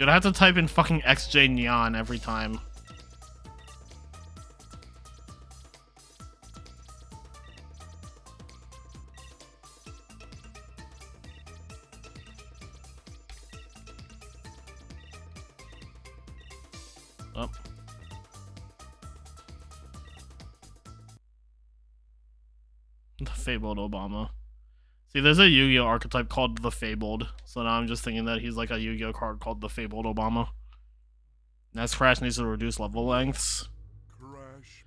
Dude, I have to type in fucking XJ-Nyan every time. Oh. The Fabled Obama. See, there's a Yu-Gi-Oh archetype called the Fabled, so now I'm just thinking that he's like a Yu-Gi-Oh card called the Fabled Obama. Next Crash needs to reduce level lengths. Crash.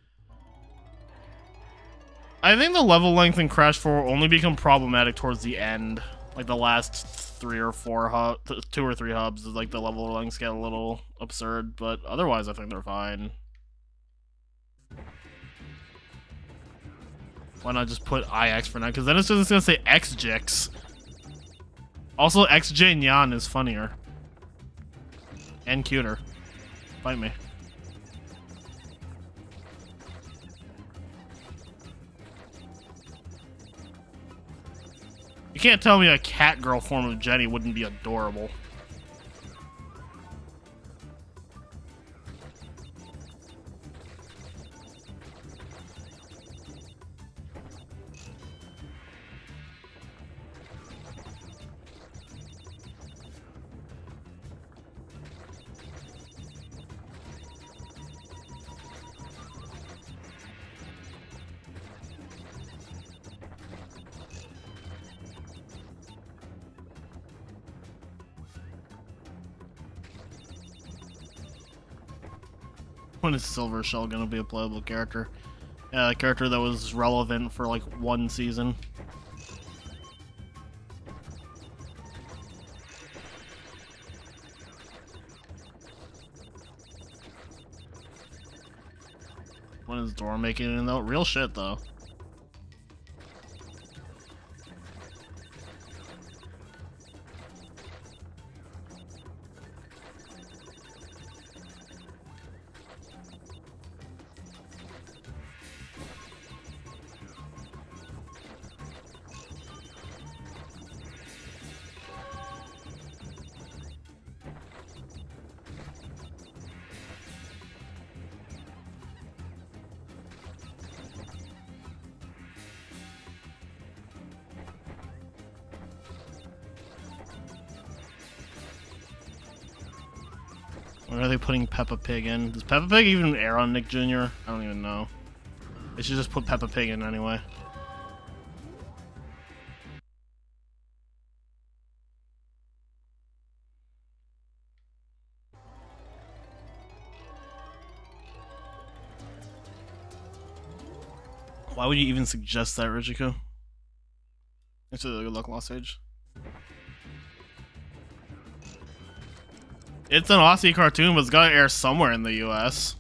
I think the level length in Crash 4 will only become problematic towards the end. Like the last 3 or 4 2 or 3 hubs, like the level lengths get a little absurd, but otherwise I think they're fine. Why not just put IX for now? Because then it's just gonna say XJix. Also, XJ-Nyan is funnier. And cuter. Fight me. You can't tell me a cat girl form of Jenny wouldn't be adorable. When is Silver Shell gonna be a playable character? Yeah, a character that was relevant for like 1 season. When is Dora making it in though? Real shit though. Where are they putting Peppa Pig in? Does Peppa Pig even air on Nick Jr.? I don't even know. They should just put Peppa Pig in anyway. Why would you even suggest that, Rijiko? Actually, good luck, Lost Age. It's an Aussie cartoon, but it's gotta air somewhere in the US.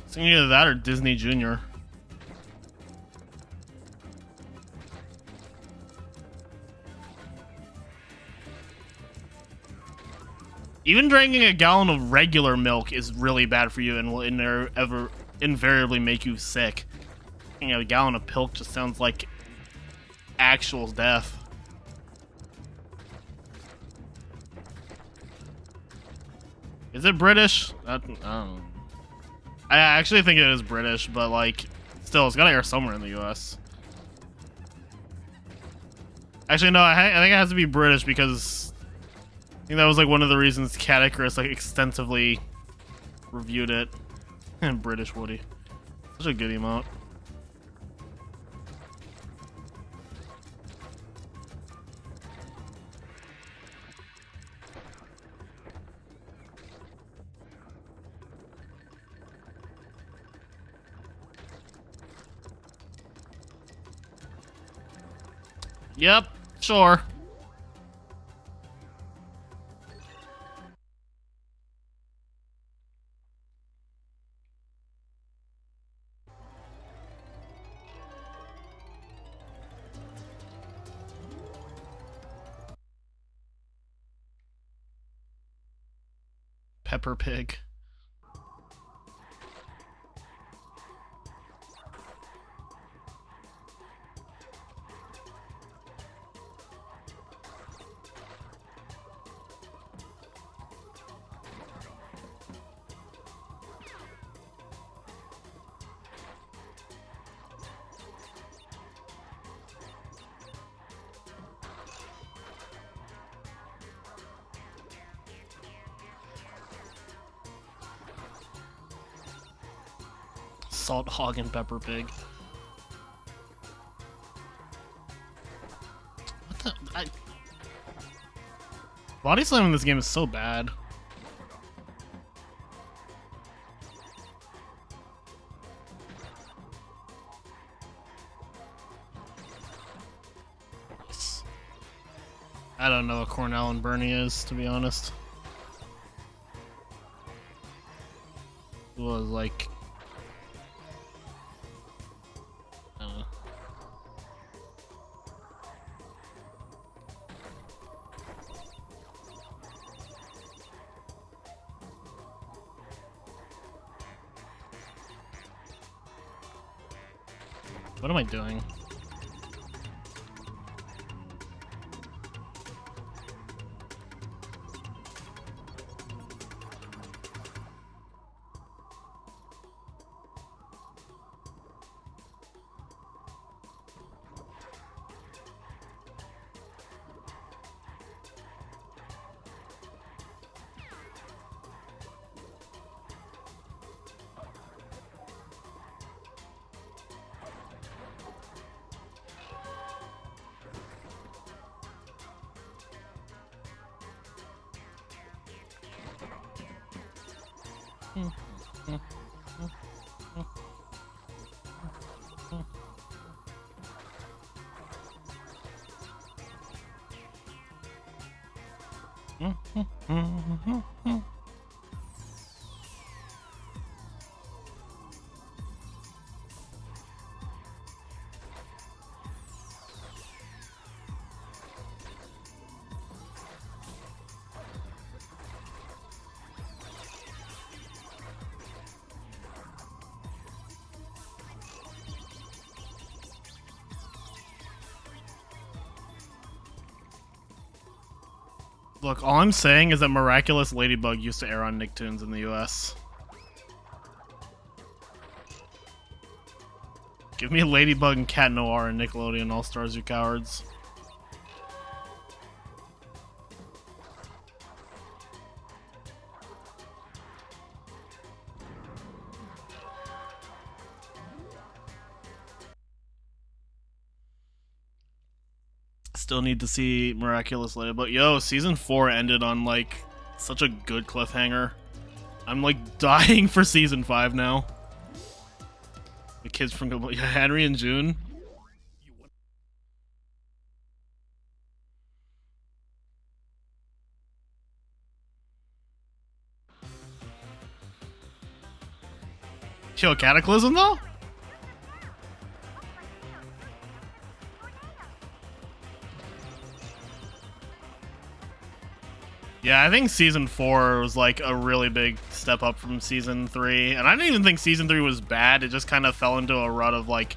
It's either that or Disney Junior. Even drinking a gallon of regular milk is really bad for you and will invariably make you sick. You know, a gallon of milk just sounds like actual death. Is it British? I don't know. I actually think it is British, but like, still, it's gotta air somewhere in the US. Actually, no, I think it has to be British because I think that was like one of the reasons Catechris like extensively reviewed it. And British Woody. Such a good emote. Yep, sure. Pepper Pig. Salt Hog and Pepper Pig. What the? Body slamming in this game is so bad. I don't know what Cornell and Bernie is, to be honest. It was like... I don't know. What am I doing? Look, all I'm saying is that Miraculous Ladybug used to air on Nicktoons in the US. Give me Ladybug and Cat Noir and Nickelodeon All-Stars, you cowards. Still need to see Miraculous Ladybug. Yo, season 4 ended on like such a good cliffhanger. I'm like dying for season 5 now. The kids from Henry and June. Yo, Cataclysm though? Yeah, I think season 4 was like a really big step up from season 3. And I didn't even think season 3 was bad. It just kind of fell into a rut of like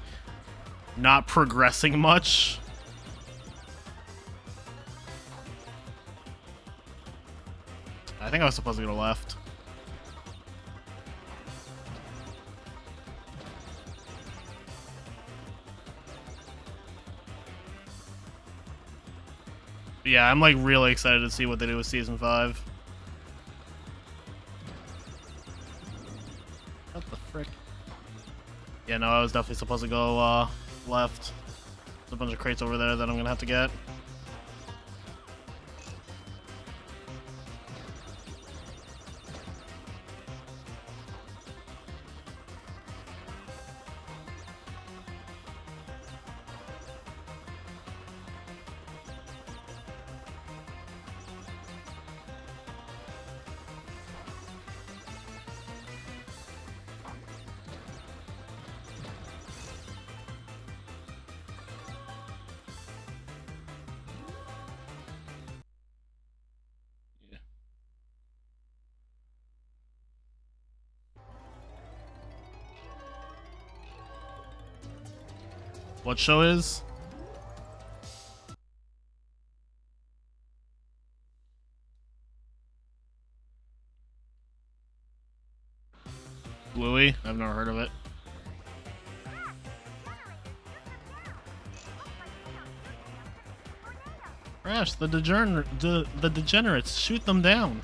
not progressing much. I think I was supposed to go left. Yeah, I'm like really excited to see what they do with season 5. What the frick? Yeah, no, I was definitely supposed to go left. There's a bunch of crates over there that I'm gonna have to get. What show is? Bluey? I've never heard of it. Crash, the degenerates, shoot them down.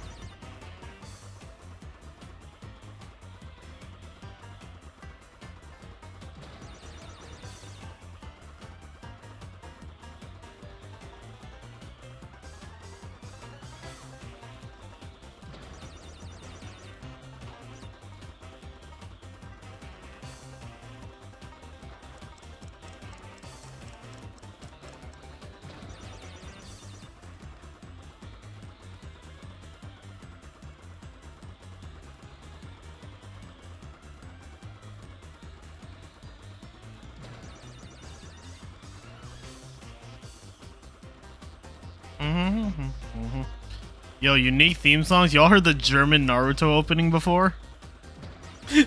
Yo, unique theme songs. Y'all heard the German Naruto opening before? You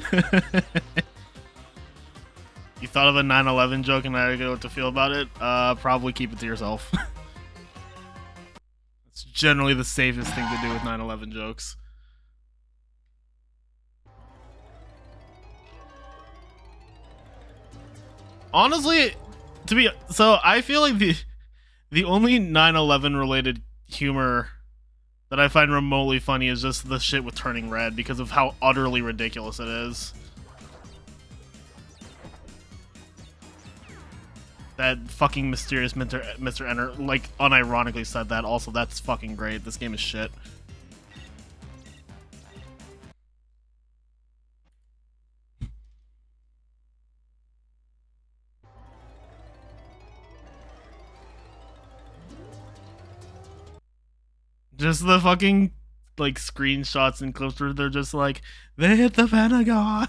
thought of a 9/11 joke and I don't know what to feel about it? Probably keep it to yourself. It's generally the safest thing to do with 9/11 jokes. Honestly, I feel like the only 9/11 related humor that I find remotely funny is just the shit with turning red because of how utterly ridiculous it is. That fucking mysterious Mr. Enter, like, unironically said that. Also, that's fucking great. This game is shit. Just the fucking, like, screenshots and clips where they're just like, they hit the Pentagon.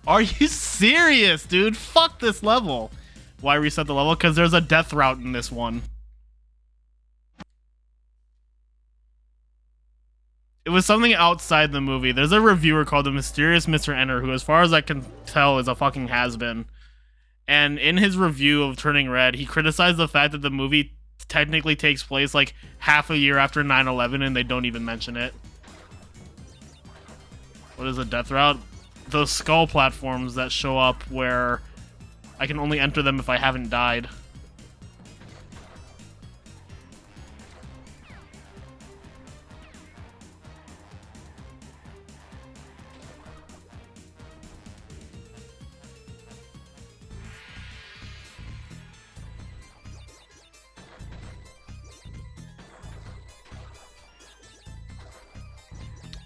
Are you serious, dude? Fuck this level. Why reset the level? Because there's a death route in this one. It was something outside the movie. There's a reviewer called the Mysterious Mr. Enter, who, as far as I can tell, is a fucking has-been. And in his review of Turning Red, he criticized the fact that the movie technically takes place like half a year after 9/11 and they don't even mention it. What is a death route? Those skull platforms that show up where I can only enter them if I haven't died.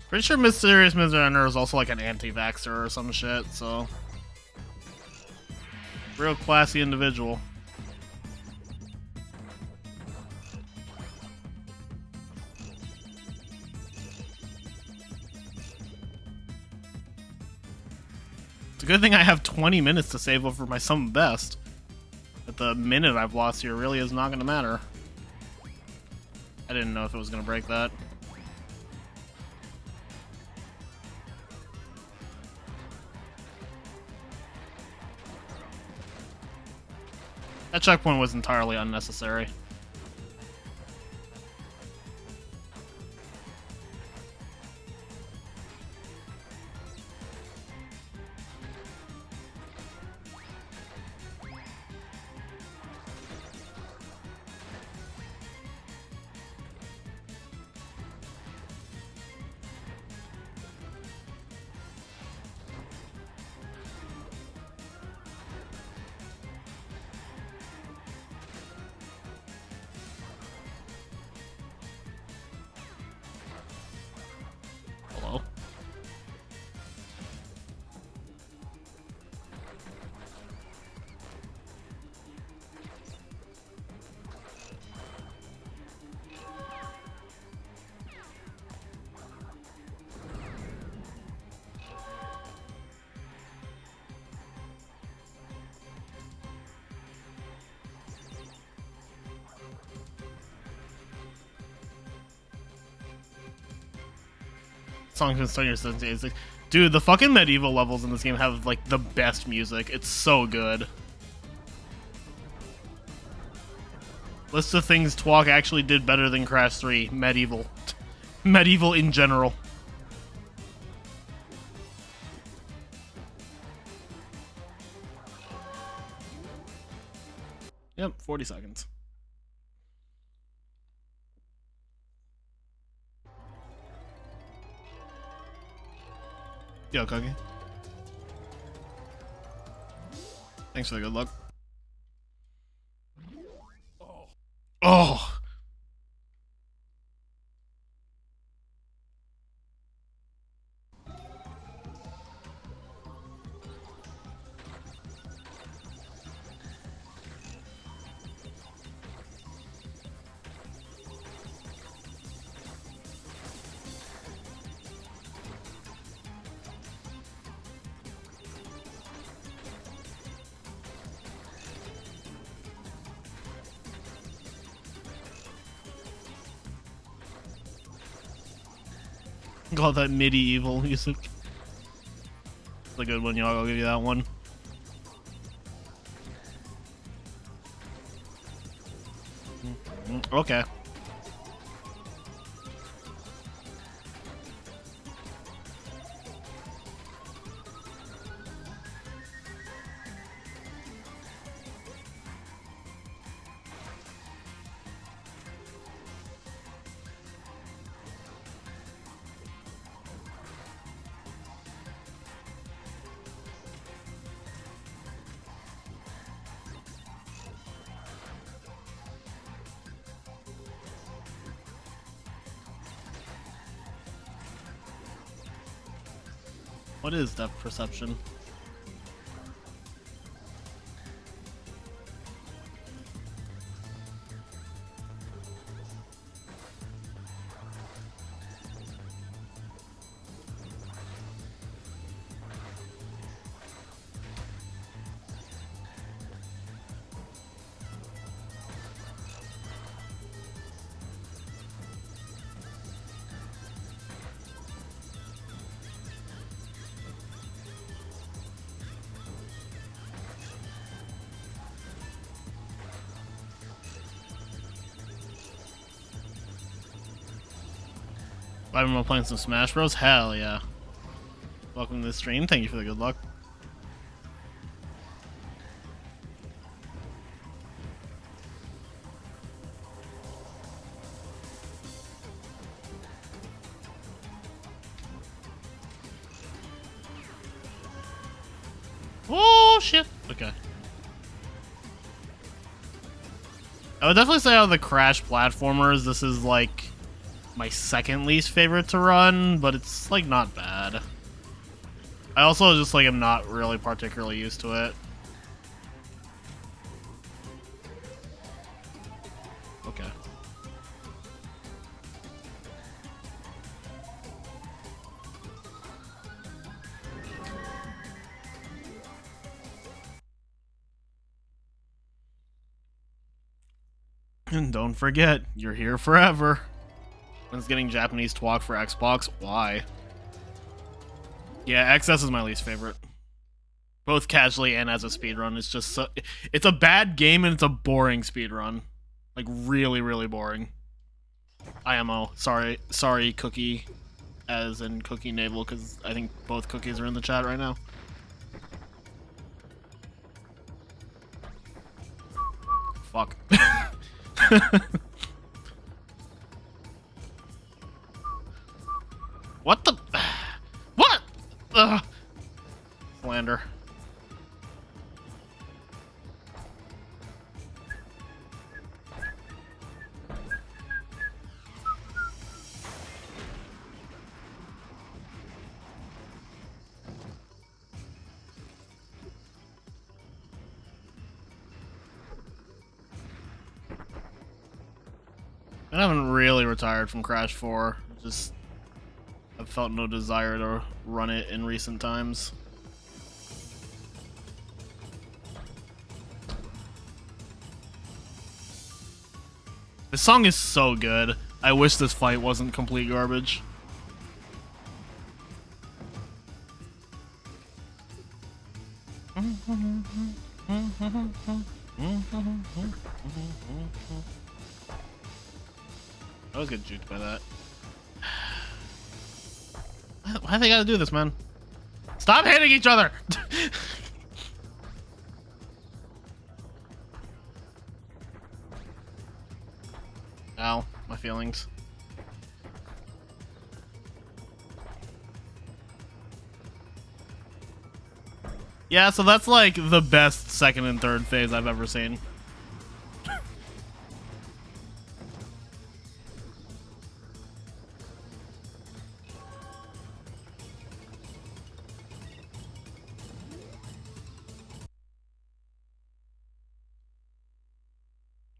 Pretty sure Mysterious Mr. Enter is also like an anti-vaxxer or some shit, so... Real classy individual. It's a good thing I have 20 minutes to save over my sum best. But the minute I've lost here really is not going to matter. I didn't know if it was going to break that. That checkpoint was entirely unnecessary. Song's been studying since 1986. Dude, the fucking medieval levels in this game have like the best music. It's so good. List of things Twalk actually did better than Crash 3. Medieval. Medieval in general. Yep, 40 seconds. Yo, Cookie. Thanks for the good luck. Oh! Call that medieval music. It's a good one, y'all. I'll give you that one. Okay. What is depth perception? I've been playing some Smash Bros. Hell yeah. Welcome to the stream. Thank you for the good luck. Oh shit. Okay. I would definitely say out of the Crash platformers, this is like my second least favorite to run, but it's like not bad. I also just like am not really particularly used to it. Okay. And don't forget, you're here forever. It's getting Japanese talk for Xbox. Why? Yeah, XS is my least favorite. Both casually and as a speedrun. It's just so... It's a bad game and it's a boring speedrun. Like, really, really boring. IMO. Sorry, Cookie. As in Cookie Naval, because I think both cookies are in the chat right now. Fuck. What the... What? Slander. I haven't really retired from Crash 4. Just... I've felt no desire to run it in recent times. This song is so good. I wish this fight wasn't complete garbage. I was getting juked by that. Why do they gotta do this, man? Stop hitting each other! Ow, my feelings. Yeah, so that's like the best second and third phase I've ever seen.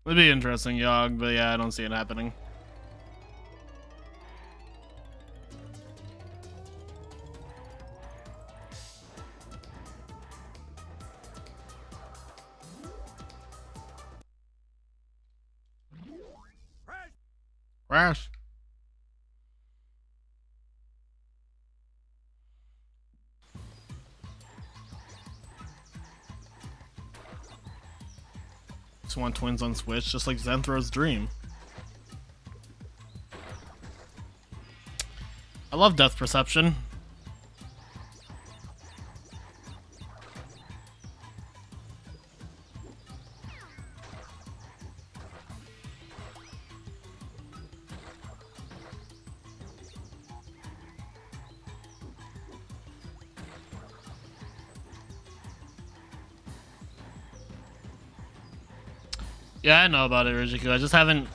It'd be interesting, Yogg, but yeah, I don't see it happening. Crash. want twins on Switch, just like Zenthro's dream. I love Depth Perception. Yeah, I know about it, Rijiku. I just haven't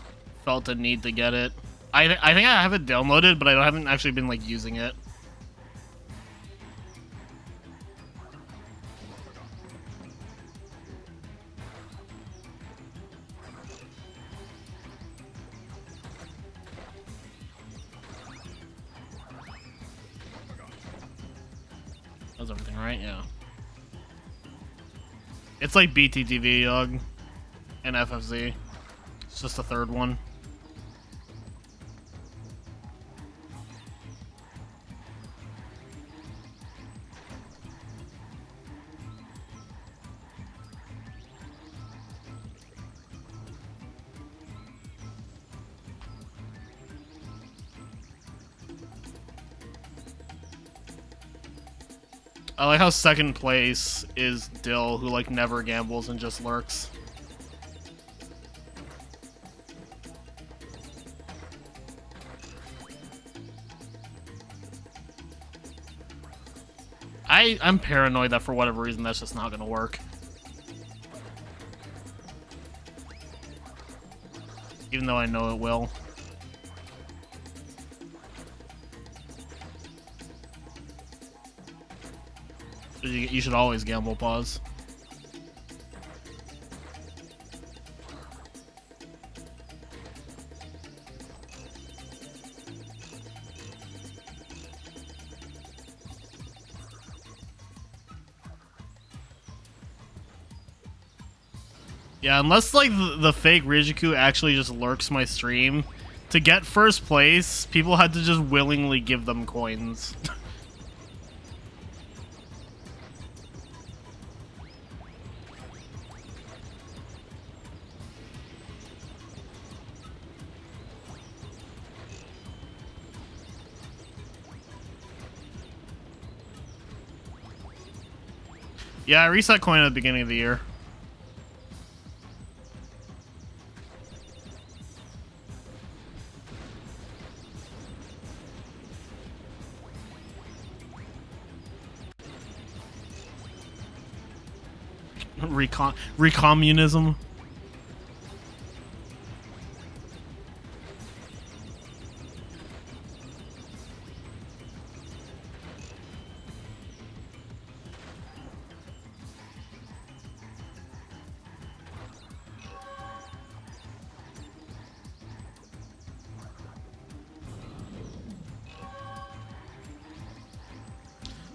felt the need to get it. I think I have it downloaded, but I haven't actually been like using it. That's everything, right? Yeah. It's like BTTV, Yog, and FFZ. It's just a third one. I like how second place is Dill, who like never gambles and just lurks. I'm paranoid that for whatever reason that's just not gonna work. Even though I know it will. You should always gamble pause. Yeah, unless like the fake Rijiku actually just lurks my stream, to get first place, people had to just willingly give them coins. Yeah, I reset coin at the beginning of the year. Recommunism.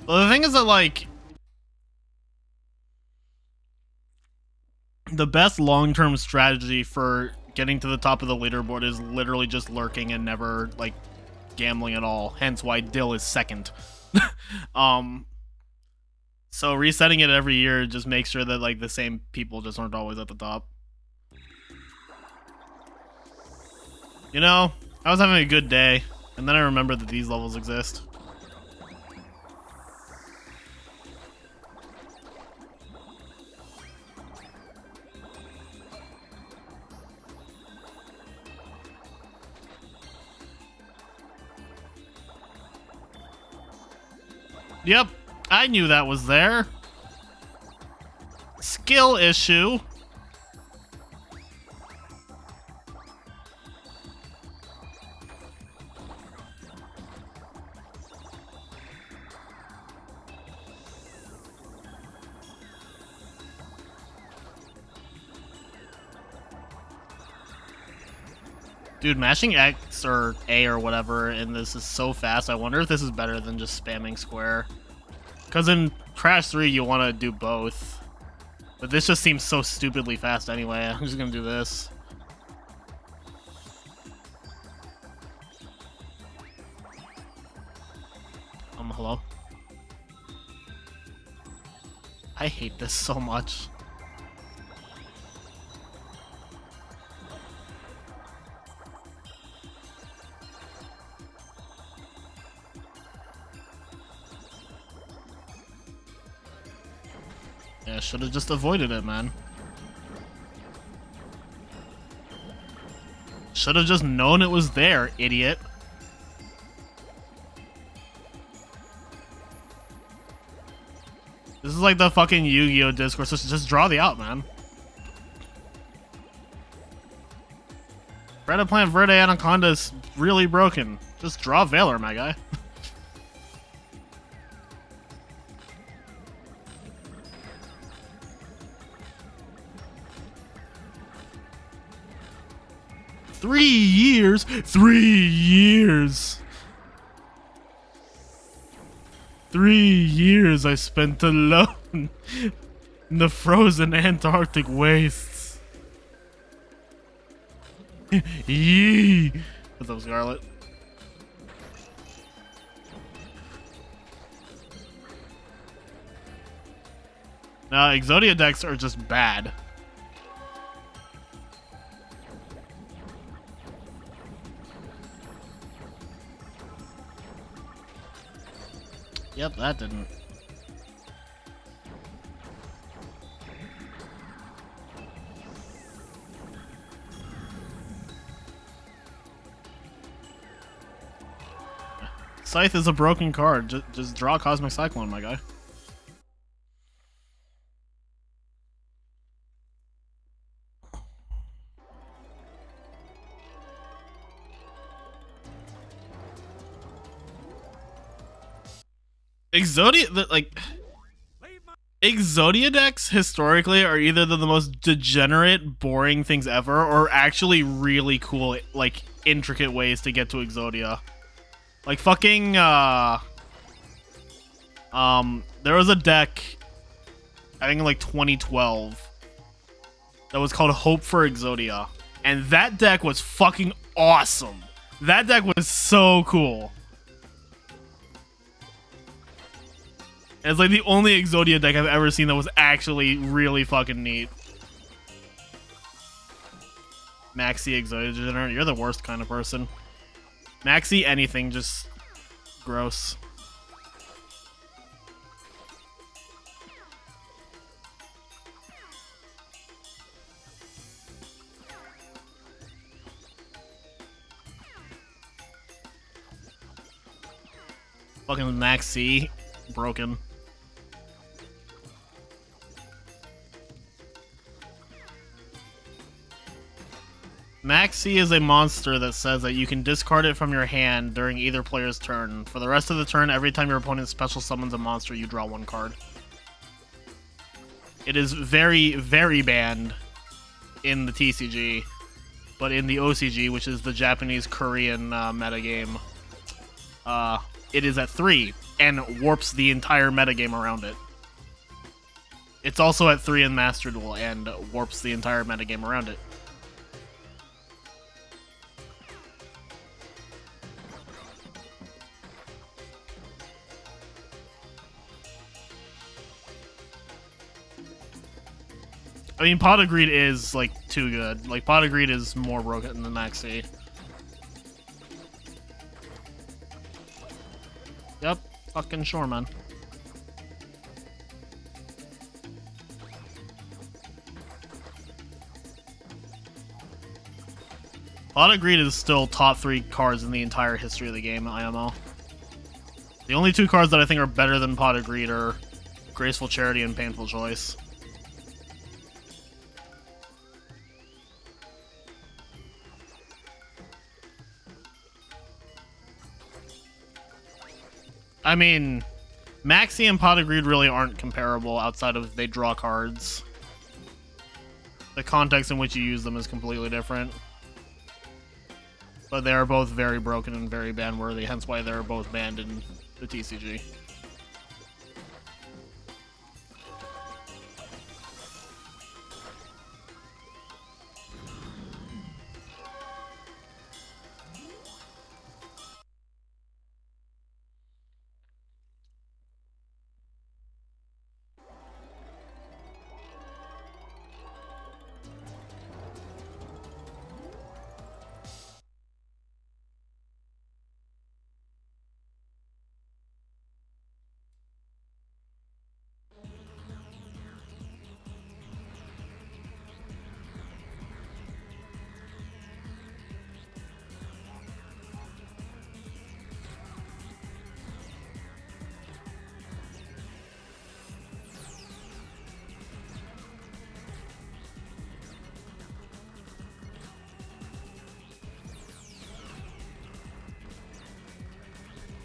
Well, the thing is that, like, the best long-term strategy for getting to the top of the leaderboard is literally just lurking and never, like, gambling at all. Hence why Dill is second. So resetting it every year just makes sure that, like, the same people just aren't always at the top. You know, I was having a good day, and then I remembered that these levels exist. Yep, I knew that was there. Skill issue. Dude, mashing X or A or whatever in this is so fast. I wonder if this is better than just spamming square. Because in Crash 3, you want to do both. But this just seems so stupidly fast anyway. I'm just going to do this. Hello? I hate this so much. Yeah, should have just avoided it, man. Should have just known it was there, idiot. This is like the fucking Yu-Gi-Oh! Discourse. Just draw the out, man. Red Plant Verde Anaconda is really broken. Just draw Valor, my guy. Three years? 3 years. 3 years I spent alone in the frozen Antarctic wastes. Yee! What's up, Scarlet? Now, Exodia decks are just bad. Yep, that didn't. Scythe is a broken card. Just draw Cosmic Cyclone, my guy. Exodia, like, Exodia decks historically are either the most degenerate, boring things ever, or actually really cool, like, intricate ways to get to Exodia. Like fucking, there was a deck, I think in like 2012, that was called Hope for Exodia, and that deck was fucking awesome. That deck was so cool. And it's like the only Exodia deck I've ever seen that was actually really fucking neat. Maxi Exodia Degenerate, you're the worst kind of person. Maxi anything, just gross. Fucking Maxi, broken. Maxi is a monster that says that you can discard it from your hand during either player's turn. For the rest of the turn, every time your opponent special summons a monster, you draw one card. It is very, very banned in the TCG, but in the OCG, which is the Japanese-Korean metagame, it is at 3 and warps the entire metagame around it. It's also at 3 in Master Duel and warps the entire metagame around it. I mean, Pot of Greed is, like, too good. Like, Pot of Greed is more broken than Maxi. Yep, fucking sure, man. Pot of Greed is still top 3 cards in the entire history of the game, IMO. The only 2 cards that I think are better than Pot of Greed are Graceful Charity and Painful Choice. I mean, Maxi and Pot of Greed really aren't comparable outside of they draw cards. The context in which you use them is completely different. But they are both very broken and very ban-worthy, hence why they're both banned in the TCG.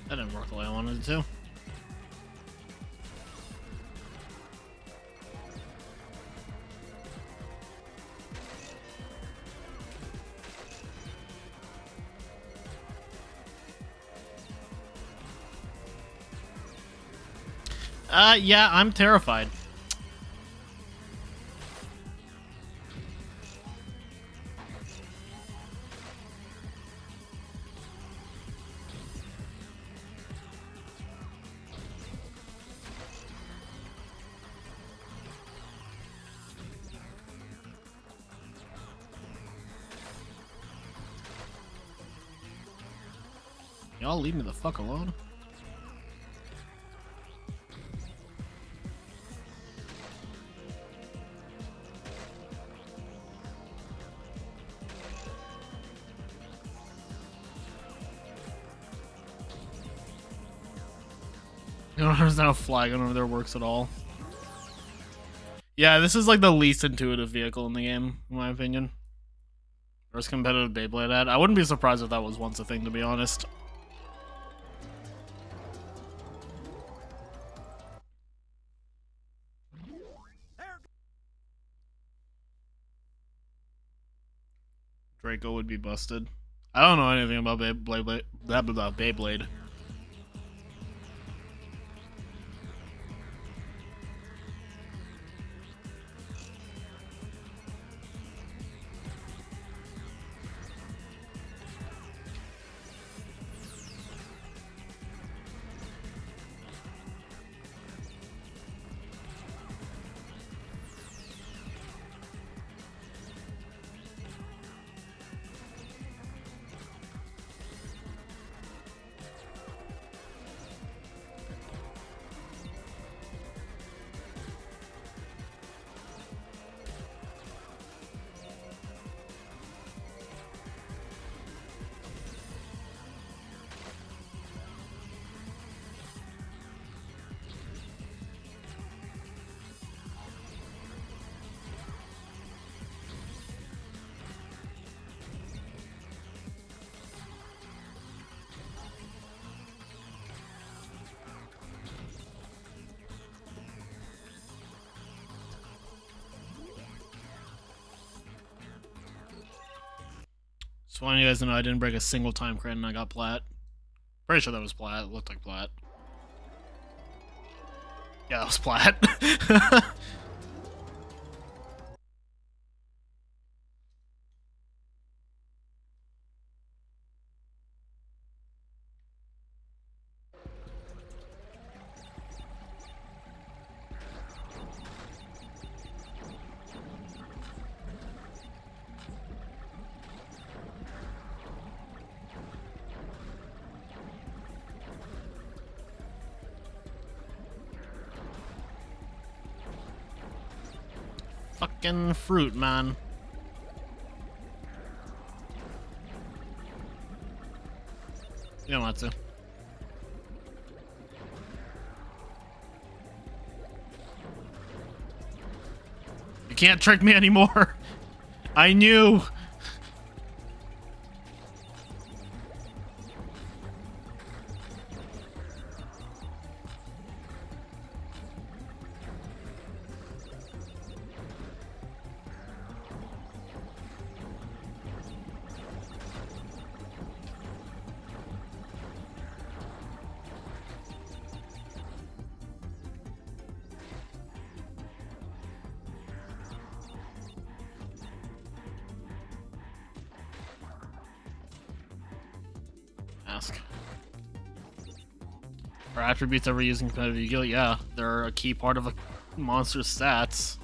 That didn't work the way I wanted it to. Yeah, I'm terrified. Y'all leave me the fuck alone. I don't understand how flagging over there works at all. Yeah, this is like the least intuitive vehicle in the game, in my opinion. First competitive Beyblade ad. I wouldn't be surprised if that was once a thing, to be honest. Draco would be busted. I don't know anything about Beyblade. Just wanting you guys to know I didn't break a single time credit and I got plat. Pretty sure that was plat. It looked like plat. Yeah, that was plat. Fucking fruit, man. You don't want to. You can't trick me anymore. I knew. Ask. Are attributes ever used in competitive Yu-Gi-Oh? Yeah, they're a key part of a monster's stats.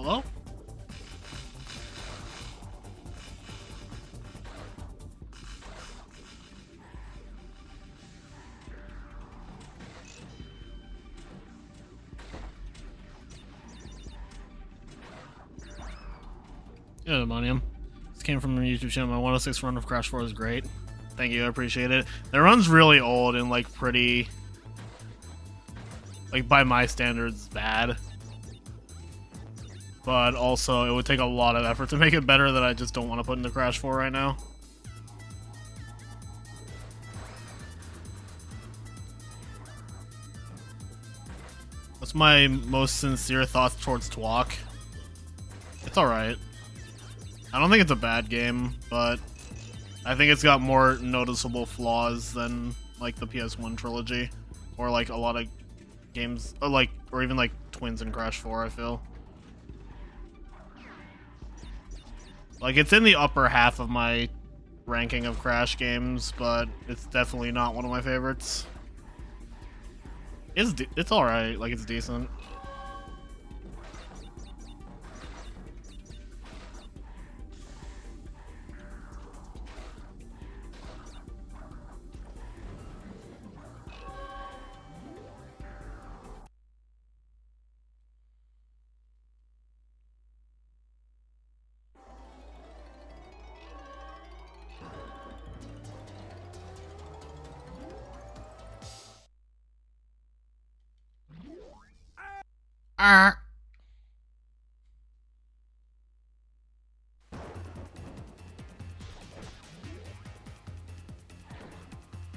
Hello? Yeah, Demonium. This came from the YouTube channel. My 106 run of Crash 4 is great. Thank you, I appreciate it. The run's really old and like pretty, like by my standards, bad. But also, it would take a lot of effort to make it better that I just don't want to put into Crash 4 right now. That's my most sincere thoughts towards Twalk. It's alright. I don't think it's a bad game, but I think it's got more noticeable flaws than like the PS1 trilogy, or like a lot of games, or even like Twins and Crash 4. I feel like it's in the upper half of my ranking of Crash games, but it's definitely not one of my favorites. It's all right, like it's decent.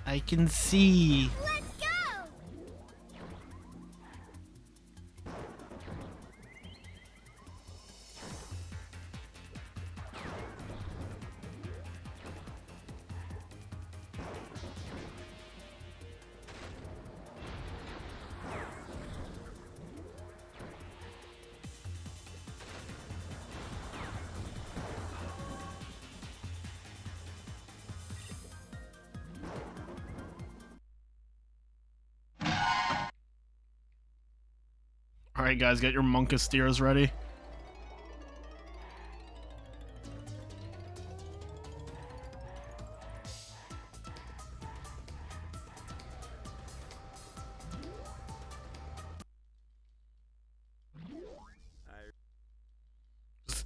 I can see. Let's go! Alright guys, get your Monka steers ready.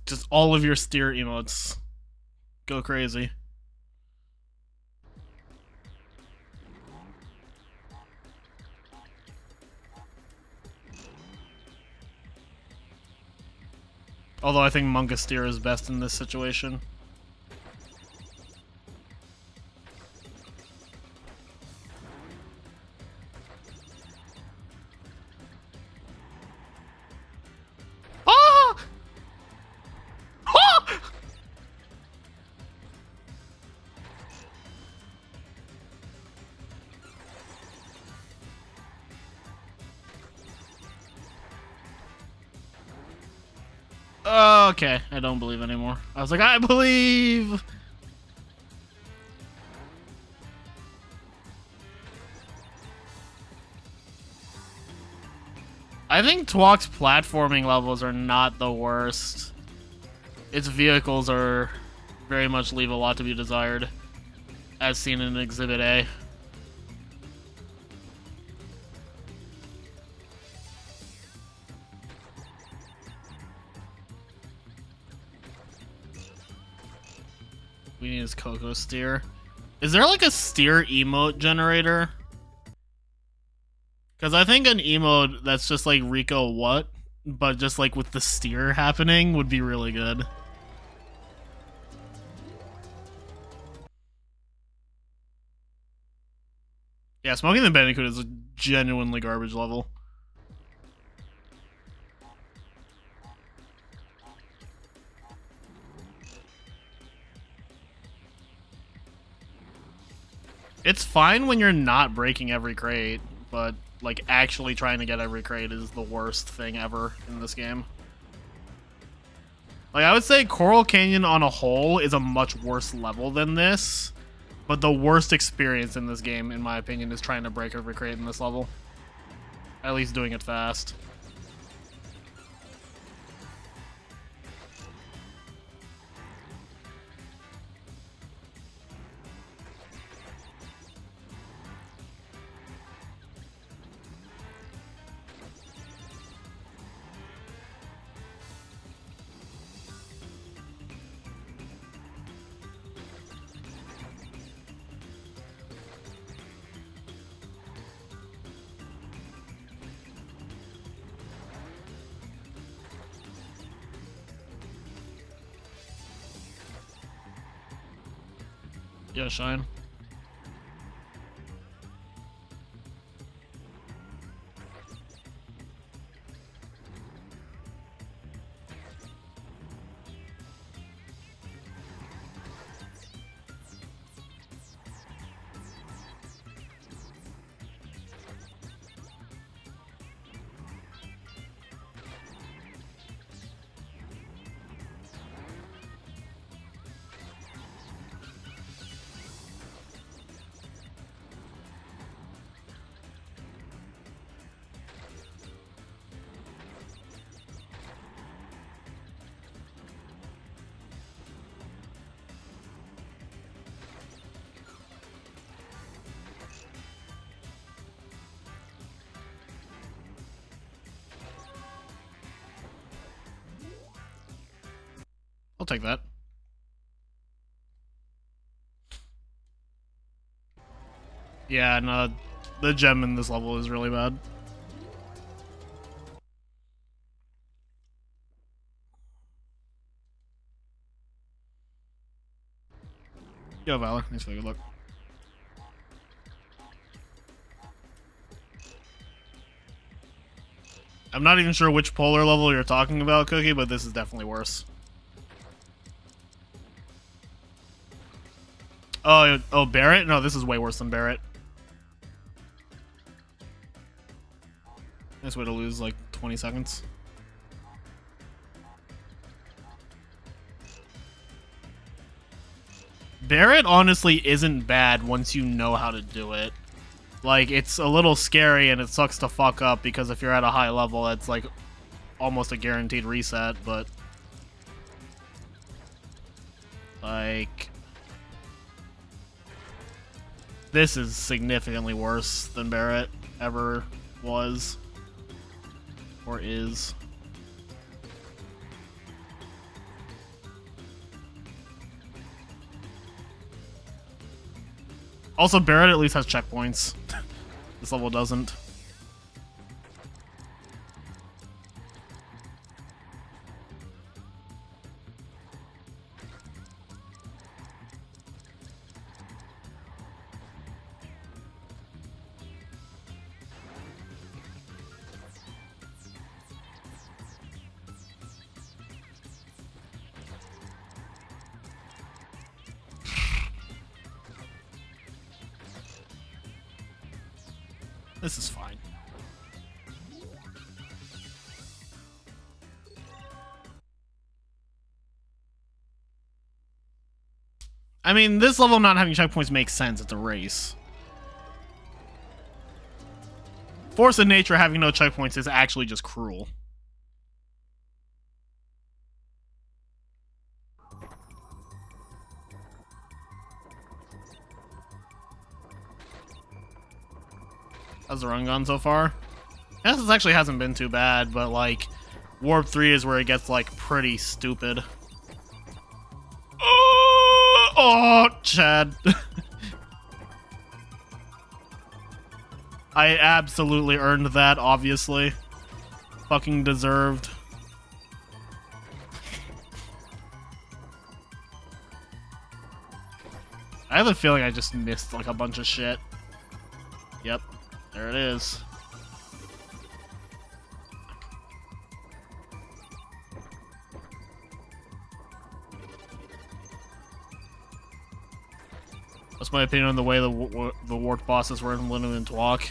Just all of your steer emotes. Go crazy. Although I think Monka steer is best in this situation. Ah! Ah! Okay, I don't believe anymore. I was like, I believe! I think Twalk's platforming levels are not the worst. Its vehicles are very much leave a lot to be desired, as seen in Exhibit A. We need his Coco steer. Is there like a steer emote generator? Because I think an emote that's just like Rico what, but just like with the steer happening would be really good. Yeah, Smoking the Bandicoot is a genuinely garbage level. It's fine when you're not breaking every crate, but like actually trying to get every crate is the worst thing ever in this game. Like I would say Coral Canyon on a whole is a much worse level than this, but the worst experience in this game, in my opinion, is trying to break every crate in this level. At least doing it fast. Yeah, Shine. I'll take that. Yeah, no, the gem in this level is really bad. Yo, Valor, thanks for the good luck. I'm not even sure which polar level you're talking about, Cookie, but this is definitely worse. Oh, Barrett? No, this is way worse than Barrett. Nice way to lose like 20 seconds. Barrett honestly isn't bad once you know how to do it. Like, it's a little scary and it sucks to fuck up because if you're at a high level, it's like almost a guaranteed reset, but like this is significantly worse than Barrett ever was or is. Also, Barrett at least has checkpoints. This level doesn't. This is fine. I mean, this level not having checkpoints makes sense. It's a race. Force of nature having no checkpoints is actually just cruel. How's the run gone so far? I guess this actually hasn't been too bad, but like Warp 3 is where it gets like pretty stupid. Oh, Chad. I absolutely earned that, obviously. Fucking deserved. I have a feeling I just missed like a bunch of shit. Yep, there it is. That's my opinion on the way the warped bosses were implemented in Twalk.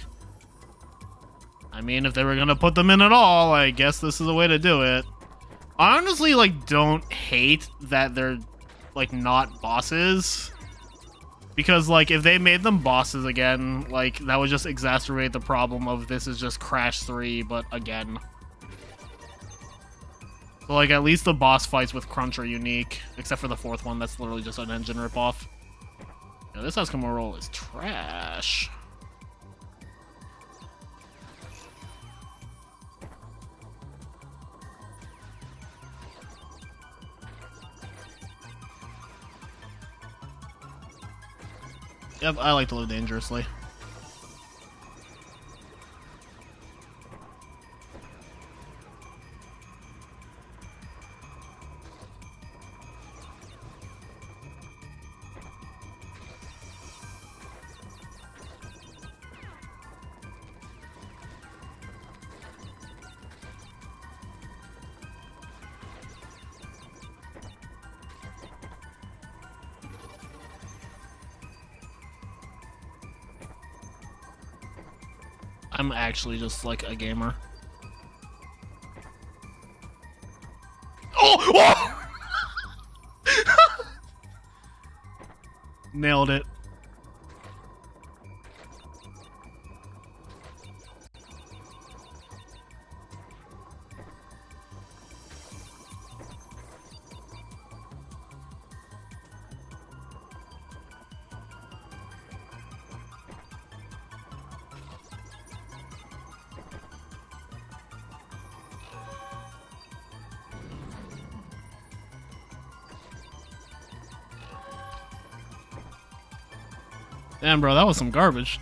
I mean, if they were gonna put them in at all, I guess this is a way to do it. I honestly, like, don't hate that they're, like, not bosses. Because, like, if they made them bosses again, like, that would just exacerbate the problem of this is just Crash 3, but again. So, like, at least the boss fights with Crunch are unique. Except for the fourth one, that's literally just an engine ripoff. Yeah, this Eskimo roll is trash. Yep, I like to live dangerously. I'm actually just like a gamer. Oh! Nailed it. Damn, bro, that was some garbage.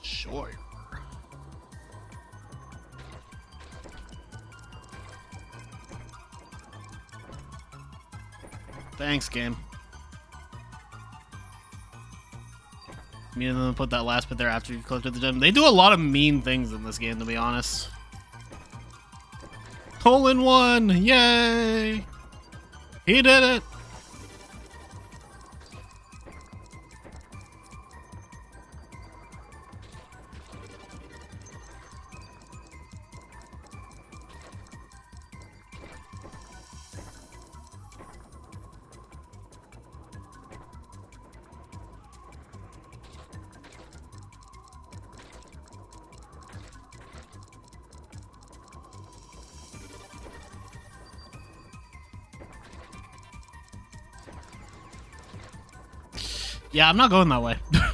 Sure. Thanks, game. Me and them put that last bit there after you collected the gem. They do a lot of mean things in this game, to be honest. Hole in one! Yay! He did it! Yeah, I'm not going that way. Let's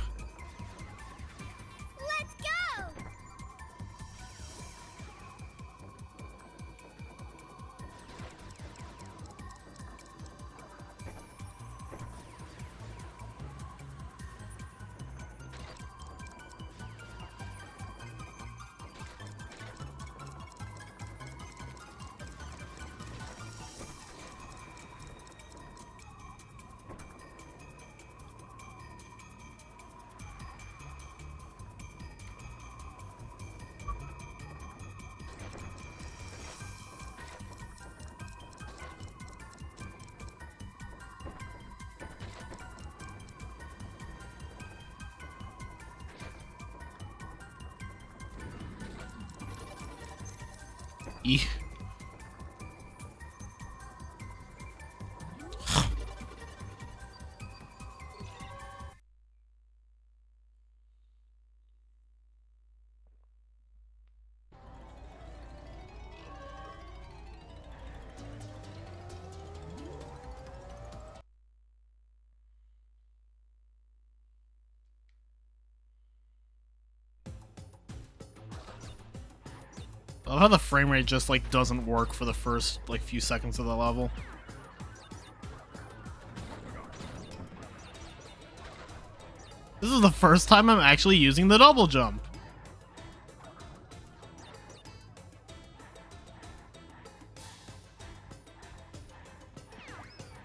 go! E. I love how the frame rate just like doesn't work for the first like few seconds of the level. This is the first time I'm actually using the double jump.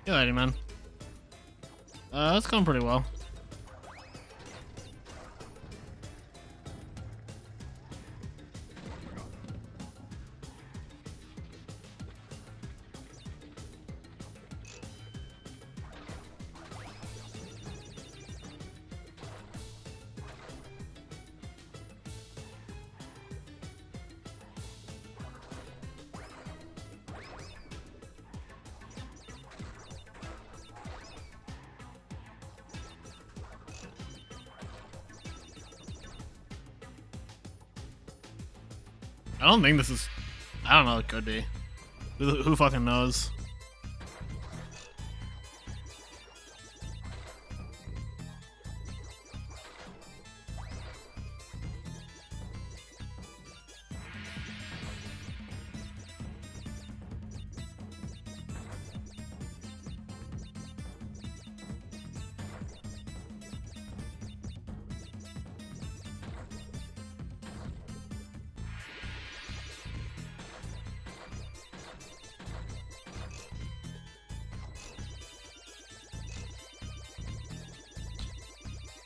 Good idea, man. That's going pretty well. I don't think this is... I don't know, it could be. Who fucking knows?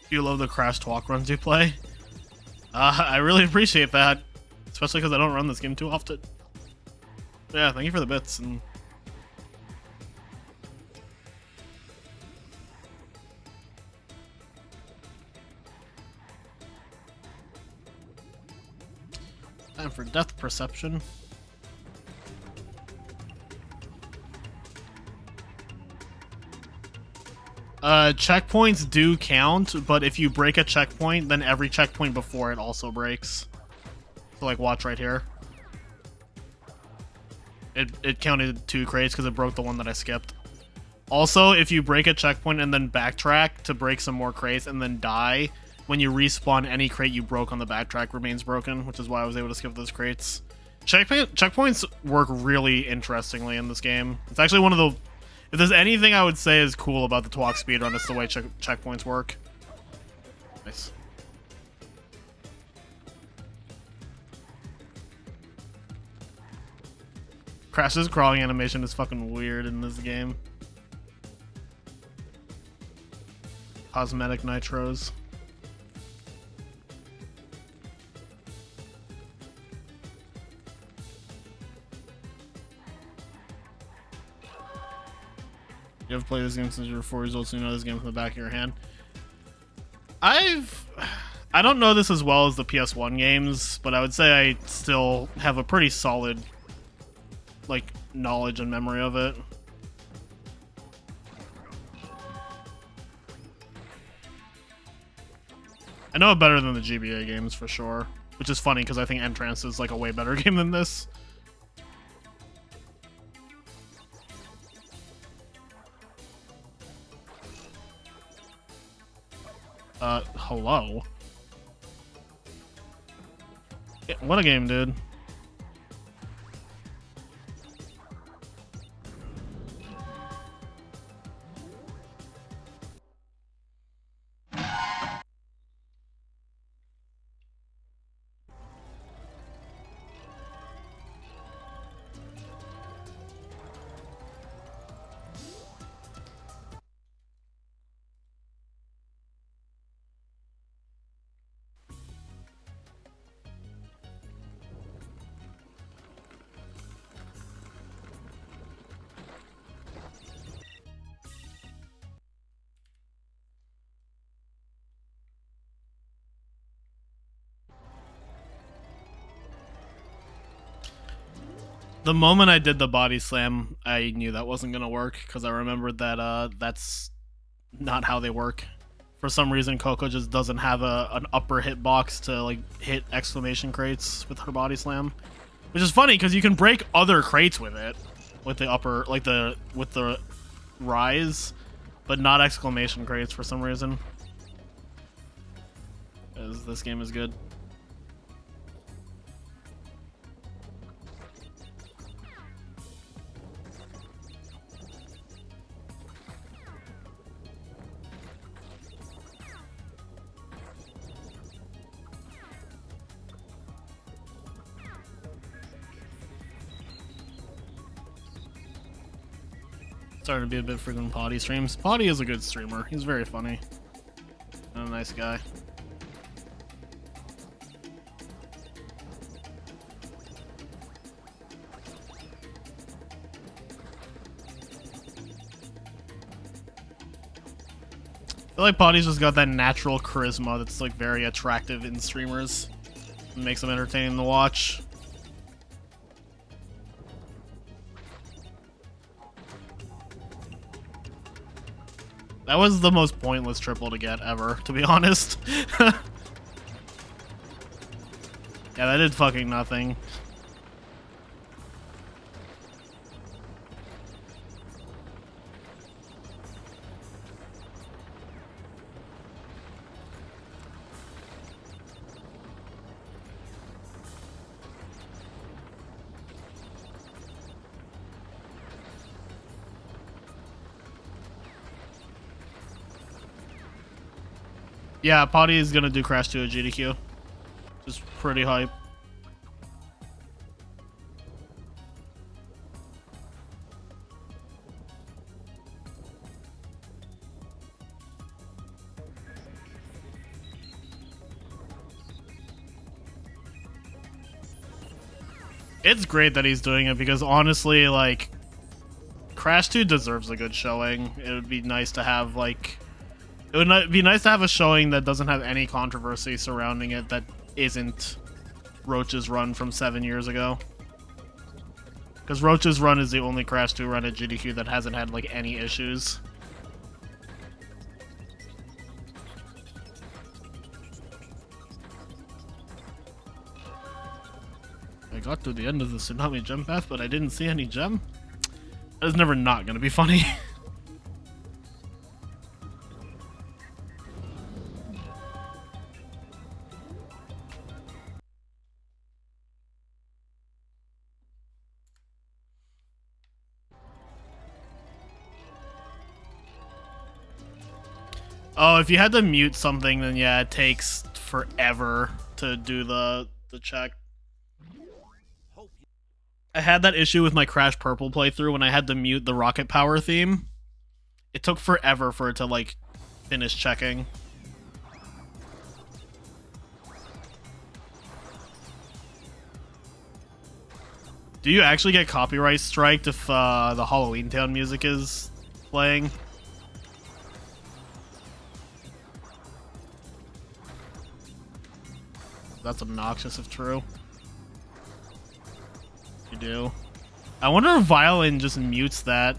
You love the crash talk runs you play. I really appreciate that, especially because I don't run this game too often. But yeah, thank you for the bits. And time for depth perception. Checkpoints do count, but if you break a checkpoint, then every checkpoint before it also breaks. So like, watch right here. It counted 2 crates because it broke the one that I skipped. Also, if you break a checkpoint and then backtrack to break some more crates and then die, when you respawn, any crate you broke on the backtrack remains broken, which is why I was able to skip those crates. Checkpoints work really interestingly in this game. It's actually one of the... If there's anything I would say is cool about the TWAC speedrun, it's the way checkpoints work. Nice. Crash's crawling animation is fucking weird in this game. Cosmetic nitros. You have played this game since you were 4 years old, so you know this game from the back of your hand. I don't know this as well as the PS1 games, but I would say I still have a pretty solid, like, knowledge and memory of it. I know it better than the GBA games for sure, which is funny because I think Entrance is like a way better game than this. Hello? Yeah, what a game, dude. The moment I did the body slam, I knew that wasn't gonna work because I remembered that that's not how they work. For some reason, Coco just doesn't have an upper hitbox to like hit exclamation crates with her body slam, which is funny because you can break other crates with it, with the upper with the rise, but not exclamation crates for some reason. Because this game is good. Starting to be a bit frequent Potty streams. Potty is a good streamer. He's very funny. And a nice guy. I feel like Potty's just got that natural charisma that's like very attractive in streamers. It makes them entertaining to watch. That was the most pointless triple to get ever, to be honest. Yeah, that did fucking nothing. Yeah, Potty is gonna do Crash 2 at GDQ. Just pretty hype. It's great that he's doing it because honestly, like, Crash 2 deserves a good showing. It would be nice to have, like, it would be nice to have a showing that doesn't have any controversy surrounding it that isn't Roach's run from 7 years ago. Because Roach's run is the only Crash 2 run at GDQ that hasn't had, like, any issues. I got to the end of the Tsunami gem path, but I didn't see any gem? That is never not gonna be funny. Oh, if you had to mute something, then yeah, it takes forever to do the check. I had that issue with my Crash Purple playthrough when I had to mute the Rocket Power theme. It took forever for it to, like, finish checking. Do you actually get copyright striked if the Halloween Town music is playing? That's obnoxious if true. You do. I wonder if Violin just mutes that.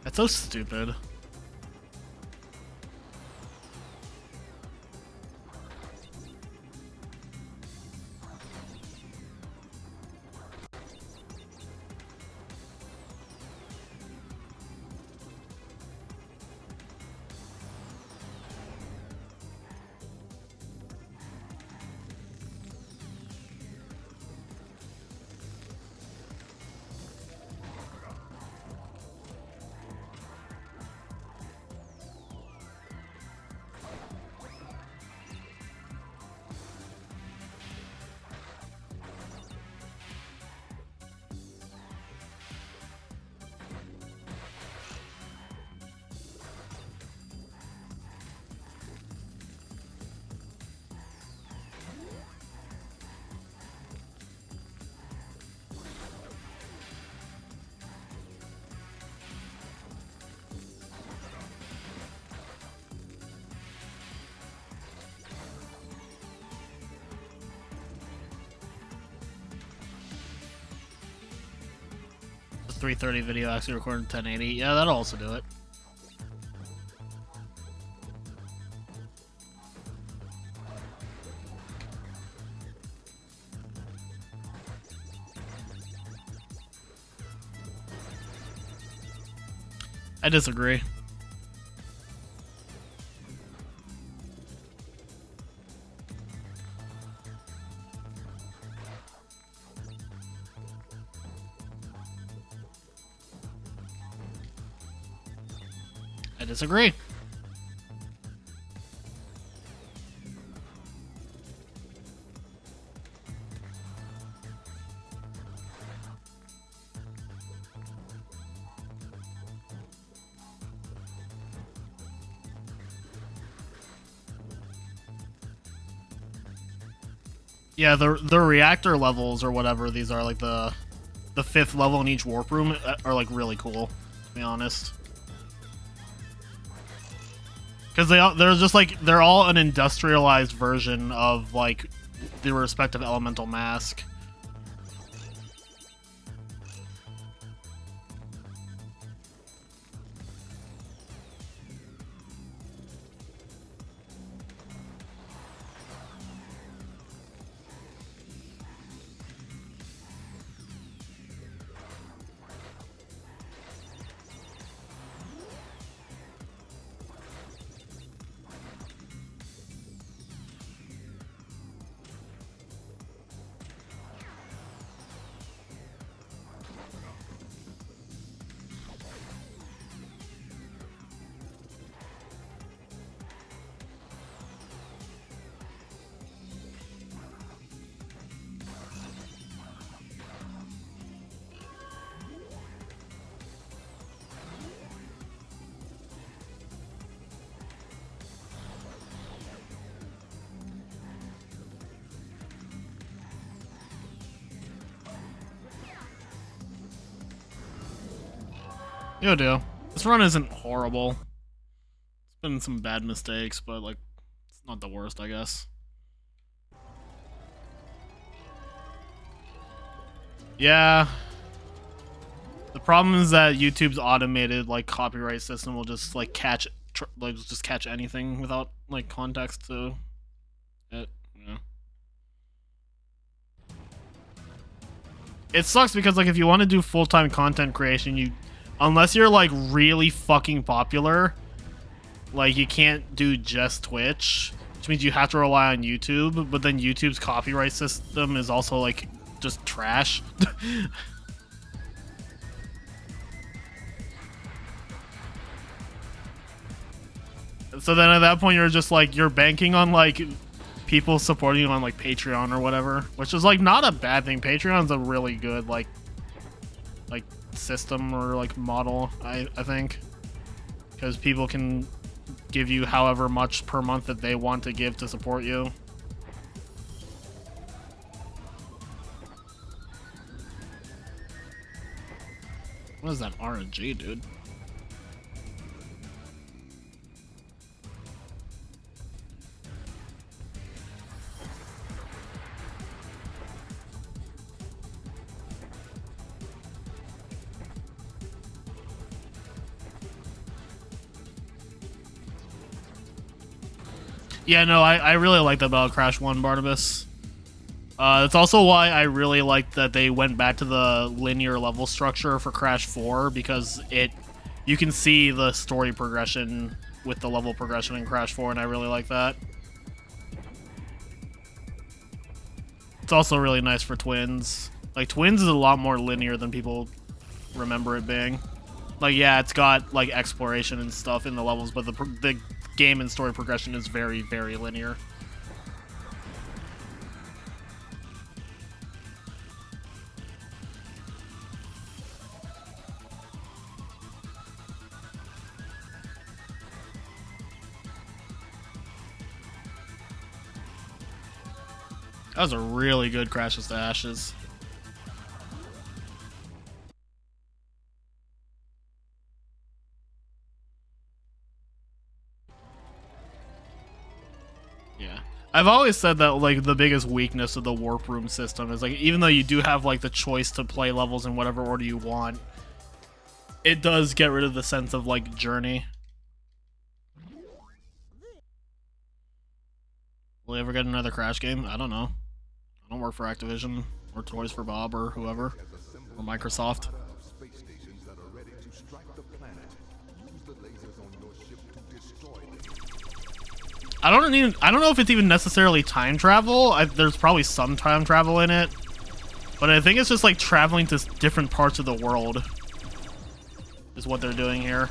That's so stupid. The 330 video actually recorded in 1080. Yeah, that'll also do it. I disagree. I disagree. Yeah, the reactor levels or whatever these are, like the 5th level in each warp room, are like really cool, to be honest. Because they're just like, they're all an industrialized version of like the respective elemental mask. Yo, do. This run isn't horrible. It's been some bad mistakes, but like, it's not the worst, I guess. Yeah. The problem is that YouTube's automated like copyright system will just like catch anything without like context to it. Yeah. It sucks because like if you want to do full-time content creation, unless you're like really fucking popular, like you can't do just Twitch, which means you have to rely on YouTube, but then YouTube's copyright system is also like just trash. So then at that point you're just like you're banking on like people supporting you on like Patreon or whatever, which is like not a bad thing. Patreon's a really good like system or like model, I think, because people can give you however much per month that they want to give to support you. What is that RNG, dude? Yeah, no, I really like that about Crash 1, Barnabas. That's also why I really like that they went back to the linear level structure for Crash 4, because you can see the story progression with the level progression in Crash 4, and I really like that. It's also really nice for Twins. Like, Twins is a lot more linear than people remember it being. Like, yeah, it's got, like, exploration and stuff in the levels, but the game and story progression is very, very linear. That was a really good Crashes to Ashes. Yeah. I've always said that like the biggest weakness of the Warp Room system is like even though you do have like the choice to play levels in whatever order you want, it does get rid of the sense of like journey. Will we ever get another Crash game? I don't know. I don't work for Activision or Toys for Bob or whoever or Microsoft. I don't know if it's even necessarily time travel. There's probably some time travel in it, but I think it's just like traveling to different parts of the world is what they're doing here.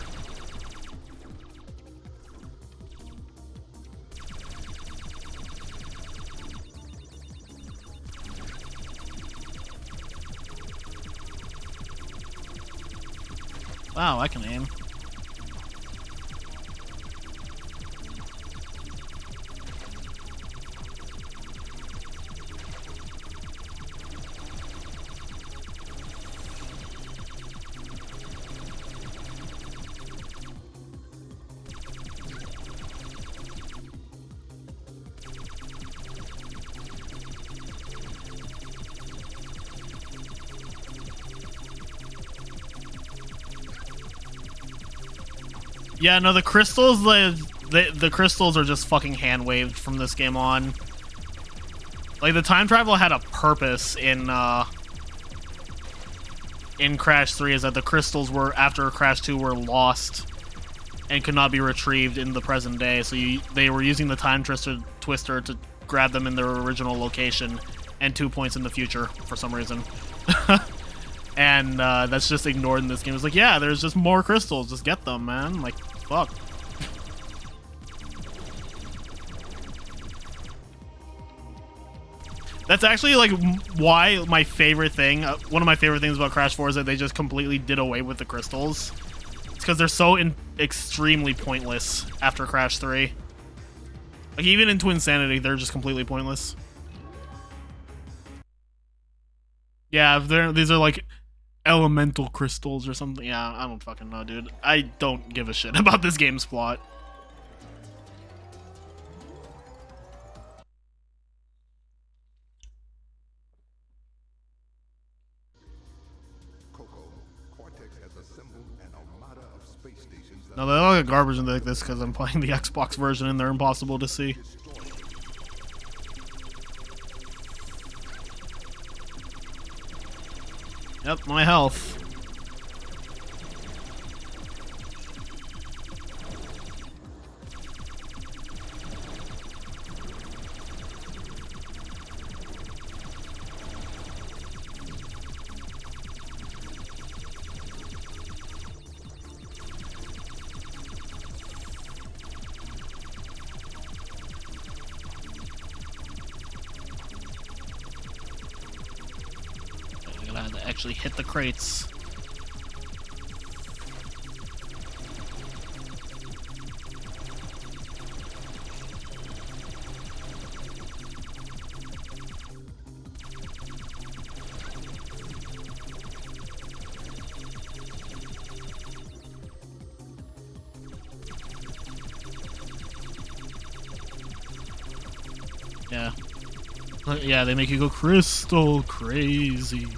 Wow, I can aim. Yeah, no, the crystals, the crystals are just fucking hand-waved from this game on. Like, the time travel had a purpose in Crash 3, is that the crystals were, after Crash 2, were lost and could not be retrieved in the present day, so they were using the time twister to grab them in their original location and 2 points in the future, for some reason. And that's just ignored in this game. It's like, yeah, there's just more crystals. Just get them, man. Like, fuck. That's actually, like, why my favorite thing, one of my favorite things about Crash 4 is that they just completely did away with the crystals. It's because they're so extremely pointless after Crash 3. Like, even in Twinsanity, they're just completely pointless. Yeah, these are, like... elemental crystals or something. Yeah, I don't fucking know, dude. I don't give a shit about this game's plot. Cortex has assembled an armada of space stations. No, they all get garbage in like this because I'm playing the Xbox version and they're impossible to see. Yep, my health. I'm gonna have to actually hit the crates. Yeah. Yeah, they make you go crystal crazy.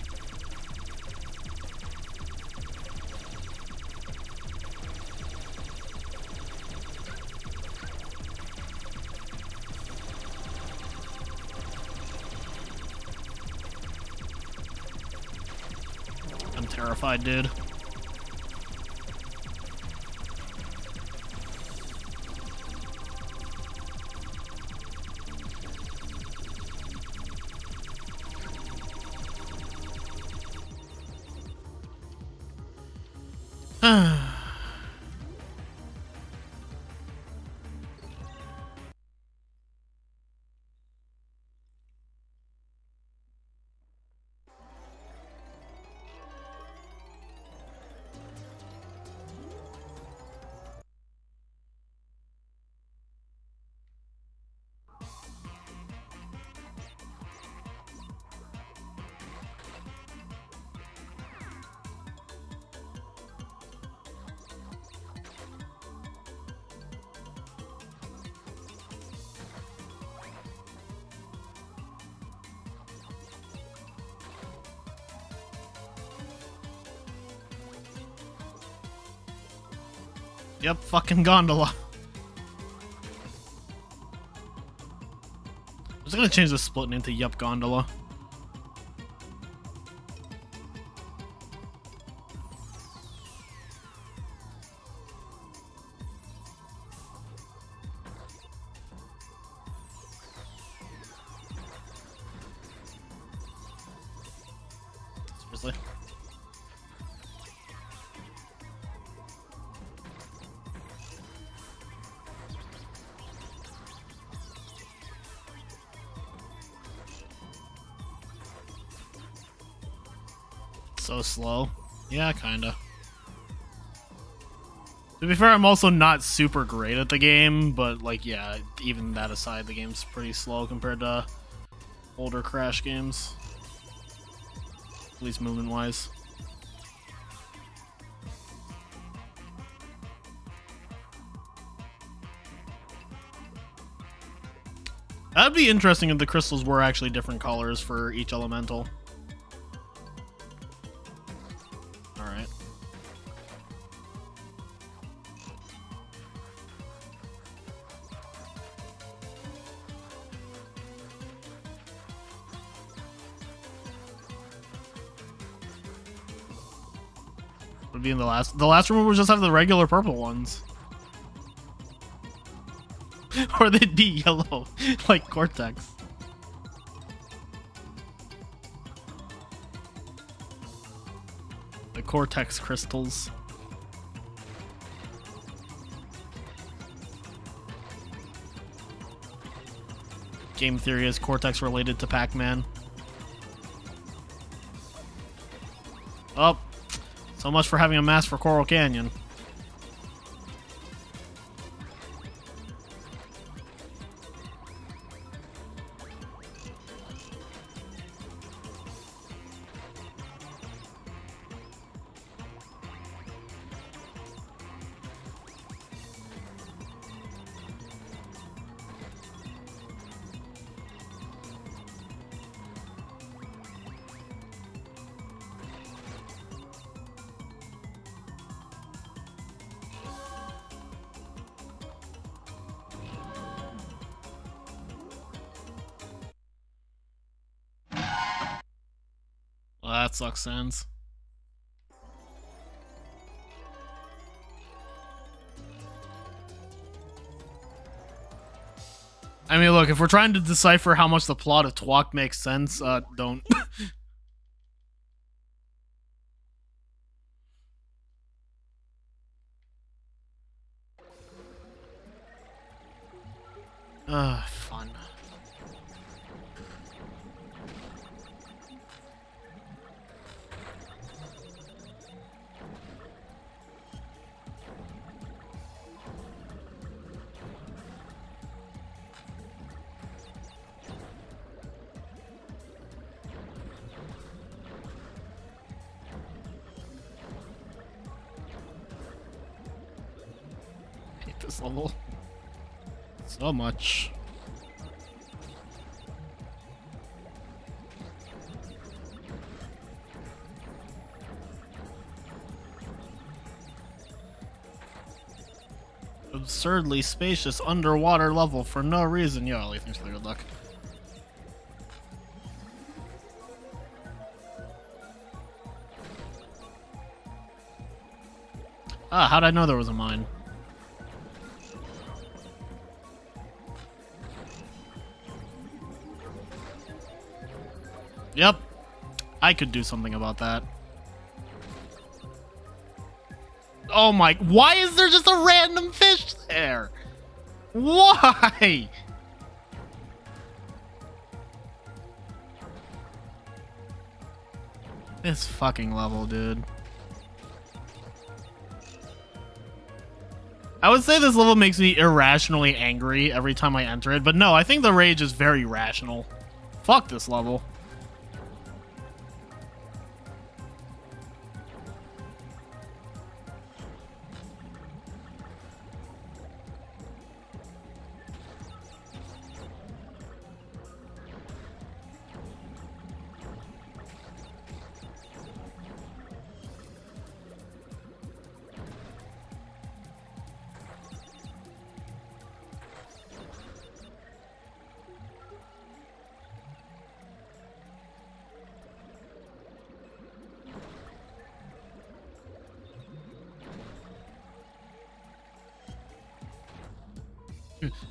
I'm terrified, dude. Yep, fucking gondola. I'm just gonna change the splitting into Yup Gondola. Seriously? So slow. Yeah, kinda. To be fair, I'm also not super great at the game, but like, yeah, even that aside, the game's pretty slow compared to older Crash games. At least movement-wise. That'd be interesting if the crystals were actually different colors for each elemental. Alright. Would be in the last. The last room would just have the regular purple ones. Or they'd be yellow, like Cortex. The Cortex crystals. Game theory is Cortex related to Pac-Man. Oh, so much for having a mask for Coral Canyon. that sucks, Sans. I mean, look, if we're trying to decipher how much the plot of Twalk makes sense, don't. Fun. Hate this level so much. Absurdly spacious underwater level for no reason. Yo, Ollie, thanks for the good luck. Ah, how'd I know there was a mine? Yep. I could do something about that. Oh my, why is there just a random fish there? Why? This fucking level, dude. I would say this level makes me irrationally angry every time I enter it, but no, I think the rage is very rational. Fuck this level.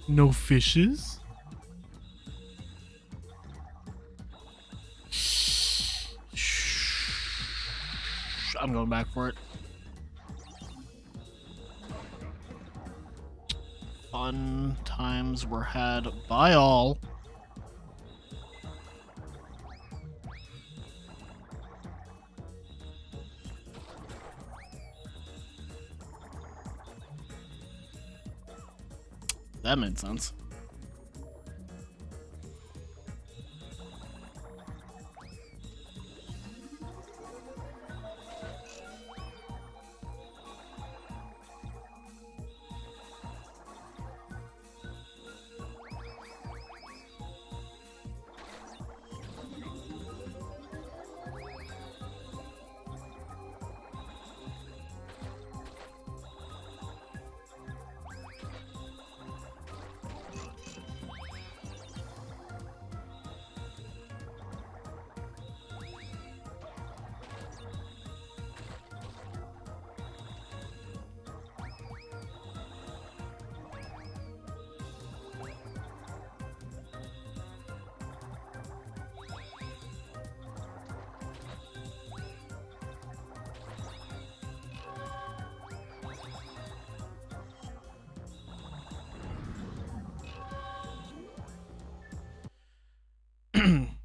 No fishes? I'm going back for it. Fun times were had by all. That made sense.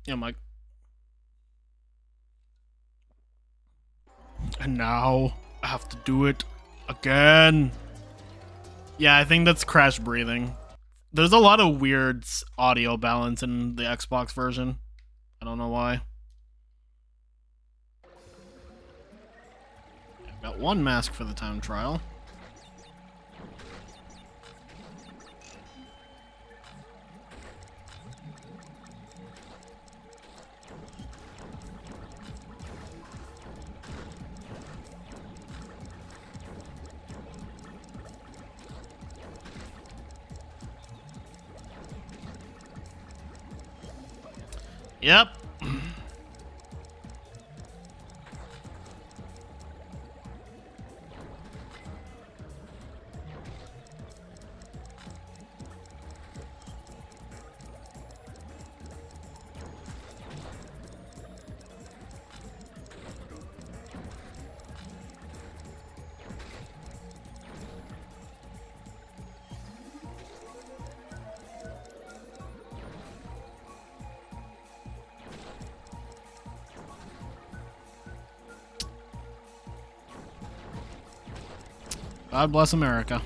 Yeah, Mike. And now I have to do it again. Yeah, I think that's crash breathing. There's a lot of weird audio balance in the Xbox version. I don't know why. I've got one mask for the time trial. Yep. God bless America.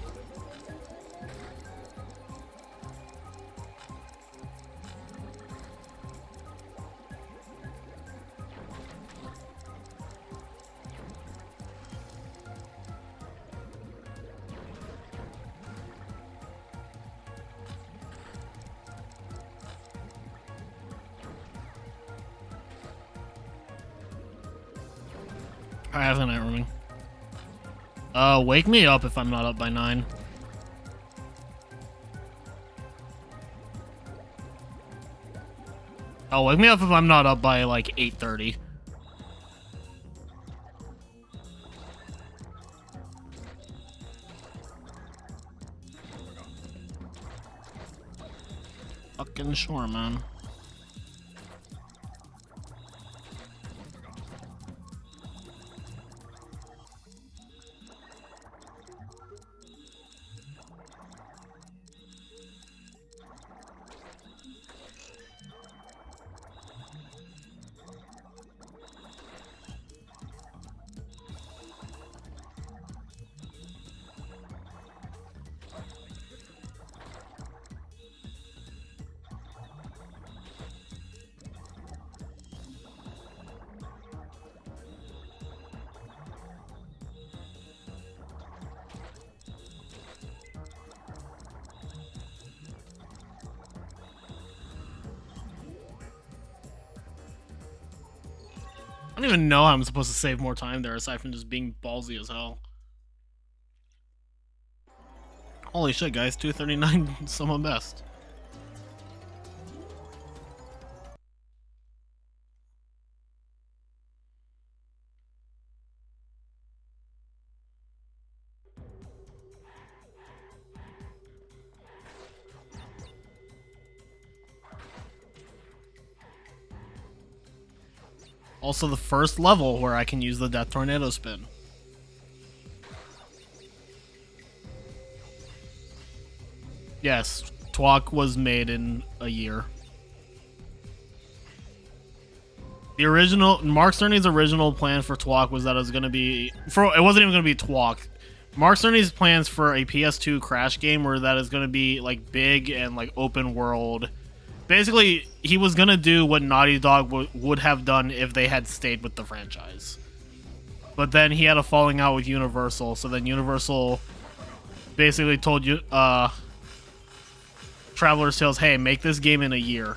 I have a night rooming. Wake me up if I'm not up by 9. Oh, wake me up if I'm not up by like 8:30. Fucking sure, man. I don't even know how I'm supposed to save more time there aside from just being ballsy as hell. Holy shit, guys, 239 someone best. Also the first level where I can use the Death Tornado spin. Yes, Twok was made in a year. The original Mark Cerny's original plan for Twok was that it was going to be it wasn't even going to be Twok. Mark Cerny's plans for a PS2 Crash game were that it's going to be like big and like open world. Basically, he was going to do what Naughty Dog would have done if they had stayed with the franchise. But then he had a falling out with Universal, so then Universal basically told you Traveler's Tales, hey, make this game in a year.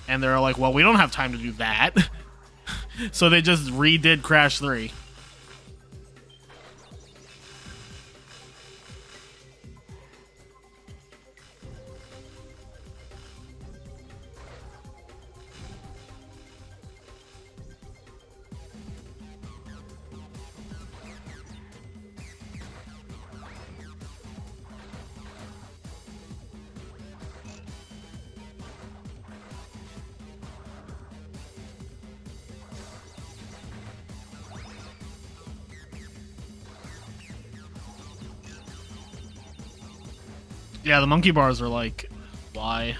And they're like, well, we don't have time to do that. So they just redid Crash 3. Yeah, the monkey bars are like, why?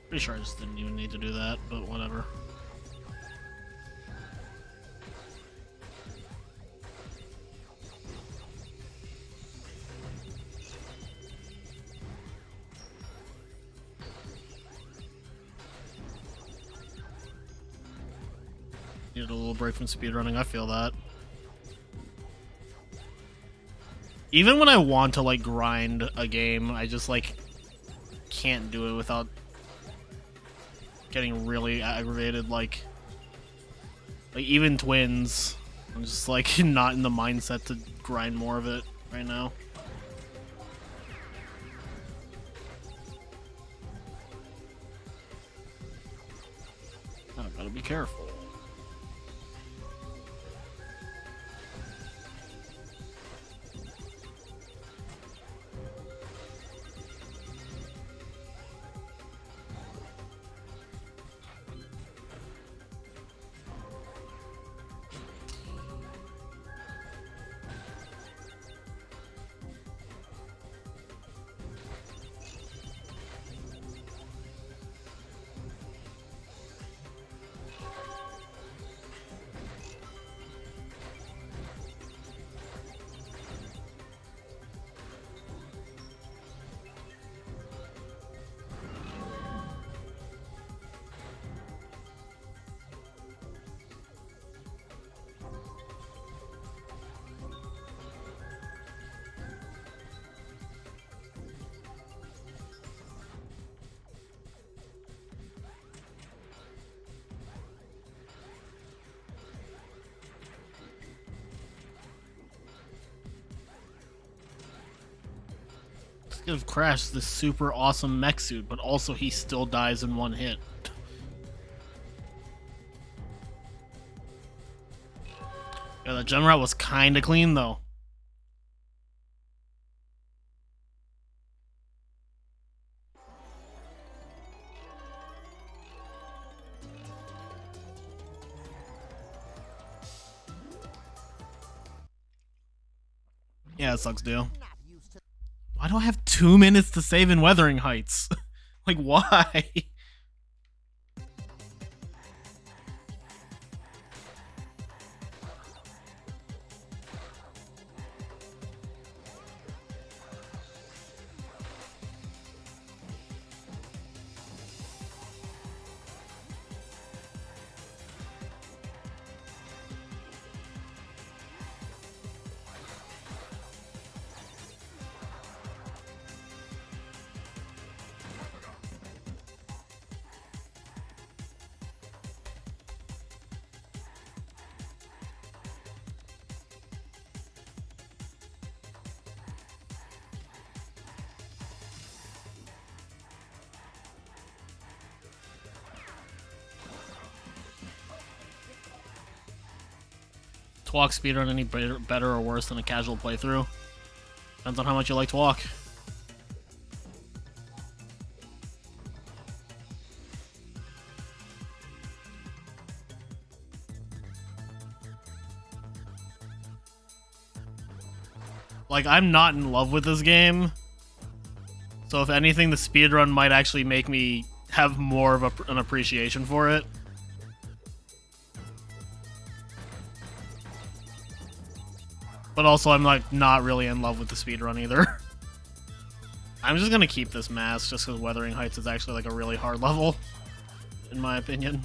Pretty sure I just didn't even need to do that, but whatever. Needed a little break from speedrunning, I feel that. Even when I want to like grind a game, I just like can't do it without getting really aggravated. Like even Twins, I'm just like not in the mindset to grind more of it right now. I gotta be careful. Give Crash this super awesome mech suit, but also he still dies in one hit. Yeah, the gem rat was kind of clean though. Yeah, it sucks, dude. Why do I have 2 minutes to save in Wuthering Heights? Like, why? Walk speedrun any better or worse than a casual playthrough? Depends on how much you like to walk. Like, I'm not in love with this game, so if anything, the speedrun might actually make me have more of an appreciation for it. But also, I'm like not really in love with the speedrun either. I'm just gonna keep this mask just because Wuthering Heights is actually like a really hard level, in my opinion.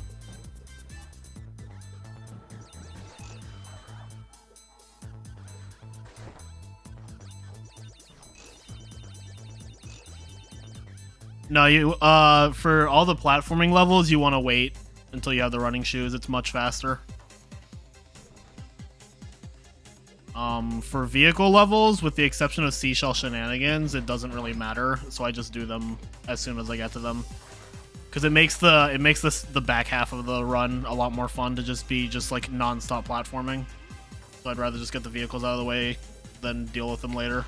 No, you for all the platforming levels, you want to wait until you have the running shoes. It's much faster. For vehicle levels, with the exception of Seashell Shenanigans, it doesn't really matter. So I just do them as soon as I get to them, because it makes the back half of the run a lot more fun to just be like non-stop platforming. So I'd rather just get the vehicles out of the way than deal with them later.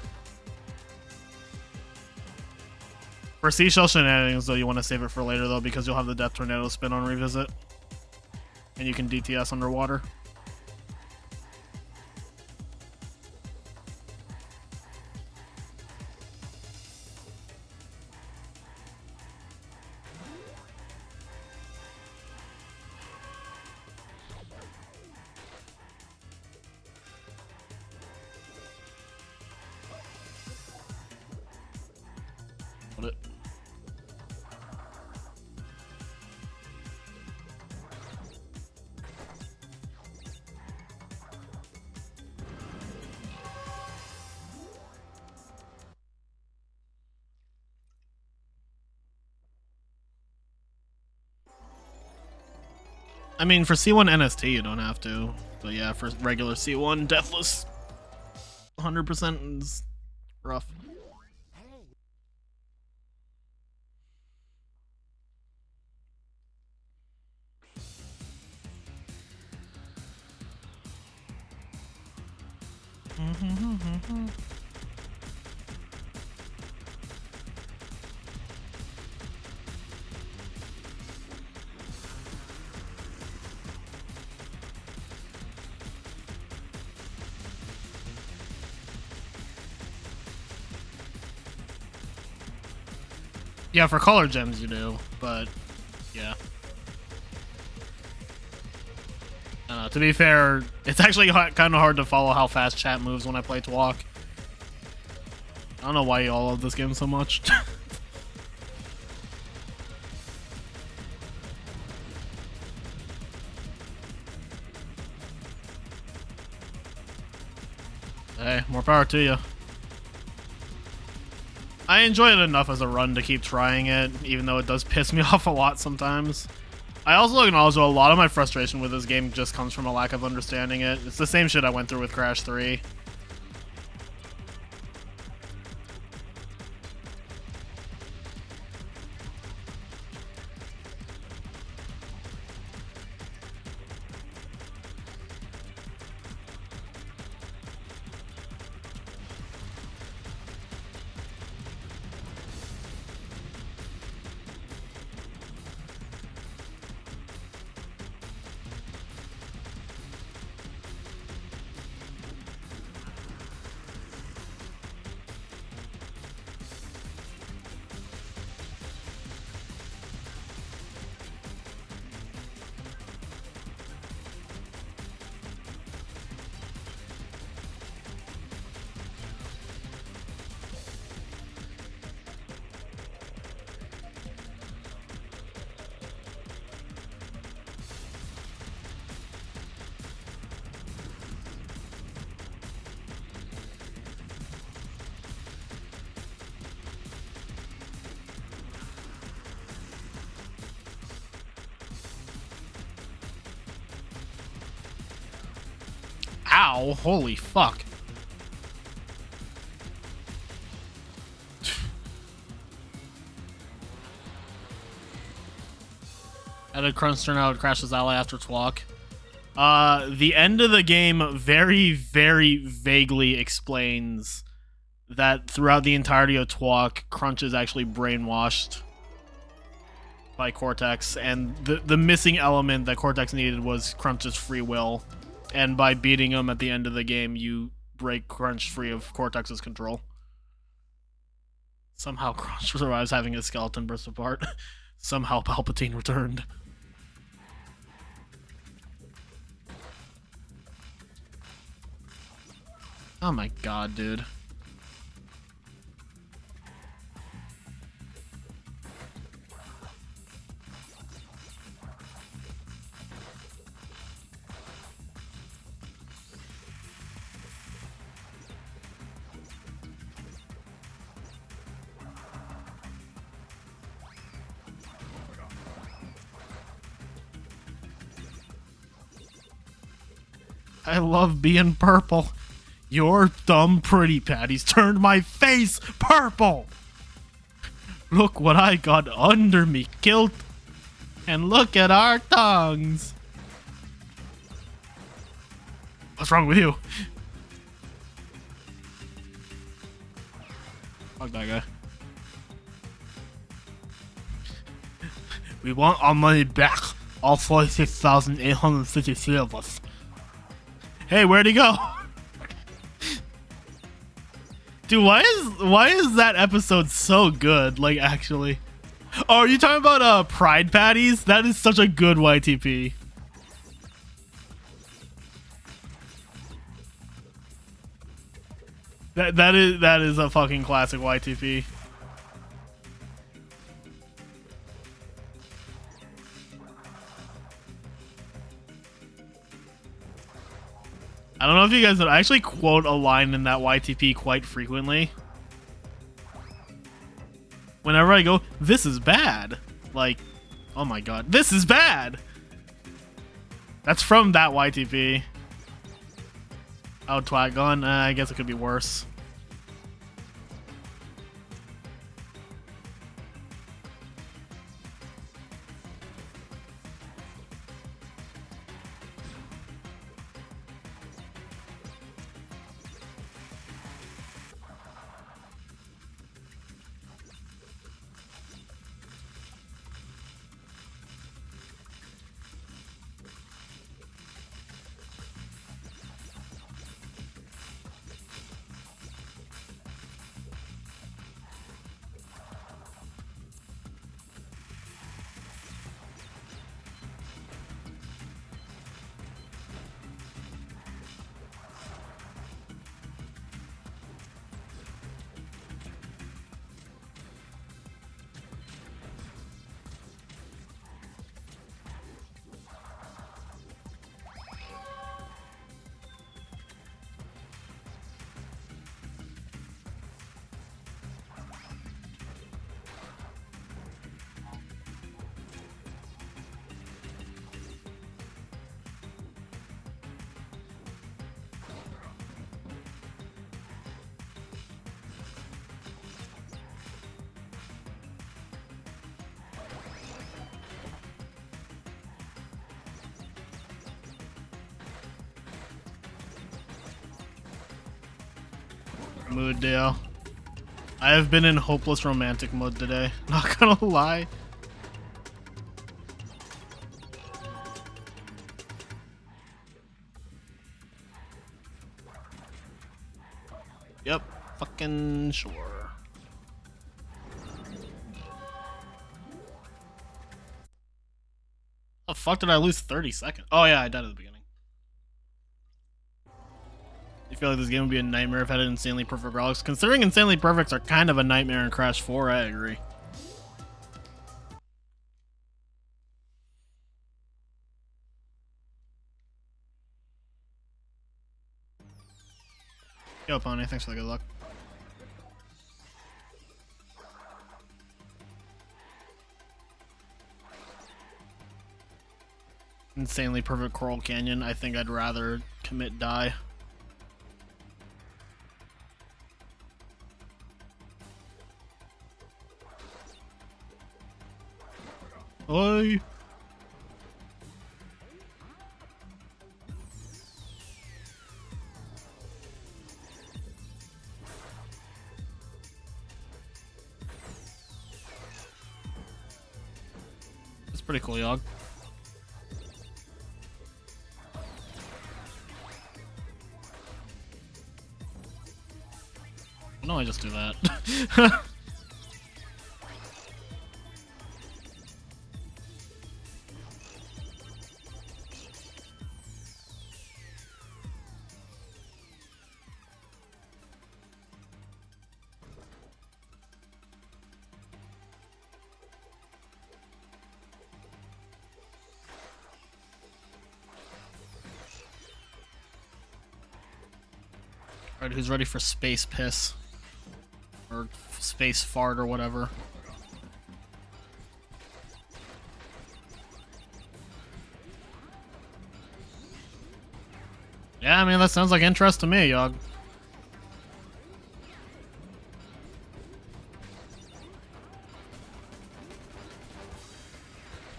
For Seashell Shenanigans, though, you want to save it for later, though, because you'll have the Death Tornado spin on revisit, and you can DTS underwater. Put it. I mean, for C1 NST, you don't have to. But yeah, for regular C1, Deathless, 100% is rough. Yeah, for color gems you do, but yeah. To be fair, it's actually kind of hard to follow how fast chat moves when I play Twalk. I don't know why you all love this game so much. Hey, more power to you. I enjoy it enough as a run to keep trying it, even though it does piss me off a lot sometimes. I also acknowledge that a lot of my frustration with this game just comes from a lack of understanding it. It's the same shit I went through with Crash 3. Ow, holy fuck. At a crunch turn out, crashes ally after Twalk. The end of the game very, very vaguely explains that throughout the entirety of Twalk, Crunch is actually brainwashed by Cortex, and the missing element that Cortex needed was Crunch's free will, and by beating him at the end of the game, you break Crunch free of Cortex's control. Somehow Crunch survives having his skeleton burst apart. Somehow Palpatine returned. Oh my god, dude. I love being purple. Your dumb pretty patties turned my face purple. Look what I got under me kilt. And look at our tongues. What's wrong with you? Fuck that guy. We want our money back. All 46,853 of us. Hey, where'd he go? Dude, why is that episode so good? Like, actually. Oh, are you talking about Pride Patties? That is such a good YTP. That is a fucking classic YTP. I don't know if you guys know, I actually quote a line in that YTP quite frequently. Whenever I go, this is bad. Like, oh my god, this is bad! That's from that YTP. Oh, twat gun? I guess it could be worse. Mood deal. I have been in hopeless romantic mode today. Not gonna lie. Yep, fucking sure. How the fuck did I lose 30 seconds? Oh yeah, I died at the beginning. I feel like this game would be a nightmare if it had insanely perfect relics. Considering insanely perfects are kind of a nightmare in Crash 4, I agree. Yo, Pony, thanks for the good luck. Insanely perfect Coral Canyon. I think I'd rather commit die. Oi. It's pretty cool, Yogg. No, I just do that. Alright, who's ready for space piss? Or space fart or whatever. Yeah, I mean, that sounds like interest to me, Yogg.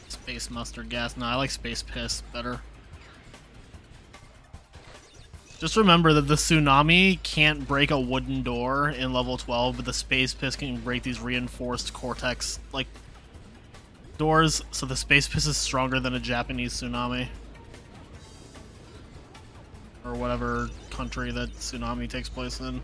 Space mustard gas. No, I like space piss better. Just remember that the tsunami can't break a wooden door in level 12, but the space piss can break these reinforced Cortex, like, doors, so the space piss is stronger than a Japanese tsunami. Or whatever country that tsunami takes place in.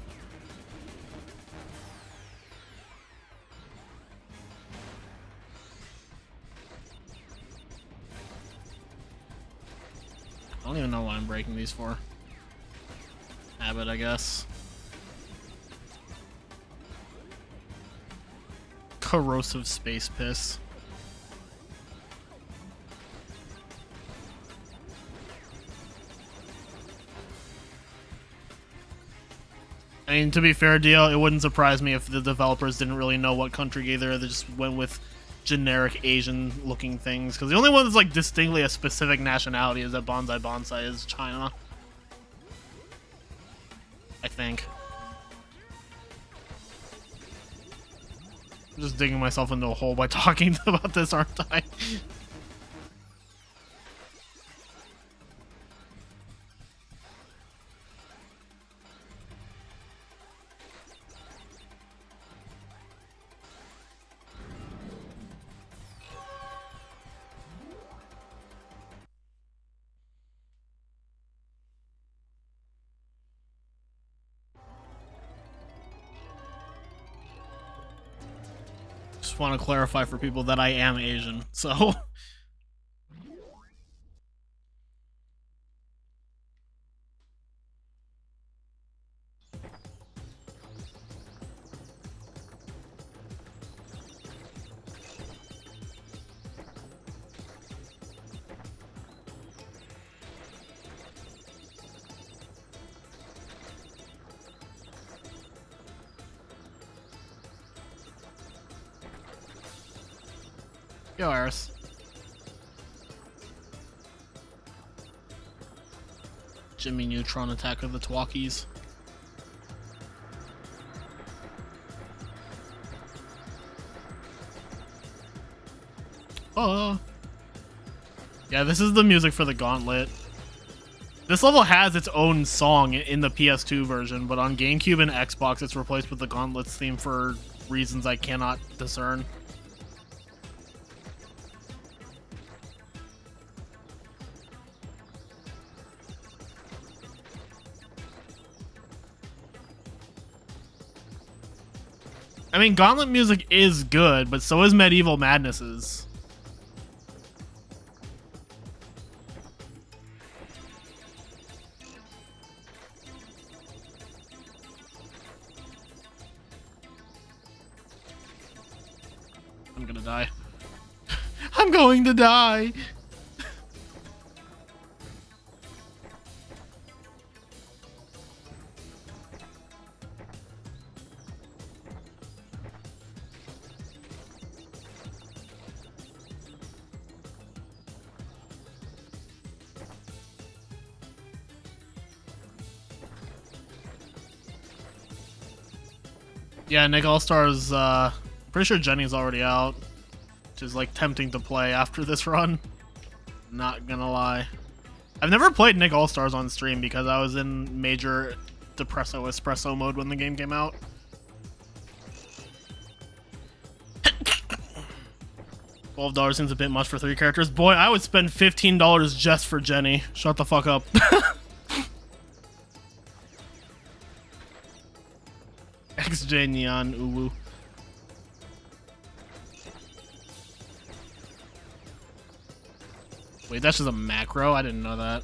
I don't even know what I'm breaking these for. Habit, I guess. Corrosive space piss. I mean, to be fair, Dio, it wouldn't surprise me if the developers didn't really know what country either. They just went with generic Asian-looking things. Because the only one that's like distinctly a specific nationality is that Bonsai Bonsai is China. I think. I'm just digging myself into a hole by talking about this, aren't I? Just want to clarify for people that I am Asian, so. Go, Iris. Jimmy Neutron Attack of the Twalkies. Oh. Yeah, this is the music for the Gauntlet. This level has its own song in the PS2 version, but on GameCube and Xbox it's replaced with the Gauntlet's theme for reasons I cannot discern. I mean, Gauntlet music is good, but so is Medieval Madness's. I'm gonna die. I'm going to die! Yeah, Nick All-Star's, pretty sure Jenny's already out. is like tempting to play after this run. Not gonna lie. I've never played Nick All-Stars on stream because I was in major depresso espresso mode when the game came out. $12 seems a bit much for 3 characters. Boy, I would spend $15 just for Jenny. Shut the fuck up. XJ-Nyan, uwu. Wait, that's just a macro? I didn't know that.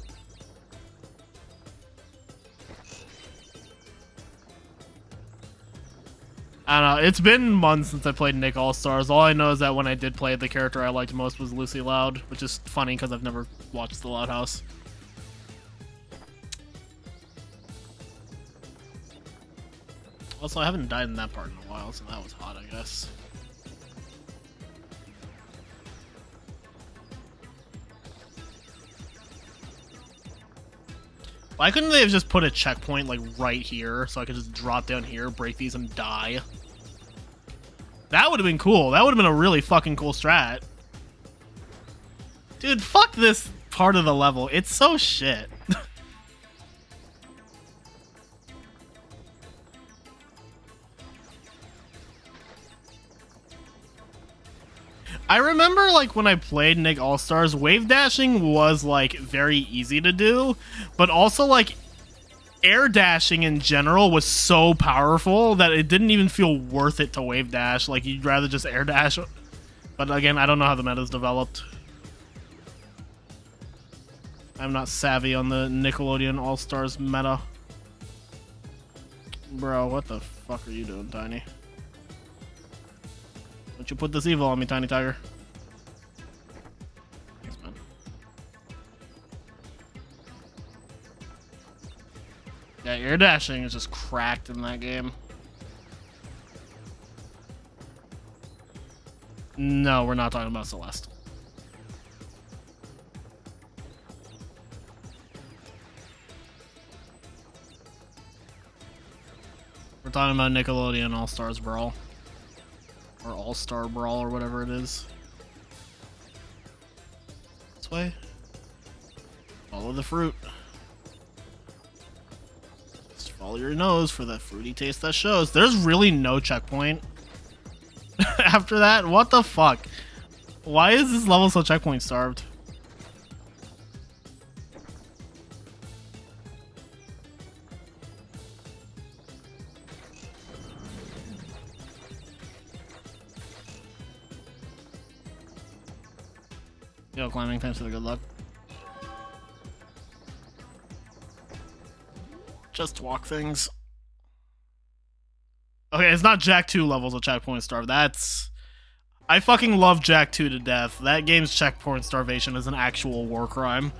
I don't know. It's been months since I played Nick All-Stars. All I know is that when I did play, the character I liked most was Lucy Loud, which is funny because I've never watched The Loud House. Also, I haven't died in that part in a while, so that was hot, I guess. Why couldn't they have just put a checkpoint, like, right here, so I could just drop down here, break these, and die? That would have been cool. That would have been a really fucking cool strat. Dude, fuck this part of the level. It's so shit. I remember, like, when I played Nick All-Stars, wave dashing was, like, very easy to do, but also, like, air dashing in general was so powerful that it didn't even feel worth it to wave dash. Like, you'd rather just air dash. But again, I don't know how the meta's developed. I'm not savvy on the Nickelodeon All-Stars meta. Bro, what the fuck are you doing, Tiny? Don't you put this evil on me, Tiny Tiger. Thanks, man. Yeah, air dashing is just cracked in that game. No, we're not talking about Celeste. We're talking about Nickelodeon All-Stars Brawl. Or All-Star Brawl, or whatever it is. This way. Follow the fruit. Just follow your nose for that fruity taste that shows. There's really no checkpoint. After that, what the fuck? Why is this level so checkpoint starved? Yo, climbing, thanks for the good luck. Just walk things. Okay, it's not Jak 2 levels of checkpoint starve. That's... I fucking love Jak 2 to death. That game's checkpoint starvation is an actual war crime.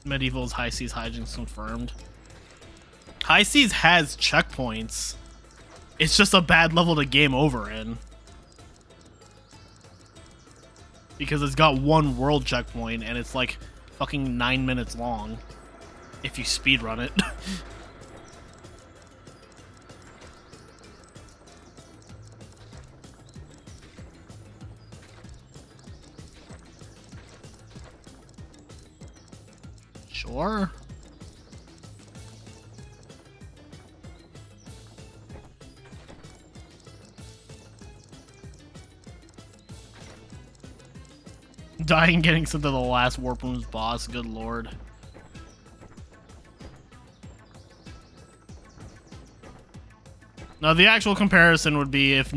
Medieval's High Seas hijinks confirmed. High Seas has checkpoints. It's just a bad level to game over in. Because it's got one world checkpoint and it's like fucking 9 minutes long. If you speedrun it. Sure. Dying getting sent to the last Warp Room's boss, good lord. Now the actual comparison would be if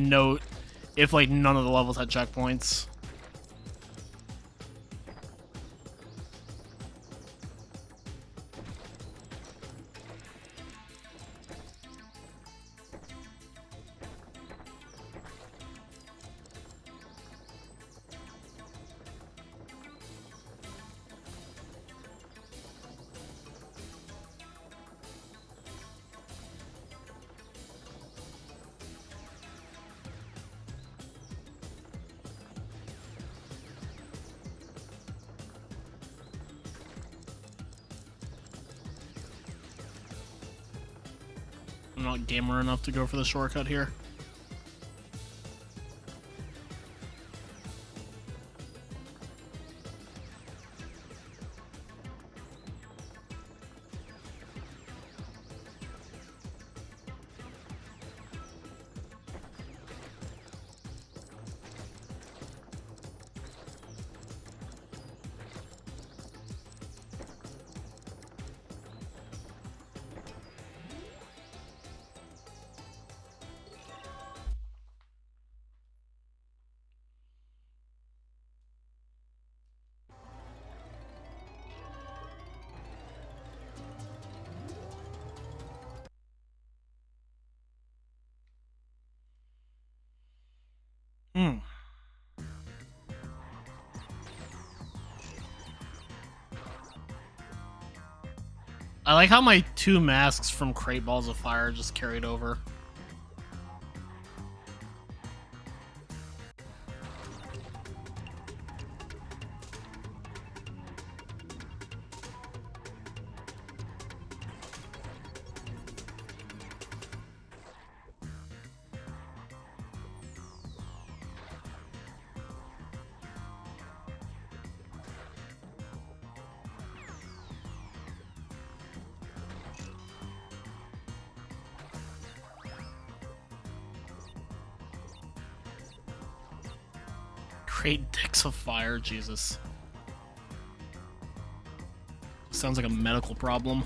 like none of the levels had checkpoints. not gamer enough to go for the shortcut here. I like how my 2 masks from Crate Balls of Fire just carried over. Great dicks of fire, Jesus. Sounds like a medical problem.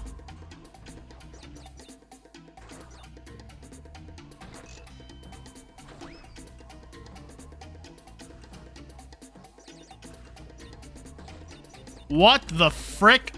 What the frick?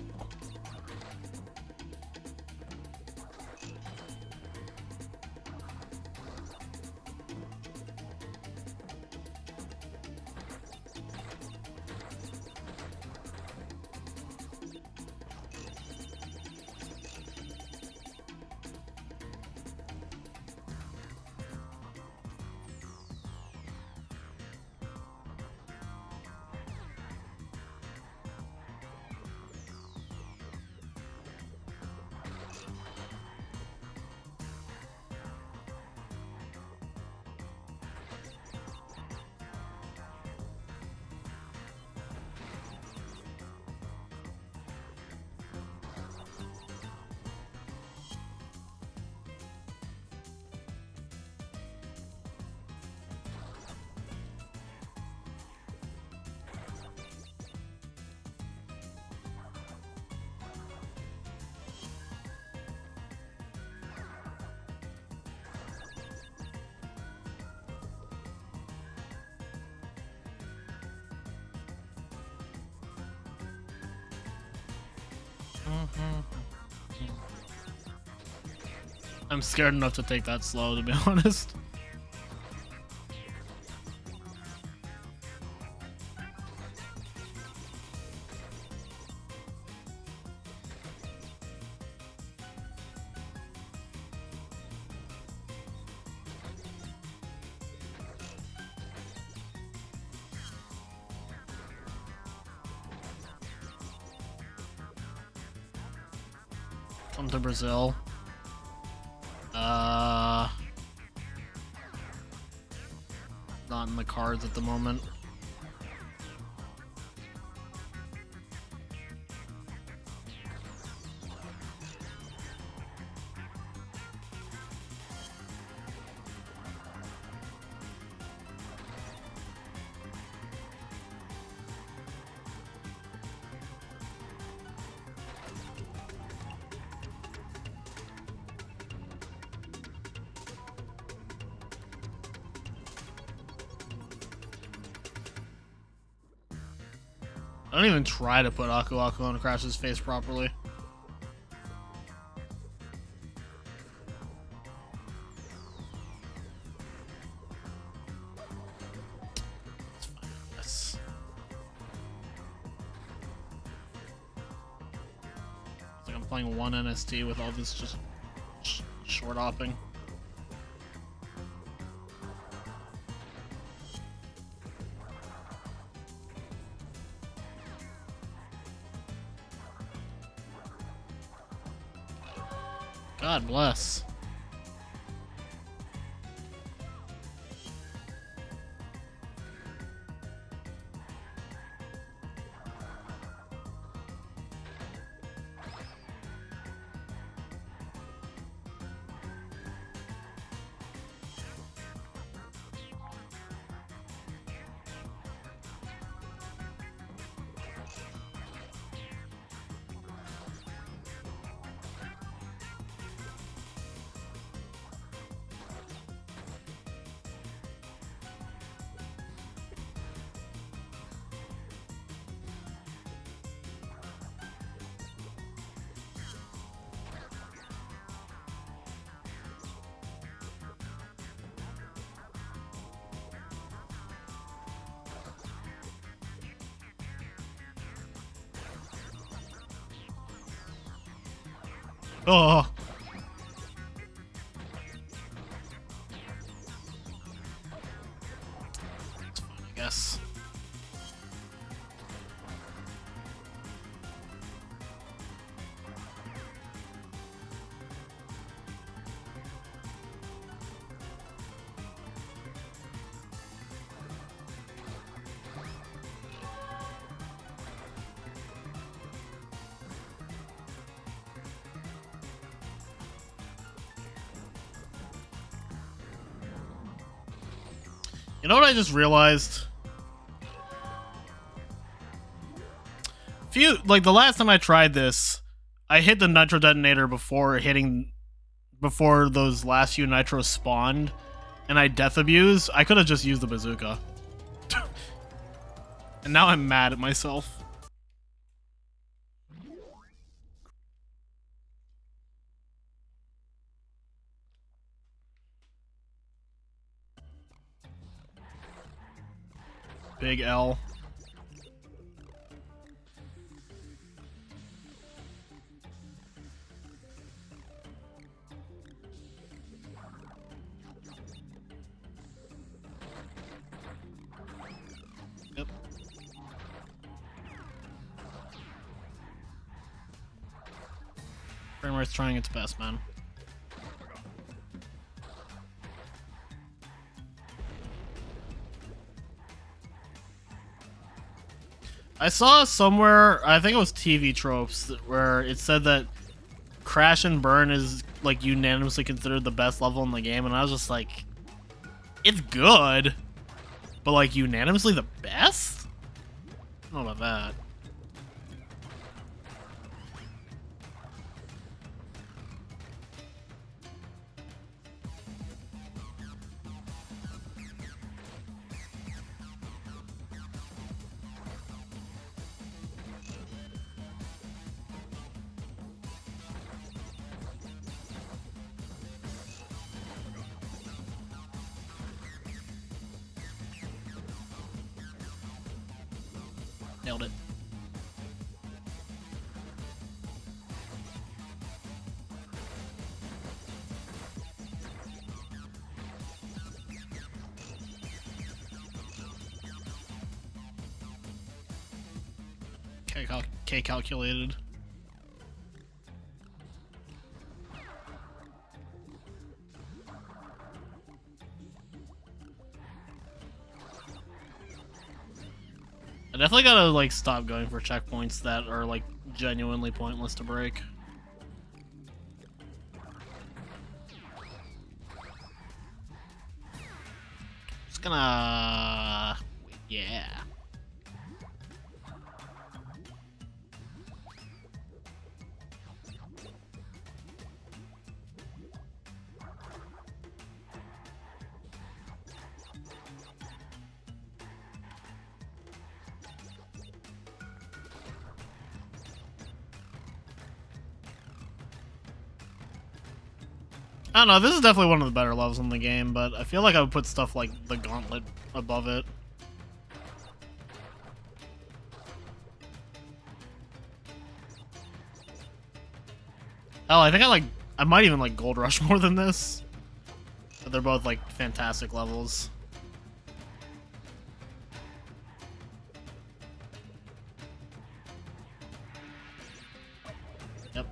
I'm scared enough to take that slow, to be honest. Come to Brazil. Not in the cards at the moment. I don't even try to put Aku Aku on Crash's face properly. Let's find this. It's like I'm playing one NST with all this just short hopping. God bless. Oh. It's fine, I guess. You know what I just realized? Like the last time I tried this, I hit the nitro detonator before those last few nitros spawned, and I death abused. I could have just used the bazooka. And now I'm mad at myself. Big L. Yep. Frame rate's trying its best, man. I saw somewhere, I think it was TV Tropes, where it said that Crash and Burn is like unanimously considered the best level in the game, and I was just like, it's good, but like unanimously the best? I don't know about that. Nailed it. K calculated. I definitely gotta like stop going for checkpoints that are like genuinely pointless to break. Just gonna... yeah. I don't know, this is definitely one of the better levels in the game, but I feel like I would put stuff like the Gauntlet above it. Hell, I think I might even like Gold Rush more than this. But they're both like fantastic levels. Yep.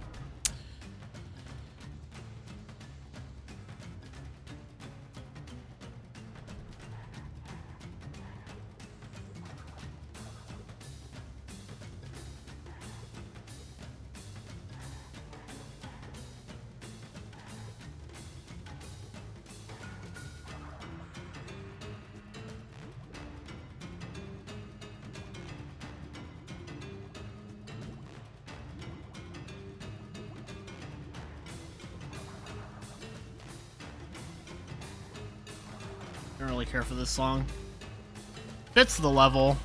I don't really care for this song. Fits the level.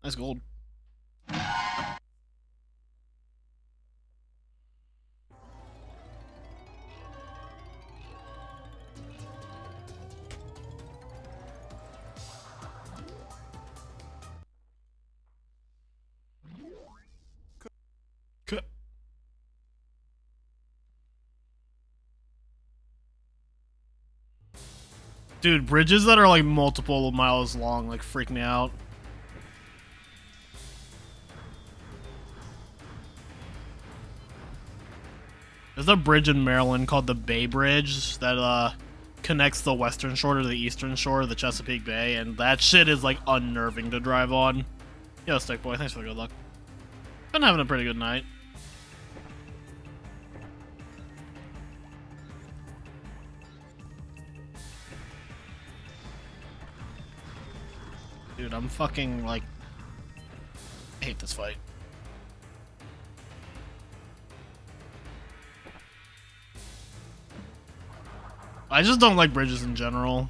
Nice gold. Dude, bridges that are like multiple miles long like freak me out. There's a bridge in Maryland called the Bay Bridge that connects the western shore to the eastern shore of the Chesapeake Bay, and that shit is like unnerving to drive on. Yo, Stick Boy, thanks for the good luck. Been having a pretty good night. Dude, I'm fucking like... I hate this fight. I just don't like bridges in general.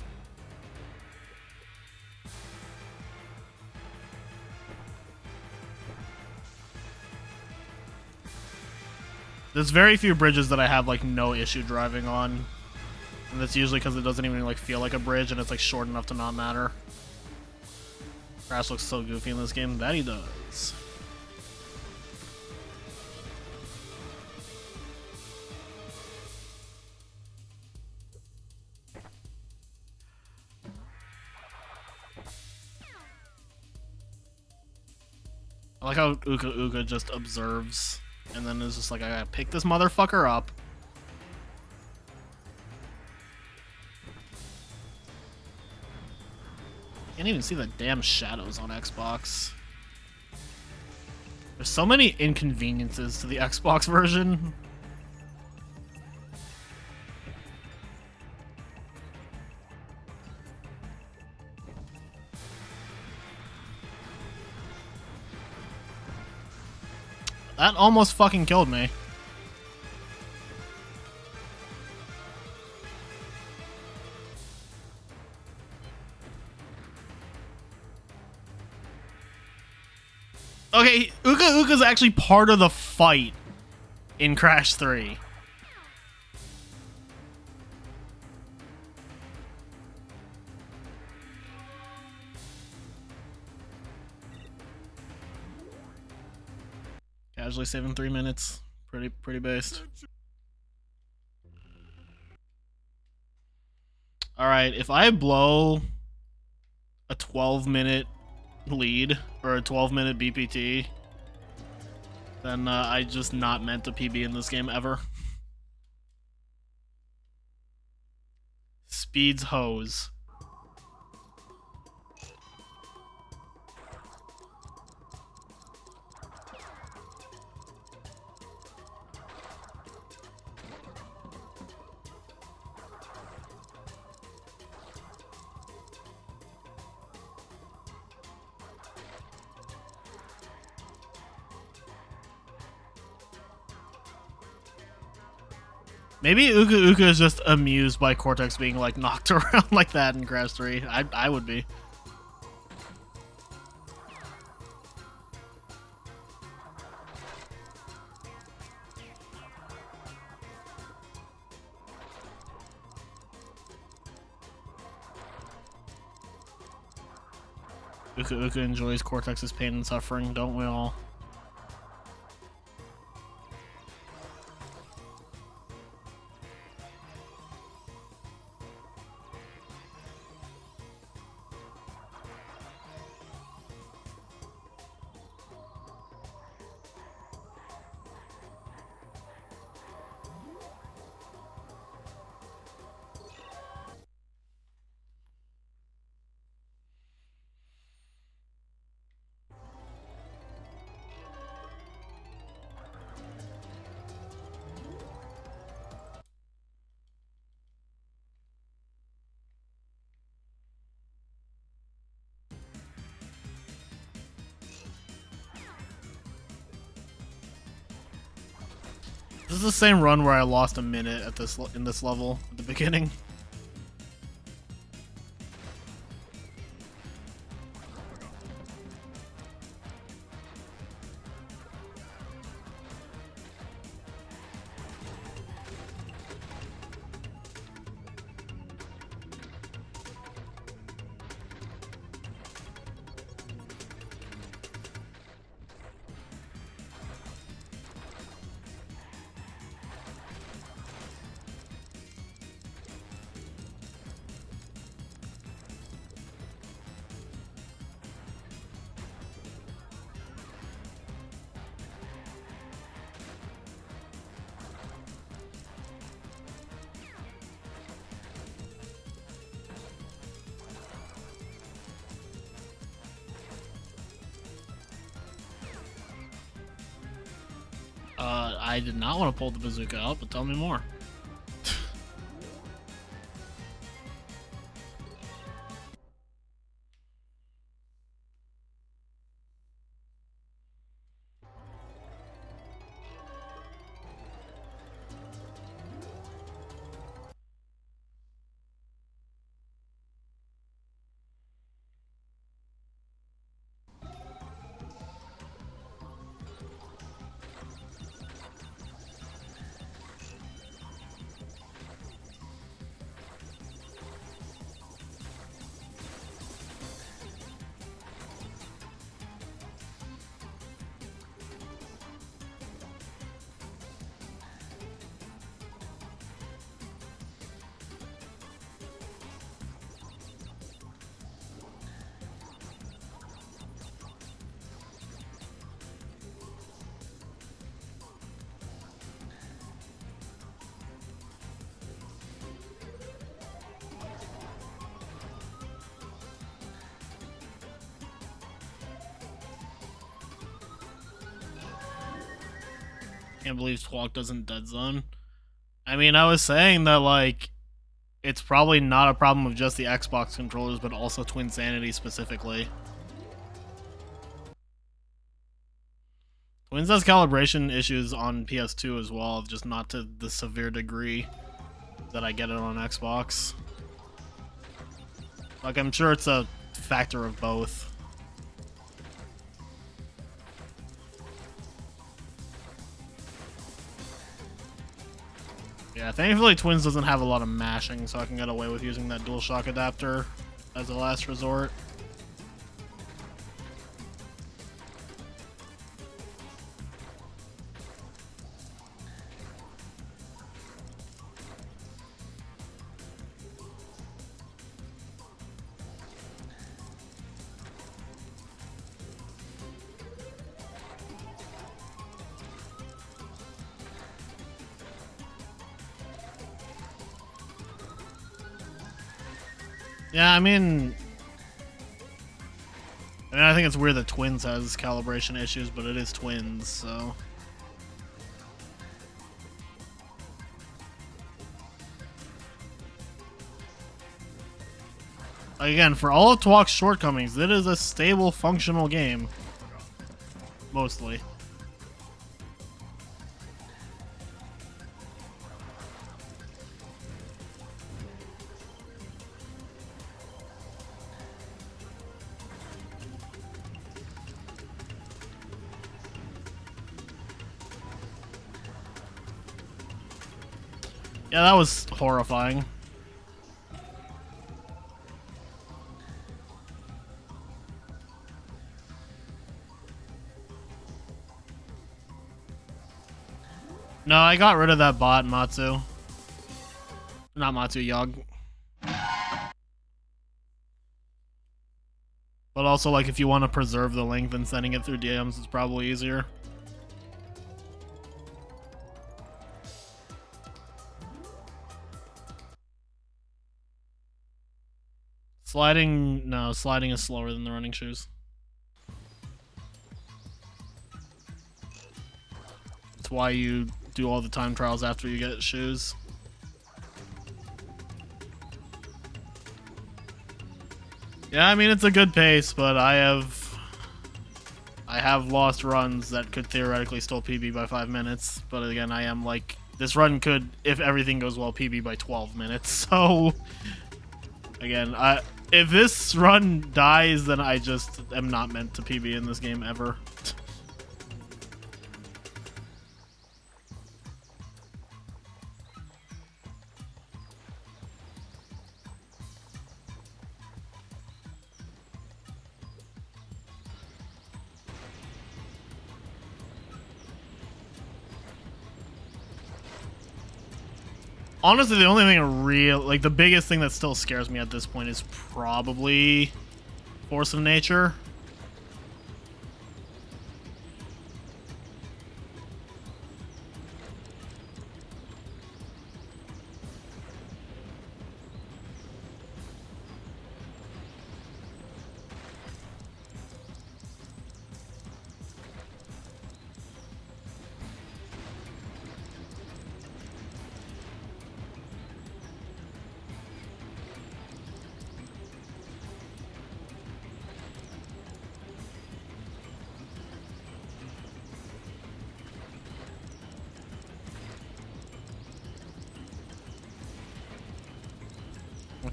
There's very few bridges that I have like no issue driving on. And that's usually because it doesn't even like feel like a bridge and it's like short enough to not matter. Crash looks so goofy in this game. That he does. I like how Uka Uka just observes and then is just like, I gotta pick this motherfucker up. Can't even see the damn shadows on Xbox. There's so many inconveniences to the Xbox version. That almost fucking killed me. Okay, Uka Uka's actually part of the fight in Crash 3. Casually saving 3 minutes. Pretty based. Alright, if I blow a 12-minute lead or a 12-minute BPT, then I just not meant to PB in this game ever. Speeds hose. Maybe Uka Uka is just amused by Cortex being like knocked around like that in Crash 3. I would be. Uka Uka enjoys Cortex's pain and suffering, don't we all? This is the same run where I lost a minute at this in this level at the beginning. I did not want to pull the bazooka out, but tell me more. Can't believe Twalk doesn't dead zone. I mean, I was saying that, like, it's probably not a problem of just the Xbox controllers, but also Twinsanity specifically. Twins has calibration issues on PS2 as well, just not to the severe degree that I get it on Xbox. Like, I'm sure it's a factor of both. Yeah, thankfully Twins doesn't have a lot of mashing, so I can get away with using that DualShock adapter as a last resort. Yeah, I mean, I think it's weird that Twins has calibration issues, but it is Twins, so. Again, for all of Twalk's shortcomings, it is a stable, functional game. Mostly. Yeah, that was horrifying. No, I got rid of that bot, Matsu. Not Matsu, Yog. But also, like, if you want to preserve the link, then sending it through DMs is probably easier. Sliding, no, sliding is slower than the running shoes. That's why you do all the time trials after you get shoes. Yeah, I mean, it's a good pace, but I have lost runs that could theoretically still PB by 5 minutes. But again, I am like, this run could, if everything goes well, PB by 12 minutes. So, again, if this run dies, then I just am not meant to PB in this game ever. Honestly, the only thing like the biggest thing that still scares me at this point is probably Force of Nature.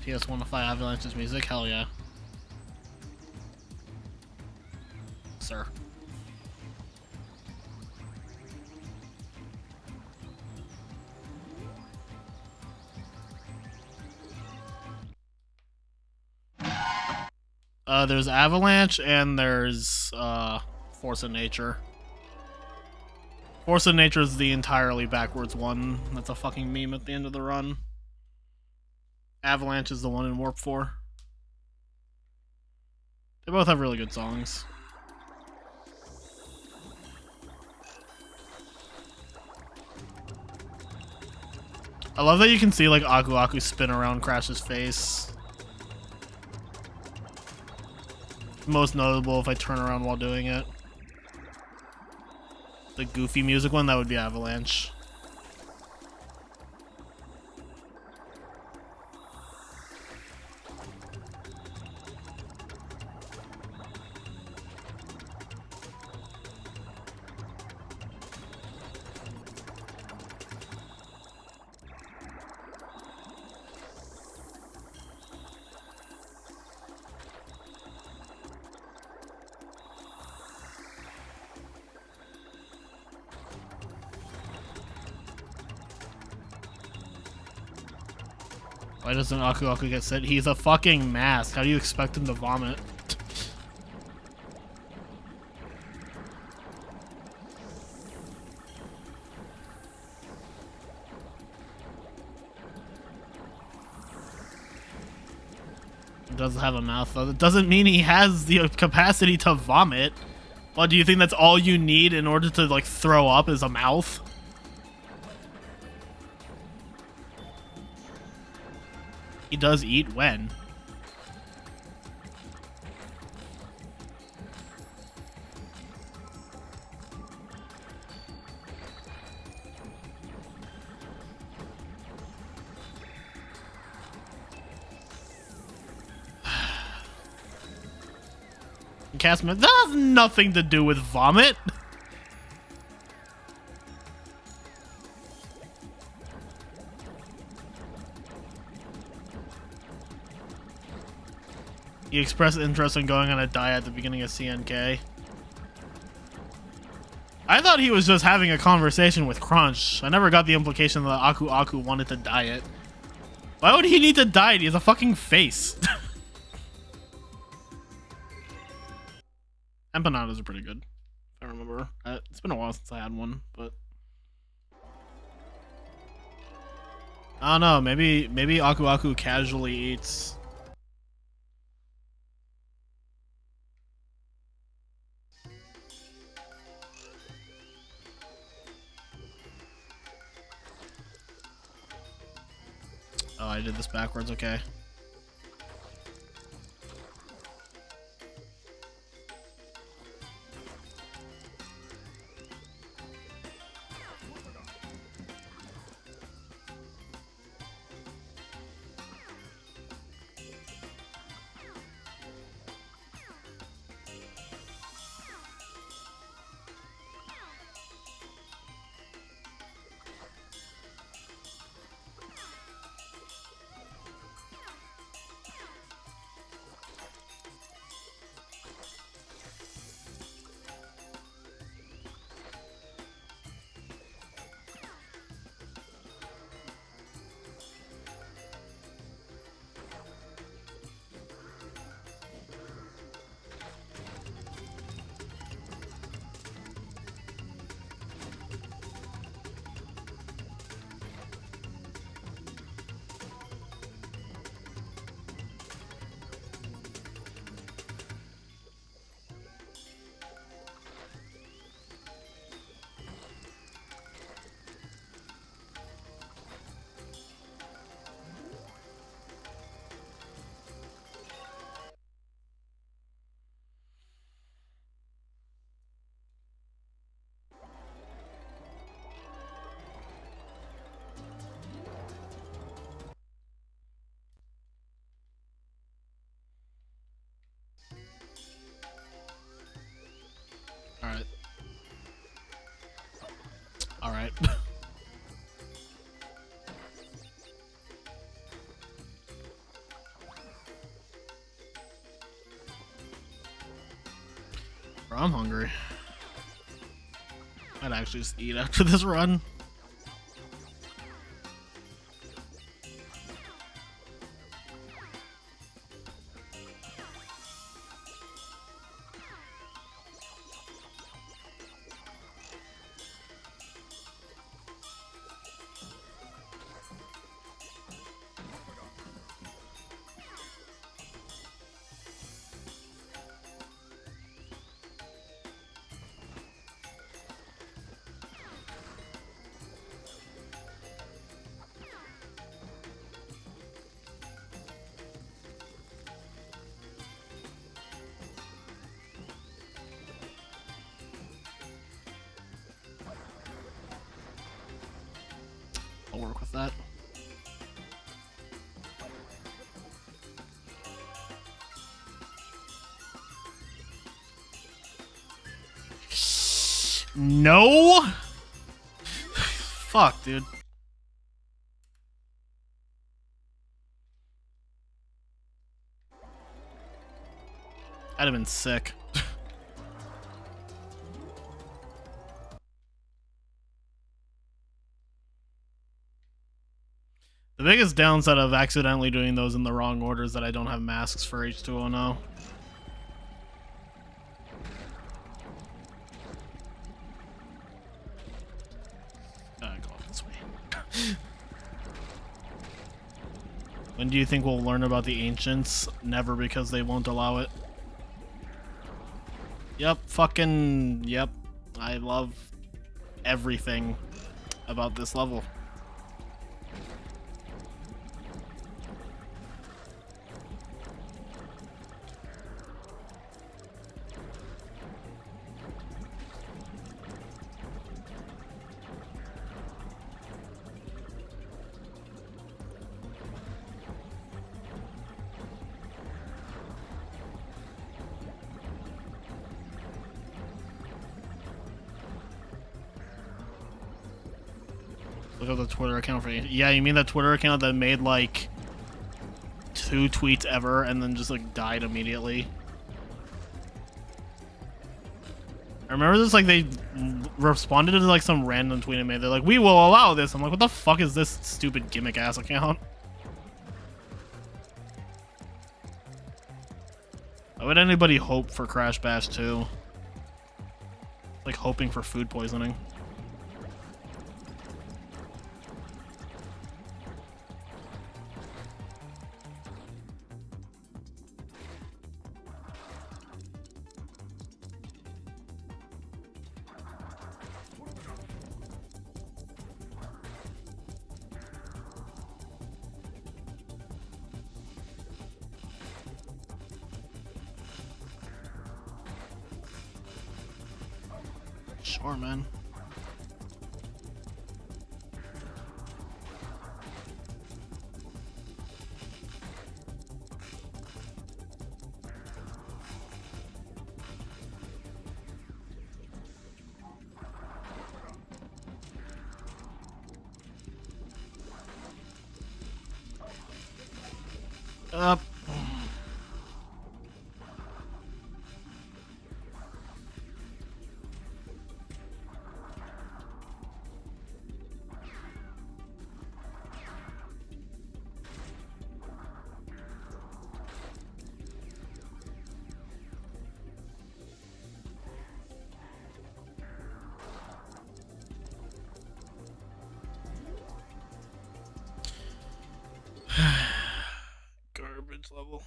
PS1 Avalanche's music? Hell yeah. Sir. There's Avalanche and there's Force of Nature. Force of Nature is the entirely backwards one. That's a fucking meme at the end of the run. Avalanche is the one in Warp 4. They both have really good songs. I love that you can see like Aku Aku spin around Crash's face. Most notable if I turn around while doing it. The goofy music one, that would be Avalanche. Why doesn't Aku Aku get sick? He's a fucking mask. How do you expect him to vomit? He doesn't have a mouth though. That doesn't mean he has the capacity to vomit. Well, do you think that's all you need in order to like throw up is a mouth? He does eat when? Castman, that has nothing to do with vomit. He expressed interest in going on a diet at the beginning of CNK. I thought he was just having a conversation with Crunch. I never got the implication that Aku Aku wanted to diet. Why would he need to diet? He has a fucking face. Empanadas are pretty good, if I remember. It's been a while since I had one, but I don't know. Maybe Aku Aku casually eats. Oh, I did this backwards. Okay. Alright. Alright. Bro, I'm hungry. I'd actually just eat after this run. I'll work with that. No! Fuck, dude. I'd have been sick. The biggest downside of accidentally doing those in the wrong order is that I don't have masks for H2O. Gotta go this way. When do you think we'll learn about the ancients? Never, because they won't allow it. Yep, fucking yep. I love everything about this level. Look at the Twitter account for you. Yeah, you mean that Twitter account that made like 2 tweets ever and then just like died immediately? I remember this, like they responded to like some random tweet I made. They're like, "We will allow this." I'm like, "What the fuck is this stupid gimmick ass account?" Why would anybody hope for Crash Bash 2? Like hoping for food poisoning. Sure, man. Up. Garbage level.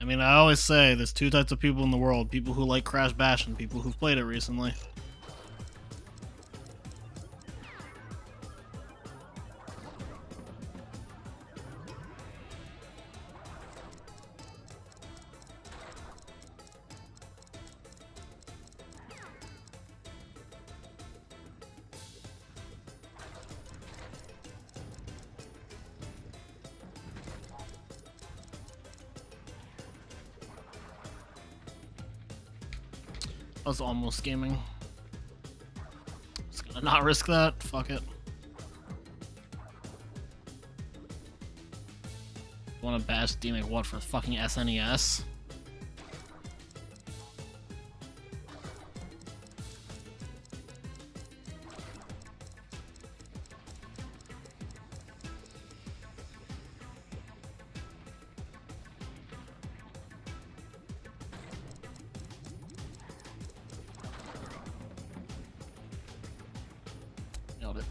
I mean, I always say there's 2 types of people in the world: people who like Crash Bash and people who've played it recently. was almost gaming. Just gonna not risk that. Fuck it. Want to bash D-Make what for fucking SNES? Nailed it.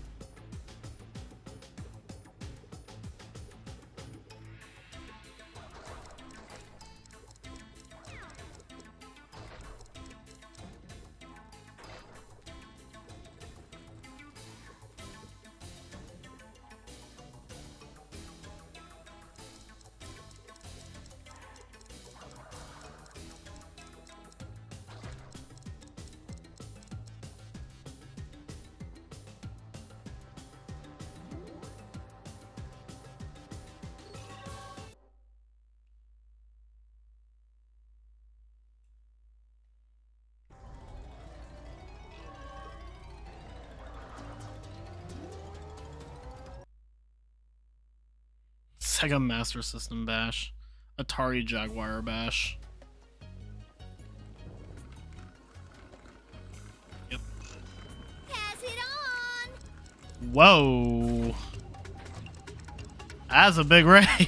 Sega Master System bash. Atari Jaguar bash. Yep. Pass it on. Whoa. That's a big raid.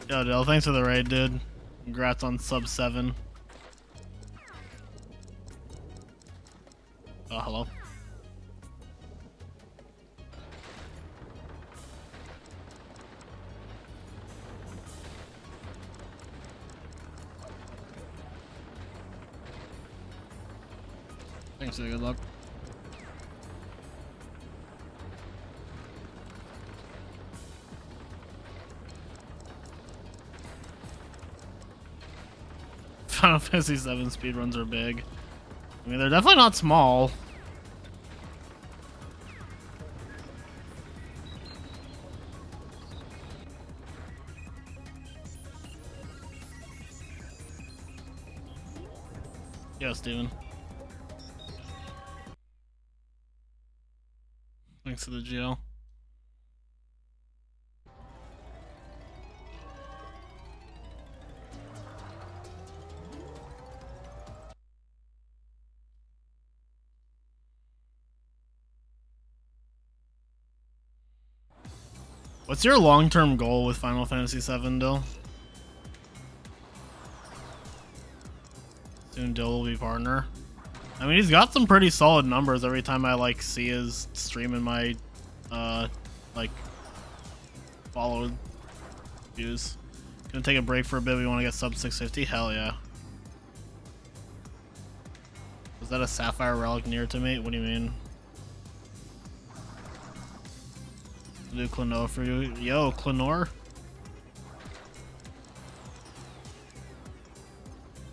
Yo, Dill, thanks for the raid, dude. Congrats on sub 7. Oh, hello. Thanks, good luck. Final Fantasy VII speedruns are big. I mean, they're definitely not small. Yo, Steven. Thanks to the GL. What's your long-term goal with Final Fantasy VII, Dill? Soon Dill will be partner. I mean, he's got some pretty solid numbers every time I like see his stream in my like followed views. Gonna take a break for a bit. We want to get sub 650. Hell yeah. Was that a sapphire relic near to me? What do you mean? Do Clenor for you. Yo, Clenor.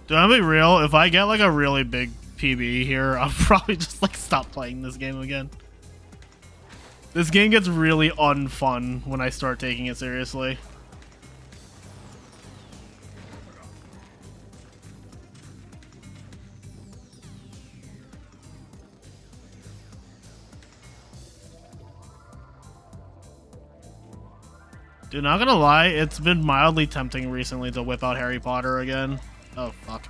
Dude, I'll be real. If I get like a really big PB here, I'll probably just like stop playing this game again. This game gets really unfun when I start taking it seriously. Dude, not gonna lie, it's been mildly tempting recently to whip out Harry Potter again. Oh, fuck.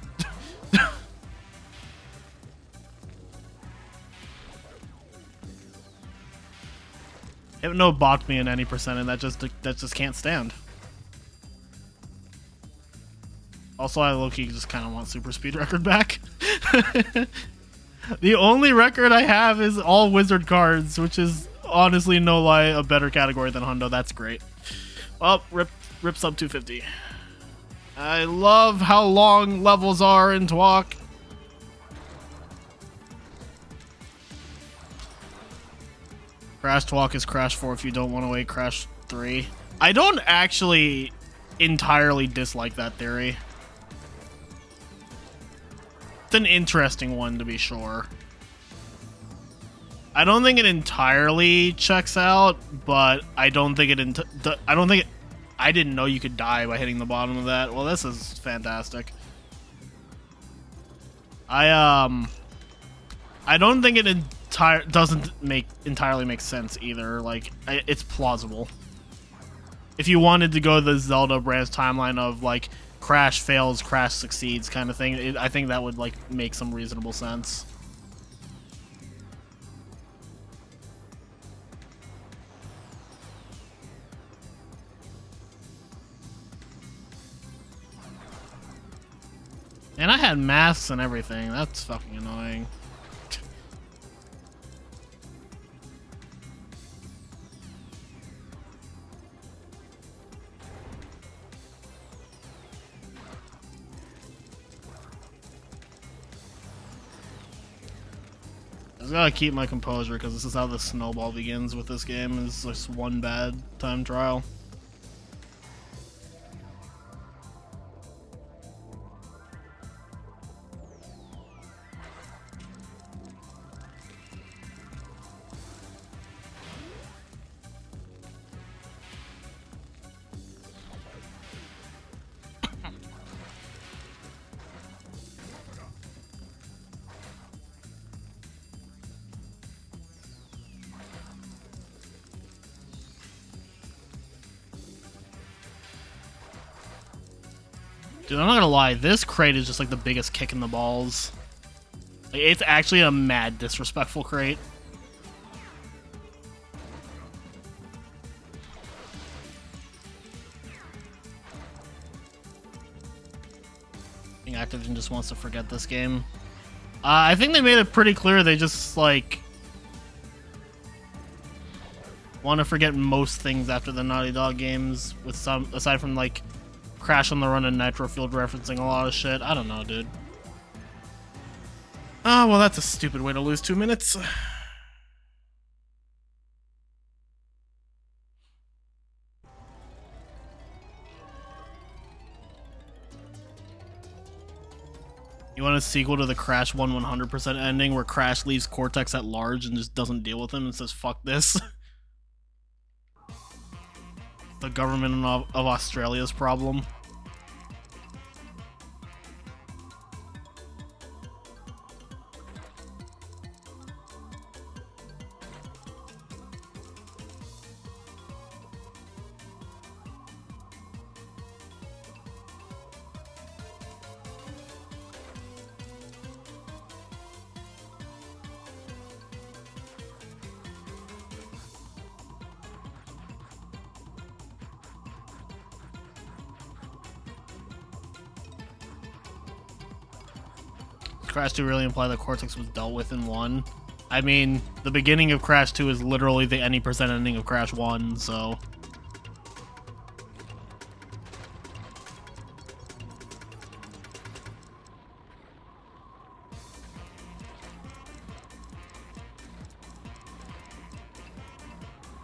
Hypno balked me in any percent, and that just can't stand. Also, I low-key just kind of want Super Speed record back. The only record I have is all wizard cards, which is honestly, no lie, a better category than Hundo. That's great. Well, rip sub 250. I love how long levels are in Twalk. Crash Twalk is Crash 4 if you don't want to wait Crash 3. I don't actually entirely dislike that theory. It's an interesting one to be sure. I don't think it entirely checks out, but I don't think I didn't know you could die by hitting the bottom of that. Well, this is fantastic. I don't think it doesn't entirely make sense either. Like, it's plausible. If you wanted to go the Zelda branch timeline of like Crash fails, Crash succeeds kind of thing, I think that would like make some reasonable sense. And I had masks and everything. That's fucking annoying. I just gotta keep my composure because this is how the snowball begins with this game. Is just one bad time trial. Dude, I'm not gonna lie, this crate is just like the biggest kick in the balls. Like, it's actually a mad disrespectful crate. I think Activision just wants to forget this game. I think they made it pretty clear they just, like, want to forget most things after the Naughty Dog games, with some, aside from, like, Crash on the Run and Nitro Field referencing a lot of shit. I don't know, dude. Oh, well, that's a stupid way to lose 2 minutes. You want a sequel to the Crash 100% ending where Crash leaves Cortex at large and just doesn't deal with him and says, fuck this? The government of Australia's problem. Crash 2 really imply that Cortex was dealt with in 1. I mean, the beginning of Crash 2 is literally the any percent ending of Crash 1, so...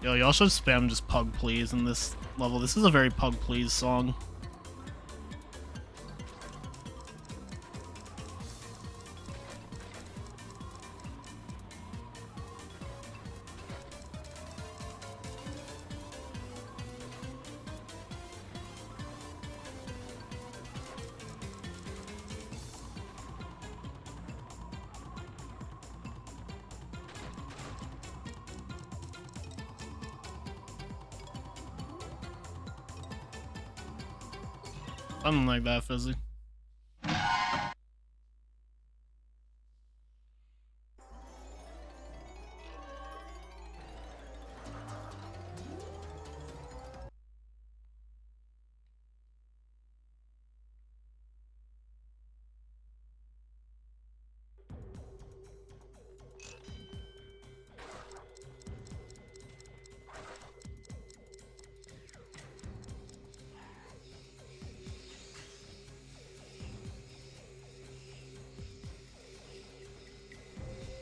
Yo, y'all should spam just Pug Please in this level. This is a very Pug Please song. Something like that, Fizzy.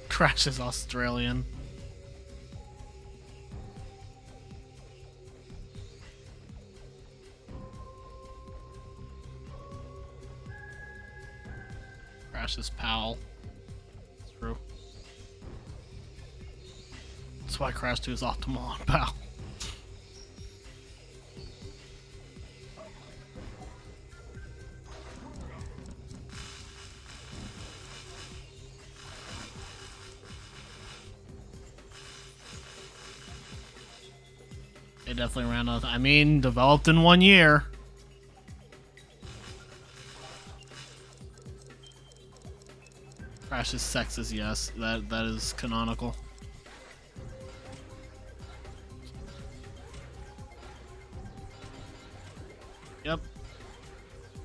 Crash is Australian. Crash is pal. It's true. That's why Crash 2 is optimal on pal. It definitely ran out. I mean, developed in 1 year. Crash is sexist, yes. That is canonical. Yep.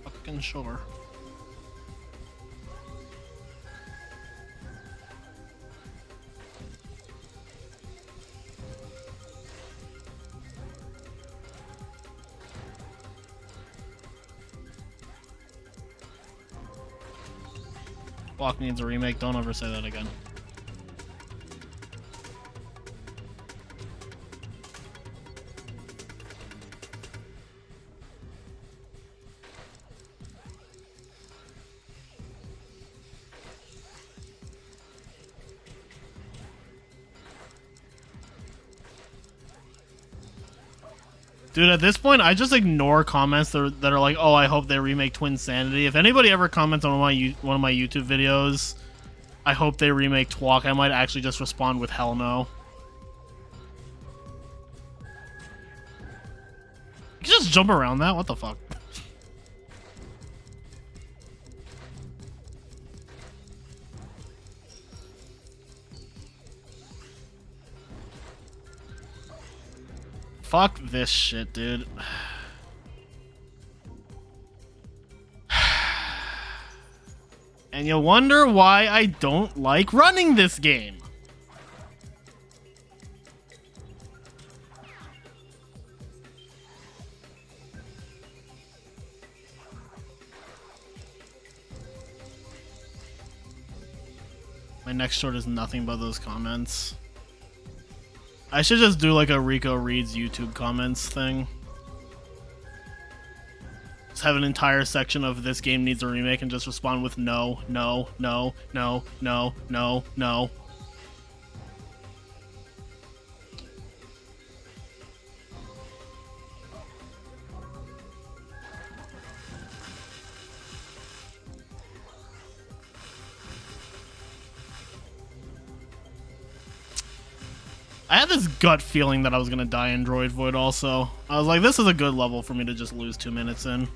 Fucking sure. Block needs a remake. Don't ever say that again. Dude, at this point, I just ignore comments that are like, "Oh, I hope they remake Twin Sanity." If anybody ever comments on one of my YouTube videos, I hope they remake Twalk, I might actually just respond with hell no. You can just jump around that. What the fuck? Fuck this shit, dude. And you wonder why I don't like running this game. My next short is nothing but those comments. I should just do like a Rico Reads YouTube comments thing. Just have an entire section of this game needs a remake and just respond with no, no, no, no, no, no, no. I had this gut feeling that I was gonna die in Droid Void also. I was like, this is a good level for me to just lose 2 minutes in.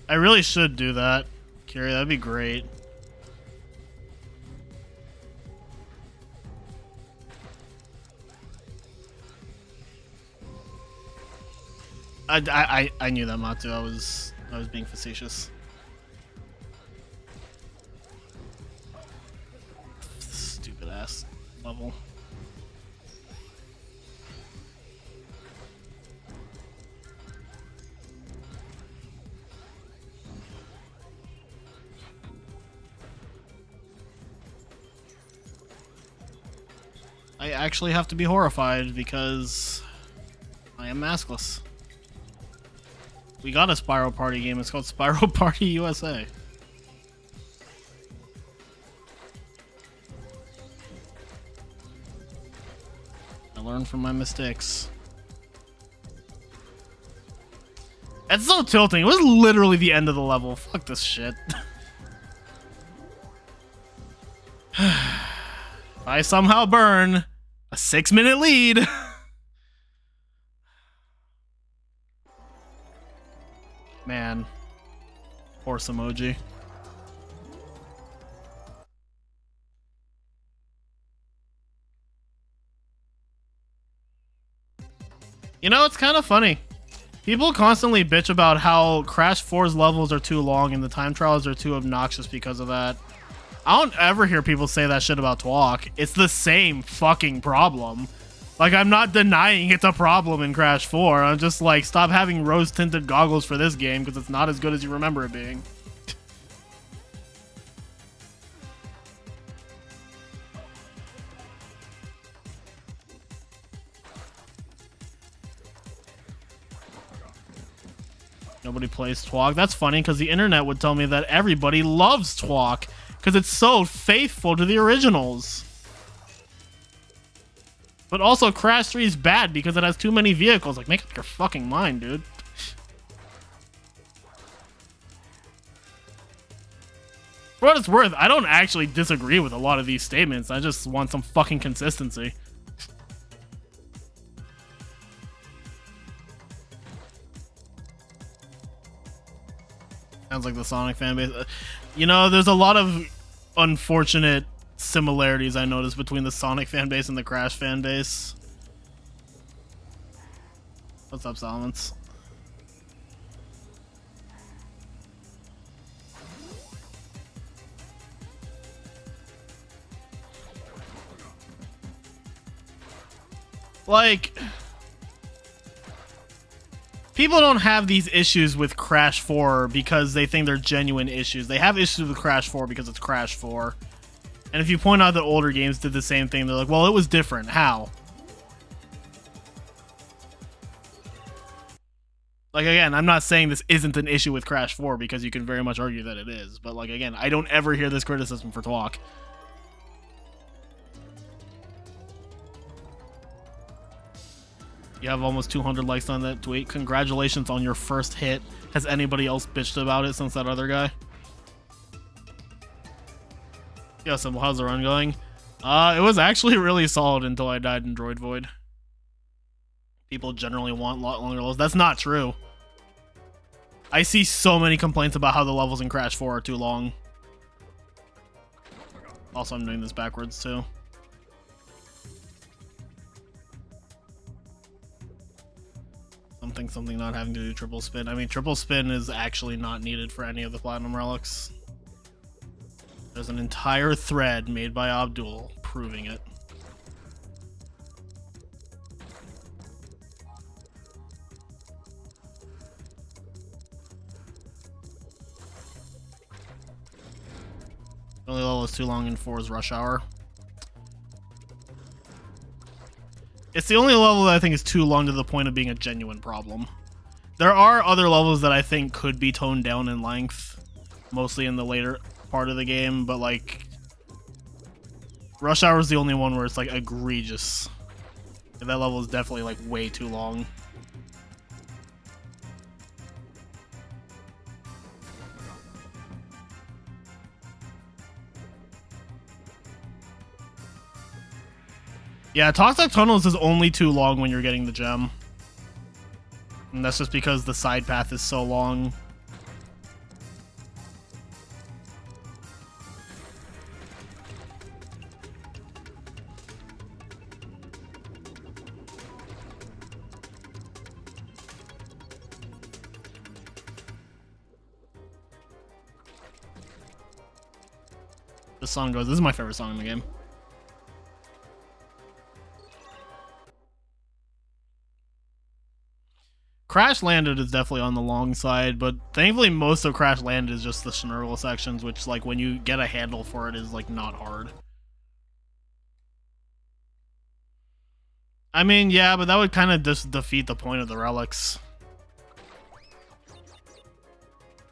I really should do that, Kiri. That'd be great. I knew that, Matu. I was being facetious. Stupid ass level. I actually have to be horrified because I am maskless. We got a Spyro Party game. It's called Spyro Party USA. I learned from my mistakes. It's so tilting. It was literally the end of the level. Fuck this shit. If I somehow burn a 6-minute lead. Man. Horse emoji. You know, it's kind of funny. People constantly bitch about how Crash 4's levels are too long and the time trials are too obnoxious because of that. I don't ever hear people say that shit about Twalk. It's the same fucking problem. Like, I'm not denying it's a problem in Crash 4. I'm just like, stop having rose-tinted goggles for this game because it's not as good as you remember it being. Nobody plays Twalk. That's funny because the internet would tell me that everybody loves Twalk because it's so faithful to the originals. But also Crash 3 is bad because it has too many vehicles. Like, make up your fucking mind, dude. For what it's worth, I don't actually disagree with a lot of these statements. I just want some fucking consistency. Sounds like the Sonic fanbase. You know, there's a lot of unfortunate similarities I noticed between the Sonic fanbase and the Crash fanbase. What's up, Solomons? Like, people don't have these issues with Crash 4 because they think they're genuine issues. They have issues with Crash 4 because it's Crash 4. And if you point out that older games did the same thing, they're like, well, it was different. How? Like, again, I'm not saying this isn't an issue with Crash 4 because you can very much argue that it is. But, like, again, I don't ever hear this criticism for Twalk. You have almost 200 likes on that tweet. Congratulations on your first hit. Has anybody else bitched about it since that other guy? Yeah, so how's the run going? It was actually really solid until I died in Droid Void. People generally want a lot longer levels. That's not true. I see so many complaints about how the levels in Crash 4 are too long. Also, I'm doing this backwards too. Something not having to do triple spin. I mean, triple spin is actually not needed for any of the platinum relics. There's an entire thread made by Abdul proving it. The only level is too long in 4's Rush Hour. It's the only level that I think is too long to the point of being a genuine problem. There are other levels that I think could be toned down in length, mostly in the later part of the game, but like Rush Hour is the only one where it's like egregious. And that level is definitely like way too long. Yeah, Toxic Tunnels is only too long when you're getting the gem. And that's just because the side path is so long. This song goes, this is my favorite song in the game. Crash Landed is definitely on the long side, but thankfully most of Crash Landed is just the Schnurgle sections, which, like, when you get a handle for it, is, like, not hard. I mean, yeah, but that would kind of just defeat the point of the relics.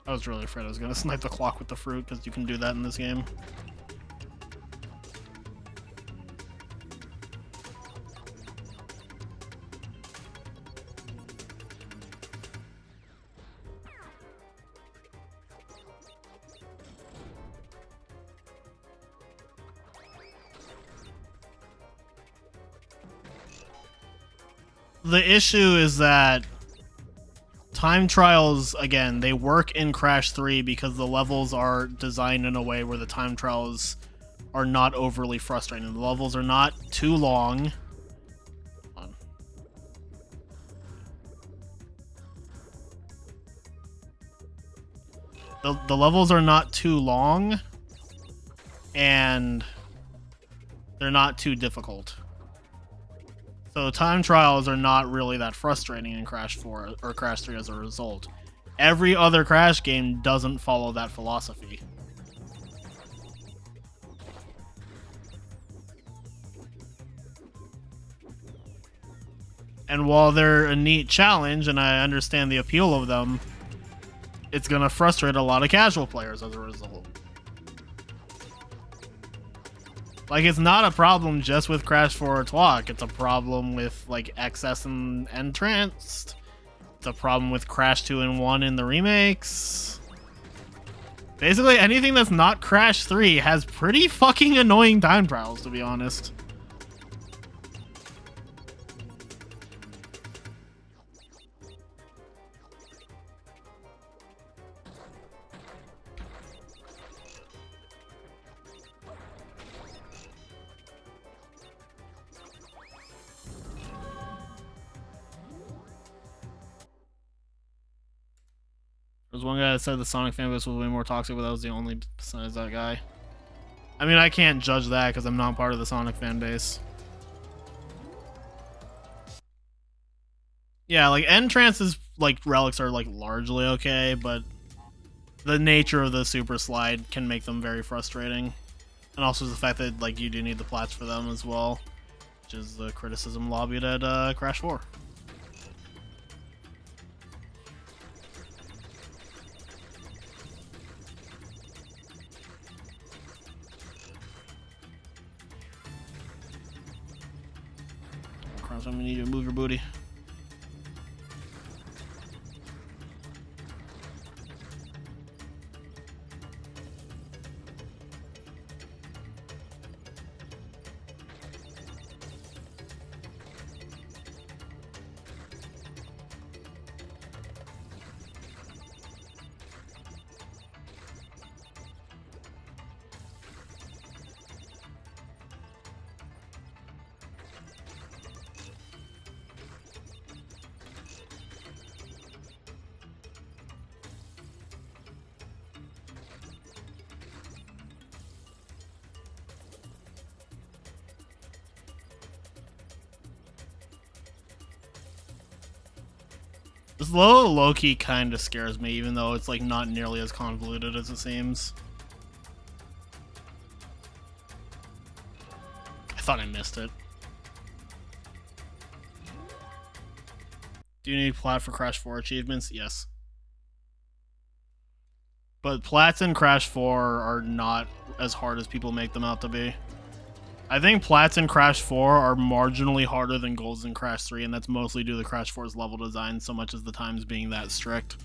I was really afraid I was going to snipe the clock with the fruit, because you can do that in this game. The issue is that time trials, again, they work in Crash 3 because the levels are designed in a way where the time trials are not overly frustrating. The levels are not too long. The levels are not too long, and they're not too difficult. So time trials are not really that frustrating in Crash 4 or Crash 3 as a result. Every other Crash game doesn't follow that philosophy. And while they're a neat challenge, and I understand the appeal of them, it's gonna frustrate a lot of casual players as a result. Like, it's not a problem just with Crash 4 or Twalk. It's a problem with, like, XS and Entranced. It's a problem with Crash 2 and 1 in the remakes. Basically, anything that's not Crash 3 has pretty fucking annoying time trials, to be honest. There's one guy that said the Sonic fanbase was way more toxic, but that was the only besides that guy. I mean, I can't judge that because I'm not part of the Sonic fanbase. Yeah, like Entrance's like relics are like largely okay, but the nature of the super slide can make them very frustrating. And also the fact that like you do need the plats for them as well, which is the criticism lobbied at Crash 4. I'm gonna need you to move your booty. This level low-key kind of scares me, even though it's like not nearly as convoluted as it seems. I thought I missed it. Do you need plat for Crash 4 achievements? Yes. But plats in Crash 4 are not as hard as people make them out to be. I think plats in Crash 4 are marginally harder than golds in Crash 3, and that's mostly due to Crash 4's level design so much as the times being that strict.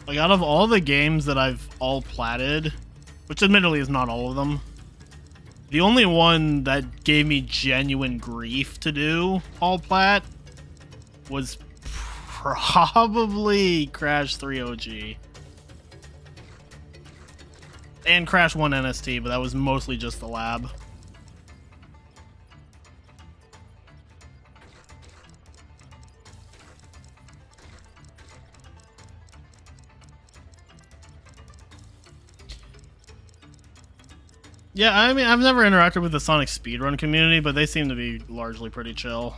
Like, out of all the games that I've all platted, which admittedly is not all of them, the only one that gave me genuine grief to do all plat was probably Crash 3 OG. And Crash 1 NST, but that was mostly just the lab. Yeah, I mean, I've never interacted with the Sonic Speedrun community, but they seem to be largely pretty chill.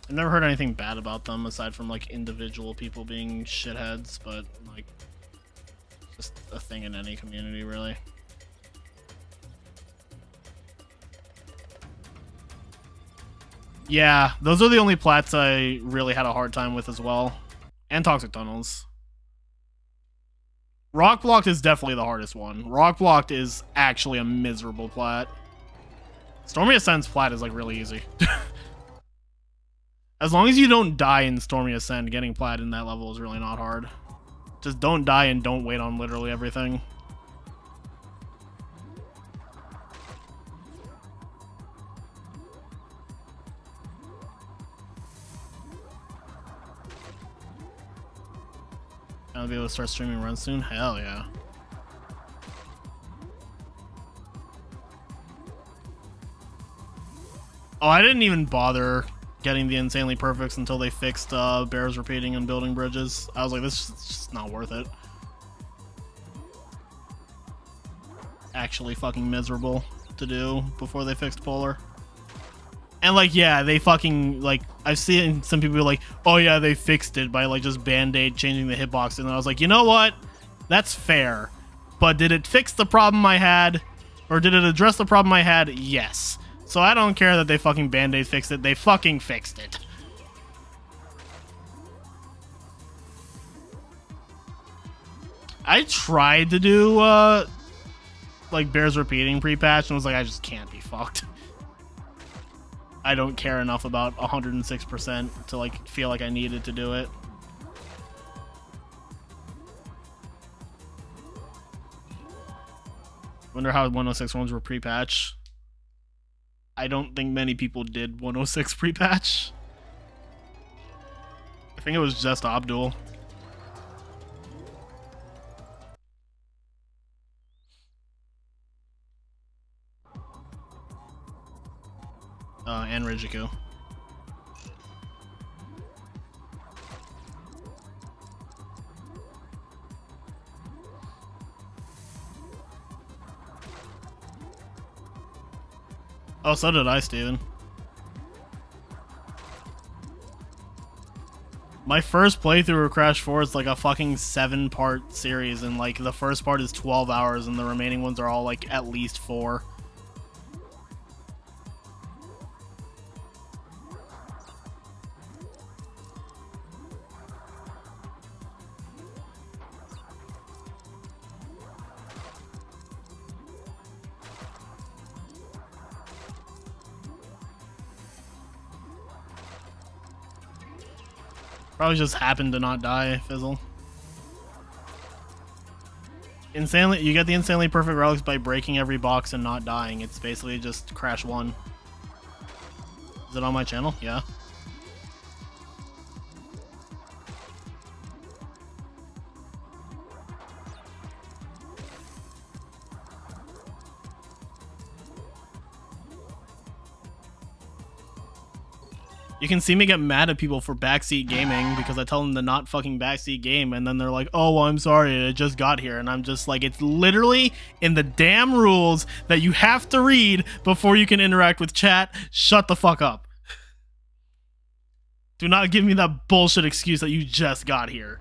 I've never heard anything bad about them, aside from, like, individual people being shitheads, but, like, just a thing in any community, really. Yeah, those are the only plats I really had a hard time with as well. And Toxic Tunnels. Rock Blocked is definitely the hardest one. Rock Blocked is actually a miserable plat. Stormy Ascent's plat is like really easy. As long as you don't die in Stormy Ascent, getting plat in that level is really not hard. Just don't die and don't wait on literally everything. I'll be able to start streaming runs soon? Hell yeah. Oh, I didn't even bother getting the Insanely Perfects until they fixed bears repeating and building bridges. I was like, this is just not worth it. Actually fucking miserable to do before they fixed Polar. And like, yeah, they fucking like I've seen some people like, oh yeah, they fixed it by like just band-aid changing the hitbox, and I was like, you know what? That's fair. But did it fix the problem I had? Or did it address the problem I had? Yes. So I don't care that they fucking band-aid fixed it. They fucking fixed it. I tried to do like Bears repeating pre-patch and was like, I just can't be fucked. I don't care enough about 106% to like feel like I needed to do it. Wonder how 106 ones were pre-patch. I don't think many people did 106 pre-patch. I think it was just Abdul. And Rijiku. Oh, so did I, Steven. My first playthrough of Crash 4 is like a fucking 7-part series, and like the first part is 12 hours, and the remaining ones are all like at least 4. Probably just happened to not die, Fizzle. Insanely, you get the insanely perfect relics by breaking every box and not dying. It's basically just Crash 1. Is it on my channel? Yeah. You can see me get mad at people for backseat gaming because I tell them to not fucking backseat game, and then they're like, oh, well, I'm sorry, it just got here. And I'm just like, it's literally in the damn rules that you have to read before you can interact with chat. Shut the fuck up. Do not give me that bullshit excuse that you just got here.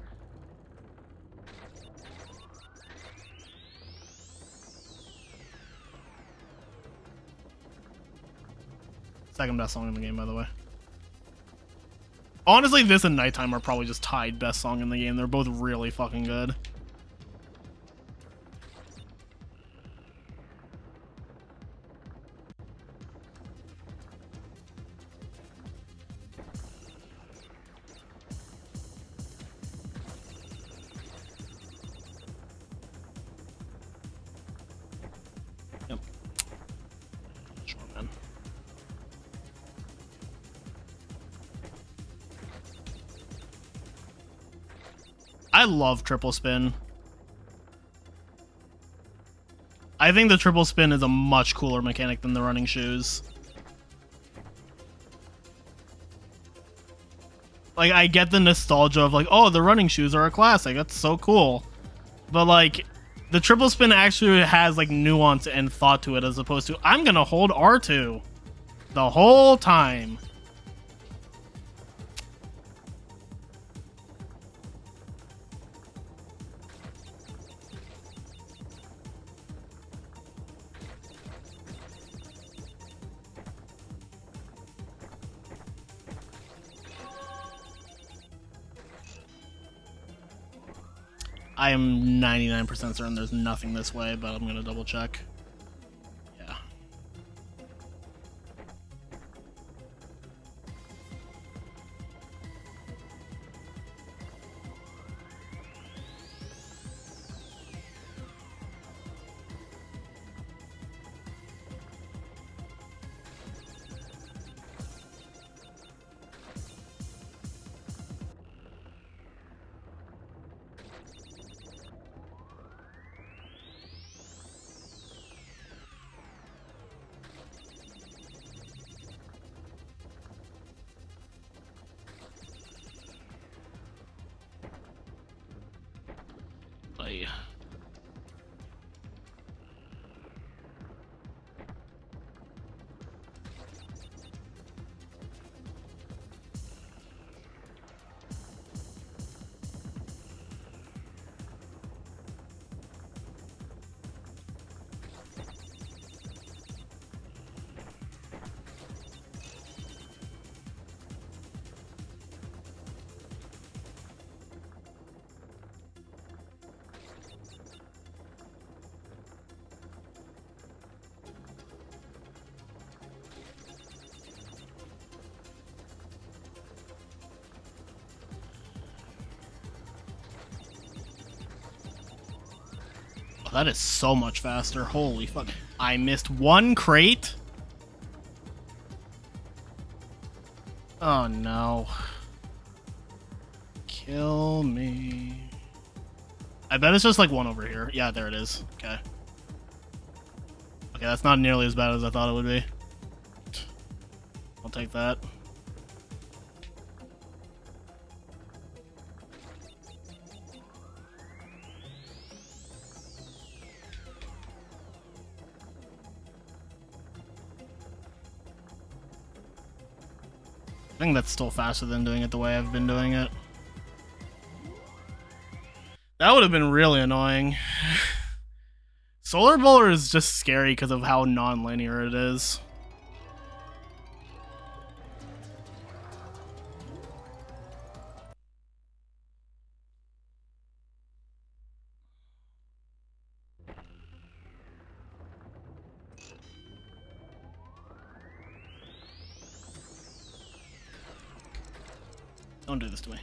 Second best song in the game, by the way. Honestly, this and Nighttime are probably just tied best song in the game. They're both really fucking good. Yep. Sure, man. I love triple spin. I think the triple spin is a much cooler mechanic than the running shoes. Like, I get the nostalgia of like, oh, the running shoes are a classic. That's so cool. But like, the triple spin actually has like nuance and thought to it as opposed to, I'm gonna hold R2 the whole time. I am 99% certain there's nothing this way, but I'm gonna double check. Yeah. Play. That is so much faster. Holy fuck. I missed one crate? Oh no. Kill me. I bet it's just like one over here. Yeah, there it is. Okay. Okay, that's not nearly as bad as I thought it would be. I'll take that. I think that's still faster than doing it the way I've been doing it. That would have been really annoying. Solar Bowler is just scary because of how non-linear it is. Don't do this to me.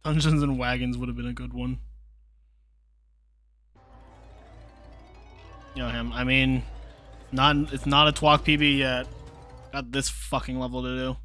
Dungeons and Wagons would have been a good one. You know him. I mean, it's not a Twalk PB yet. Got this fucking level to do.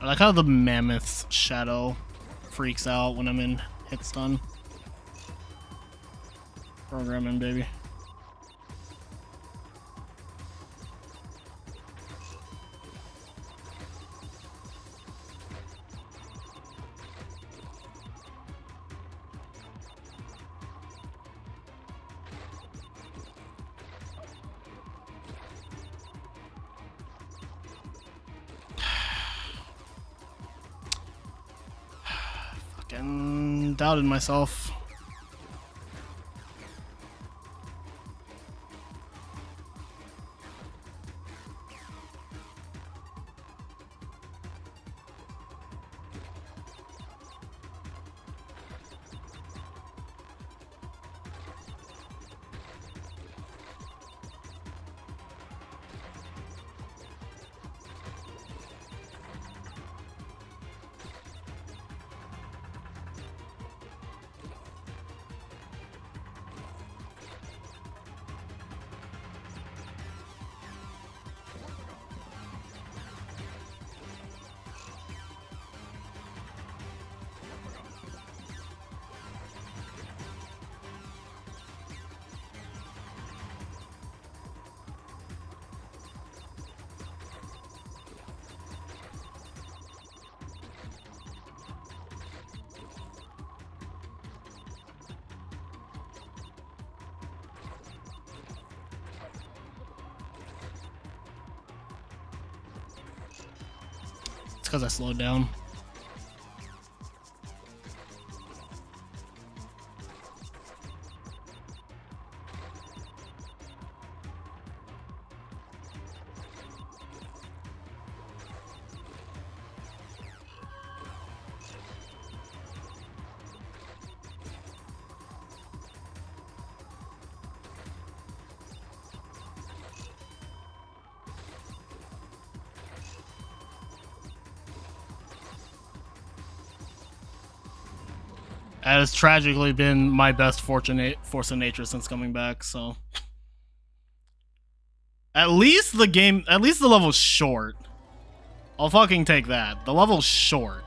I like how the mammoth's shadow freaks out when I'm in hit stun. Programming, baby. Fucking doubted myself. It's because I slowed down. has tragically been my best force of nature since coming back, so. At least the level's short. I'll fucking take that. The level's short.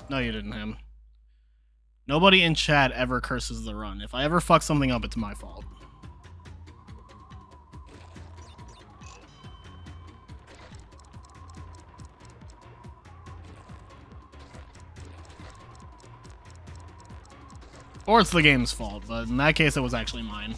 No, you didn't, him. Nobody in chat ever curses the run. If I ever fuck something up, it's my fault. Or it's the game's fault, but in that case, it was actually mine.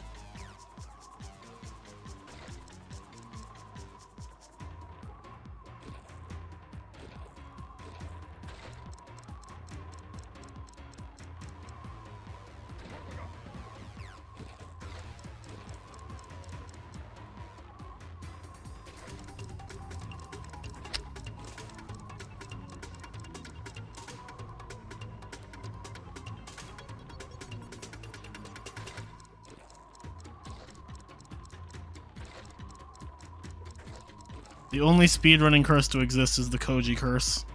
The only speedrunning curse to exist is the Koji curse.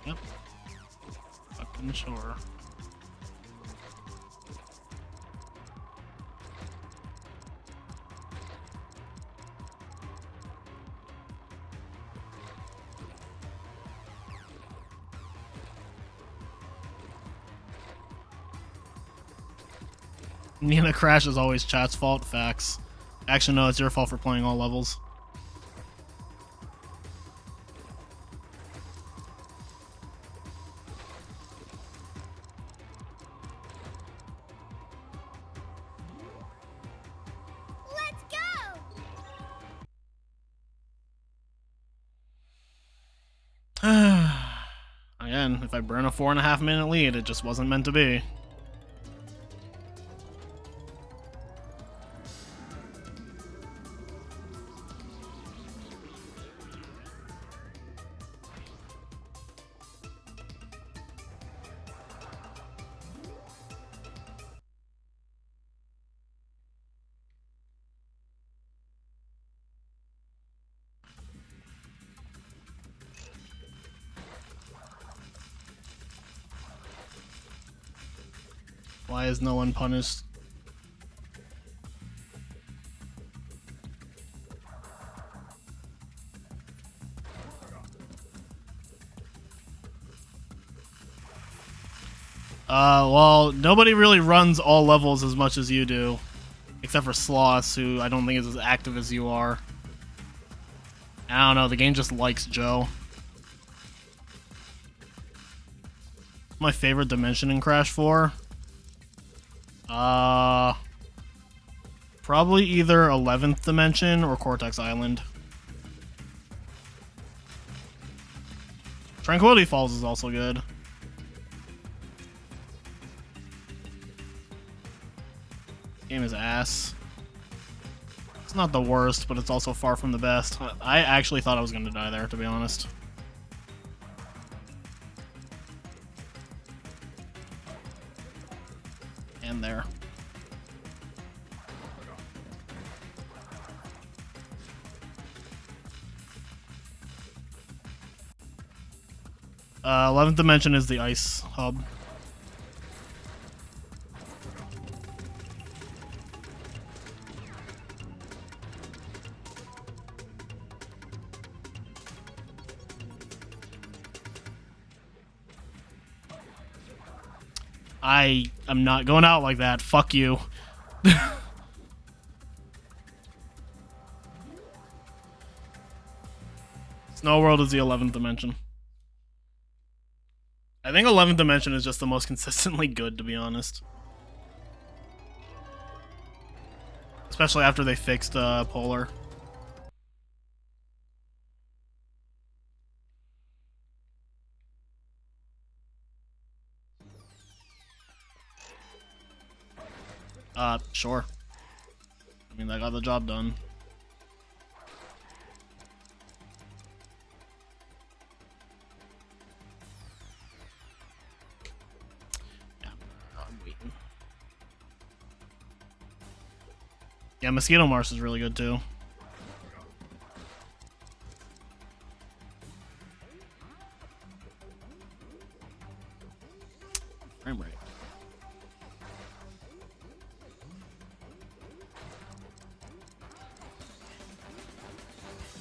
Yep. Fucking sure. Nina crash is always chat's fault. Facts. Actually, no, it's your fault for playing all levels. Let's go! Again, if I burn a 4.5 minute lead, it just wasn't meant to be. Why is no one punished? Well, nobody really runs all levels as much as you do. Except for Sloss, who I don't think is as active as you are. I don't know, the game just likes Joe. My favorite dimension in Crash 4? Probably either 11th Dimension or Cortex Island. Tranquility Falls is also good. Game is ass. It's not the worst, but it's also far from the best. I actually thought I was going to die there, to be honest. And there. Uh, 11th Dimension is the ice hub. I'm not going out like that. Fuck you. Snow World is the 11th Dimension. I think 11th Dimension is just the most consistently good, to be honest. Especially after they fixed Polar. Sure. I mean, that got the job done. Yeah, I'm waiting. Yeah, Mosquito Marsh is really good too. Frame rate.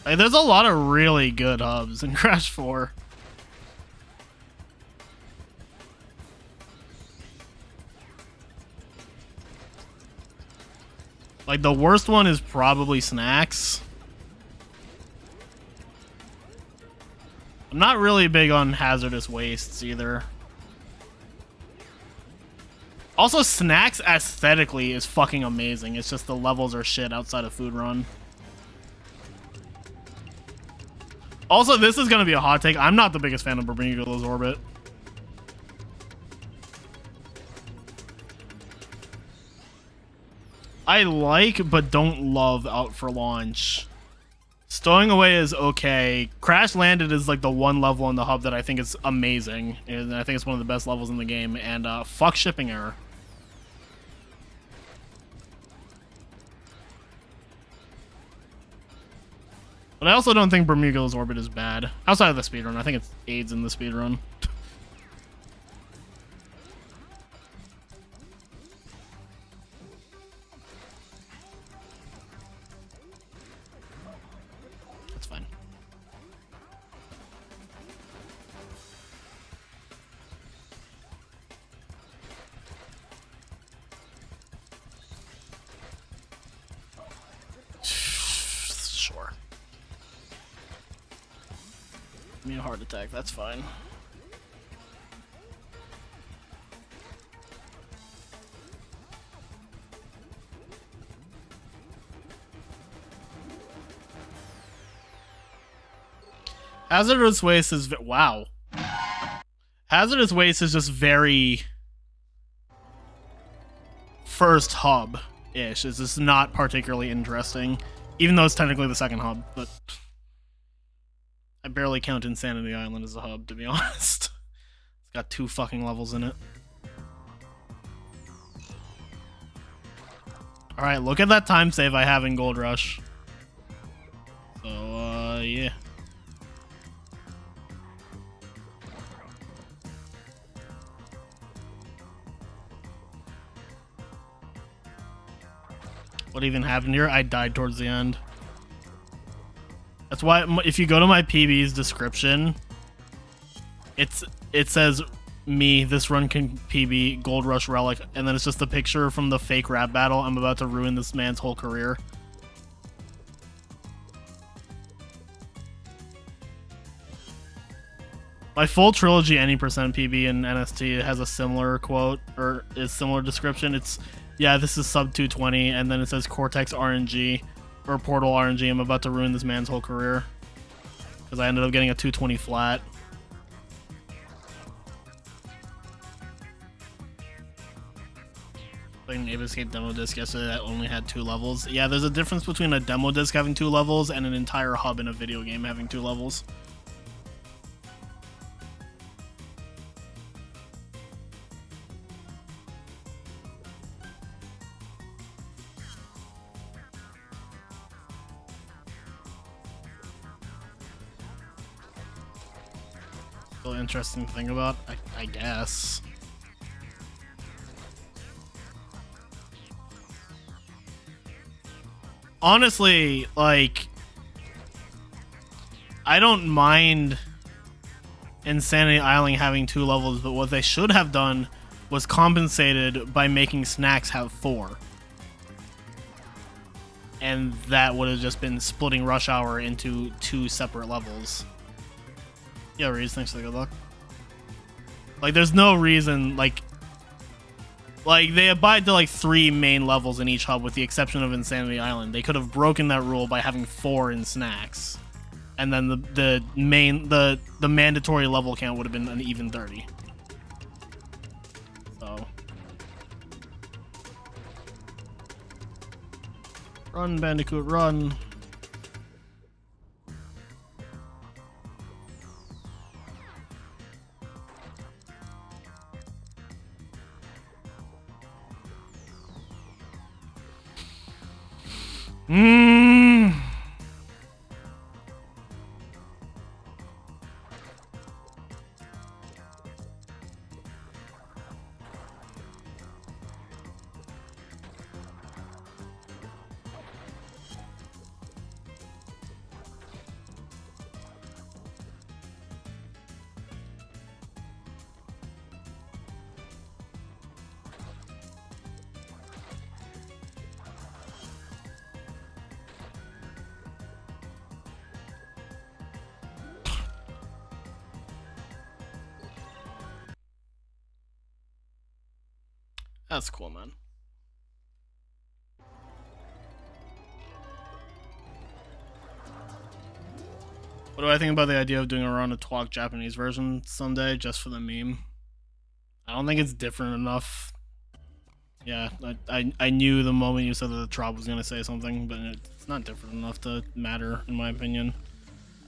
Like, there's a lot of really good hubs in Crash 4. Like, the worst one is probably Snacks. I'm not really big on Hazardous Wastes either. Also, Snacks aesthetically is fucking amazing. It's just the levels are shit outside of Food Run. Also, this is going to be a hot take. I'm not the biggest fan of Bermuda's Orbit. I like, but don't love Out for Launch. Stowing Away is okay. Crash Landed is like the one level in the hub that I think is amazing. And I think it's one of the best levels in the game. And fuck shipping error. But I also don't think Bermuda's Orbit is bad. Outside of the speedrun, I think it aids in the speedrun. That's fine. Sure. Give me a heart attack, that's fine. Hazardous Waste is... wow. Hazardous Waste is just very... first hub-ish. It's just not particularly interesting. Even though it's technically the second hub, but... I barely count Insanity Island as a hub, to be honest. It's got 2 fucking levels in it. Alright, look at that time save I have in Gold Rush. So, yeah. What even happened here? I died towards the end. That's why if you go to my PB's description, it says me, this run can PB, Gold Rush Relic, and then it's just a picture from the fake rap battle. I'm about to ruin this man's whole career. My full trilogy any percent PB in NST has a similar quote, or is similar description. It's, yeah, this is sub 220, and then it says Cortex RNG, or Portal RNG. I'm about to ruin this man's whole career. Because I ended up getting a 220 flat. Playing Ape Escape demo disc yesterday that only had 2 levels. Yeah, there's a difference between a demo disc having 2 levels and an entire hub in a video game having 2 levels. Still interesting to think about, I guess. Honestly, like, I don't mind Insanity Island having 2 levels, but what they should have done was compensated by making Snacks have 4. And that would have just been splitting Rush Hour into 2 separate levels. Yeah, Reese, thanks for the good luck. Like, there's no reason, like, they abide to, like, 3 main levels in each hub, with the exception of Insanity Island. They could have broken that rule by having 4 in Snacks. And then the mandatory level count would have been an even 30. So. Run, Bandicoot, run. Mmm. That's cool, man. What do I think about the idea of doing a round of Twalk Japanese version someday just for the meme? I don't think it's different enough. Yeah, I knew the moment you said that the Trop was gonna say something, but it's not different enough to matter, in my opinion.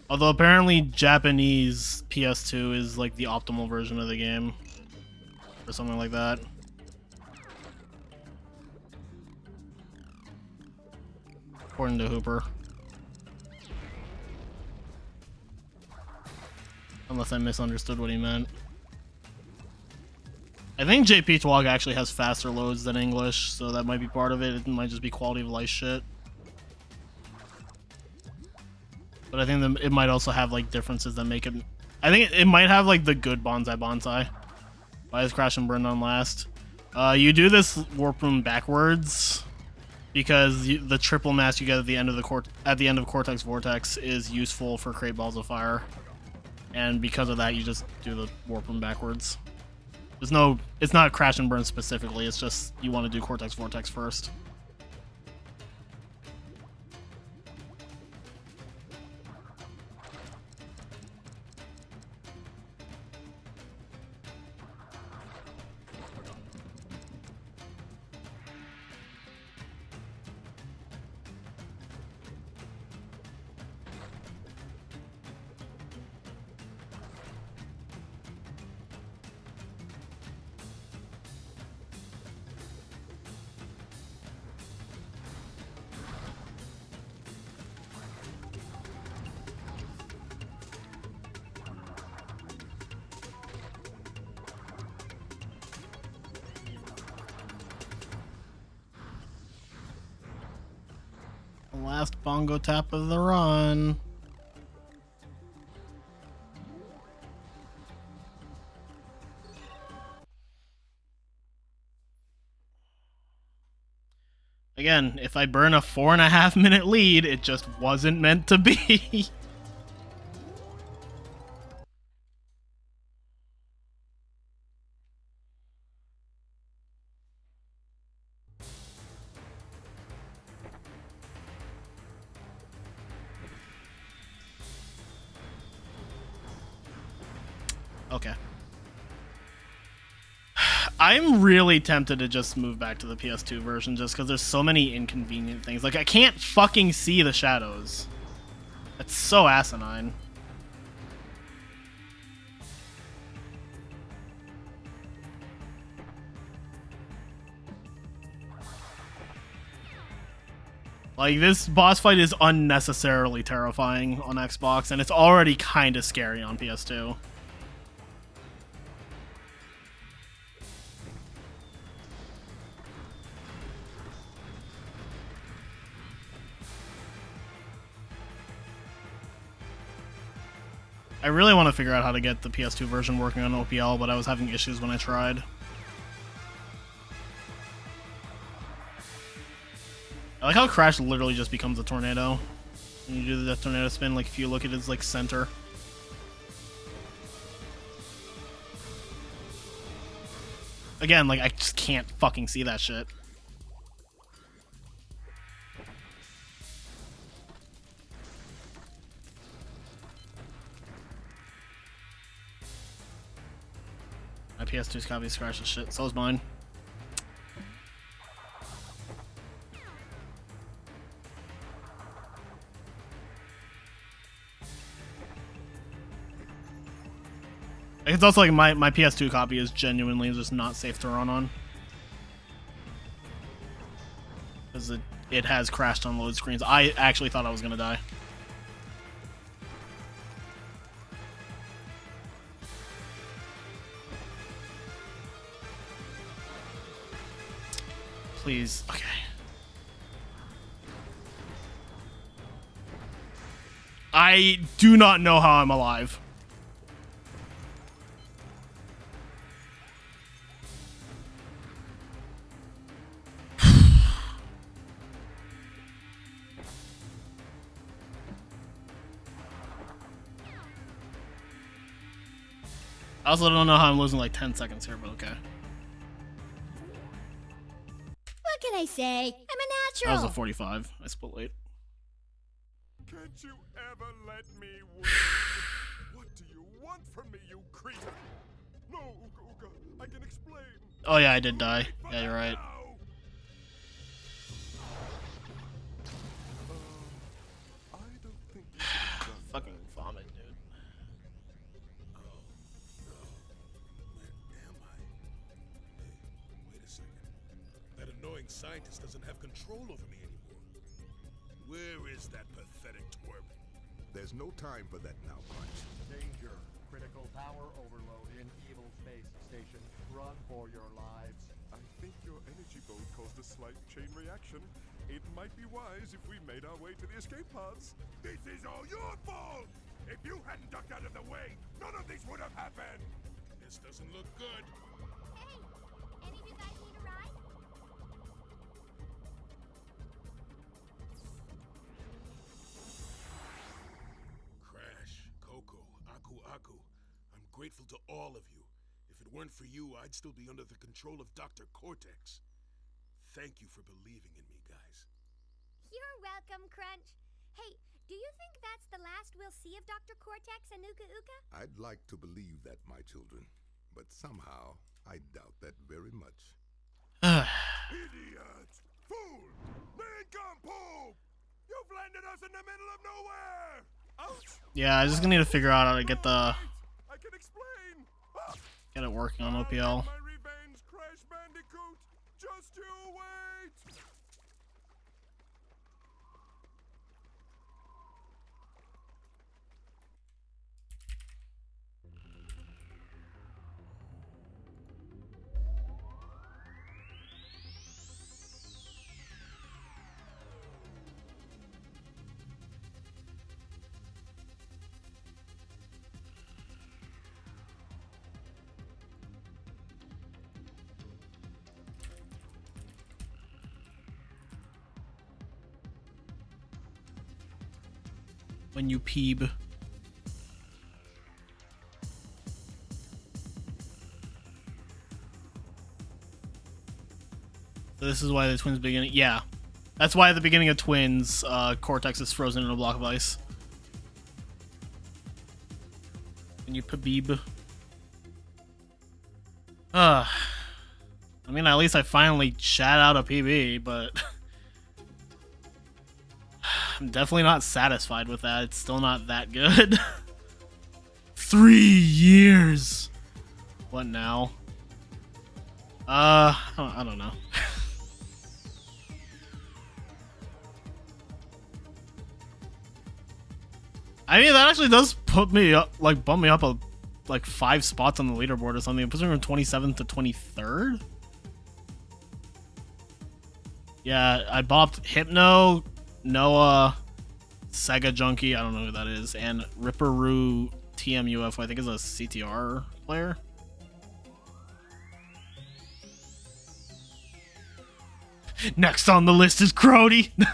Although apparently Japanese PS2 is like the optimal version of the game, or something like that. According to Hooper. Unless I misunderstood what he meant. I think JP Twalk actually has faster loads than English, so that might be part of it. It might just be quality of life shit. But I think it might also have like differences that make it... I think it might have like the good Bonsai Bonsai. Why is Crash and Burn on last? You do this Warp Room backwards because the triple mass you get at the end of Cortex Vortex is useful for Crate Balls of Fire. And because of that, you just do the Warp Room backwards. It's not Crash and Burn specifically, it's just you want to do Cortex Vortex first. Last bongo tap of the run. Again, if I burn a 4.5 minute lead, it just wasn't meant to be. Okay. I'm really tempted to just move back to the PS2 version just because there's so many inconvenient things. Like, I can't fucking see the shadows. That's so asinine. Like, this boss fight is unnecessarily terrifying on Xbox, and it's already kind of scary on PS2. I really want to figure out how to get the PS2 version working on OPL, but I was having issues when I tried. I like how Crash literally just becomes a tornado. When you do the Death Tornado spin, like if you look at his like center. Again, like I just can't fucking see that shit. My PS2's copy of Crash's shit. So is mine. It's also like my PS2 copy is genuinely just not safe to run on. Because it has crashed on load screens. I actually thought I was gonna die. Please. Okay. I do not know how I'm alive. I also don't know how I'm losing like 10 seconds here, but okay. What can I say? I'm a That natural. was a 45. I split late. Can't you ever let me win? What do you want from me, you cretin? No, Uga, I can explain. Oh yeah, I did die. Yeah, you're right. I don't think you should have done Fucking vomit, dude. Where am I? Hey, wait a second. That annoying scientist doesn't have control over me anymore. Where is that pathetic twerp? There's no time for that now, Crunch. Danger. Critical power overload in Evil Space Station. Run for your lives. I think your energy bolt caused a slight chain reaction. It might be wise if we made our way to the escape pods. This is all your fault! If you hadn't ducked out of the way, none of this would have happened! This doesn't look good. Hey, any of you guys need a ride? Crash, Coco, Aku. I'm grateful to all of you. If it weren't for you, I'd still be under the control of Dr. Cortex. Thank you for believing in me, guys. You're welcome, Crunch. Hey, do you think that's the last we'll see of Dr. Cortex and Uka Uka? I'd like to believe that, my children. But somehow, I doubt that very much. Idiot! Fool! Nincompoop! You've landed us in the middle of nowhere! Ouch! Yeah, I just gonna need to figure out how to get the I can explain! Ah! get it working on I'll OPL. get my revenge, Crash Bandicoot! Just you wait! When you peeb. So this is why the twins beginning. Yeah, that's why at the beginning of Twins, Cortex is frozen in a block of ice. When you peeb. I mean, at least I finally shat out a PB, but I'm definitely not satisfied with that. It's still not that good. 3 years. What now? I don't know. I mean, that actually does put me up, like, bump me up like 5 spots on the leaderboard or something. It puts me from 27th to 23rd. Yeah, I bopped Hypno, Noah, Sega Junkie, I don't know who that is, and Ripperoo TMUF, who I think is a CTR player. Next on the list is Crody. Am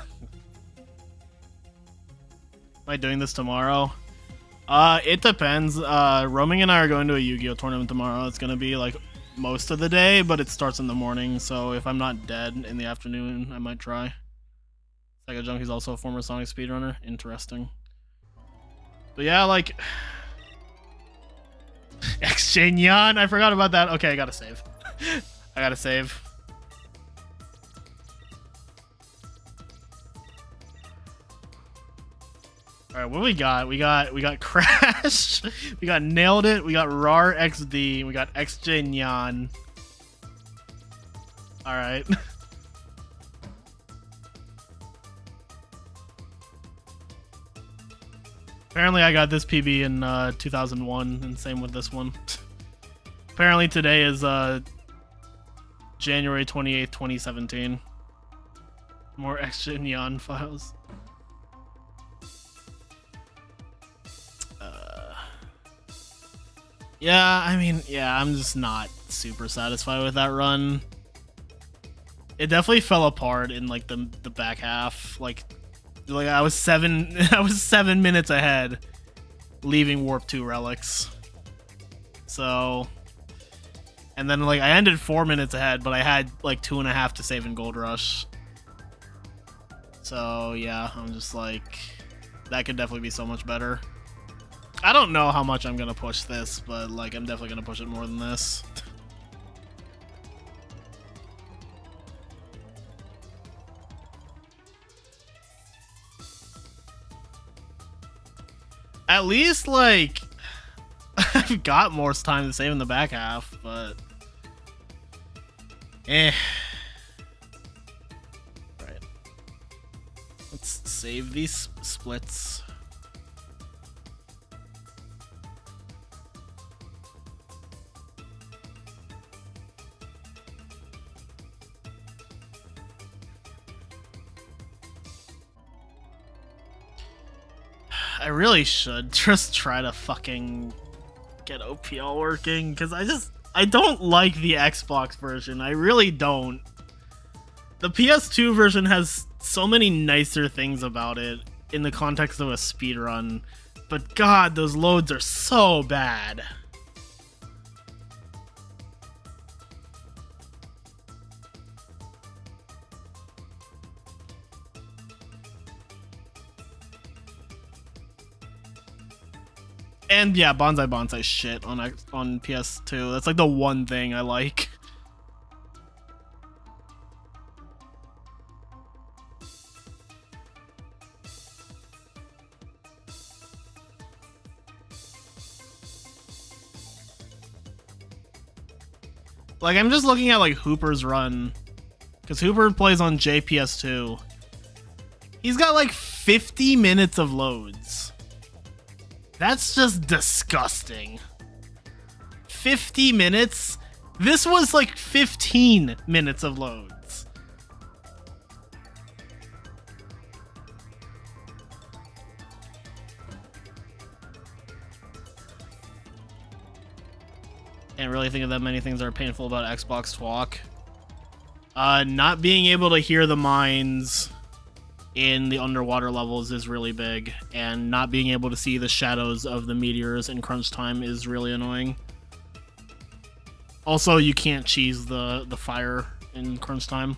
I doing this tomorrow? It depends. Roaming and I are going to a Yu-Gi-Oh tournament tomorrow. It's gonna be like most of the day, but it starts in the morning, so if I'm not dead in the afternoon, I might try. Sega Junkie's also a former Sonic speedrunner. Interesting. But yeah, like XJ-Nyan, I forgot about that. Okay, I gotta save. I gotta save. Alright, what do we got? We got Crash. We got Nailed It. We got RAR XD. We got XJ-Nyan. Alright. Apparently I got this PB in 2001, and same with this one. Apparently today is January 28th, 2017. More XJ-Nyan files. Yeah, I mean, yeah, I'm just not super satisfied with that run. It definitely fell apart in like the back half. Like I was 7 minutes ahead, leaving Warp 2 relics. So, and then like I ended 4 minutes ahead, but I had like 2.5 to save in Gold Rush. So yeah, I'm just like, that could definitely be so much better. I don't know how much I'm gonna push this, but like I'm definitely gonna push it more than this. At least like I've got more time to save in the back half, but right. Let's save these splits. I really should just try to fucking get OPL working, because I don't like the Xbox version. I really don't. The PS2 version has so many nicer things about it in the context of a speedrun, but god, those loads are so bad. And yeah, Bonsai shit on PS2. That's like the one thing I like. Like, I'm just looking at like Hooper's run, because Hooper plays on JPS2. He's got like 50 minutes of loads. That's just disgusting. 50 minutes? This was like 15 minutes of loads. Can't really think of that many things that are painful about Xbox Talk. Not being able to hear the mines in the underwater levels is really big, and not being able to see the shadows of the meteors in crunch time is really annoying. Also, you can't cheese the fire in crunch time.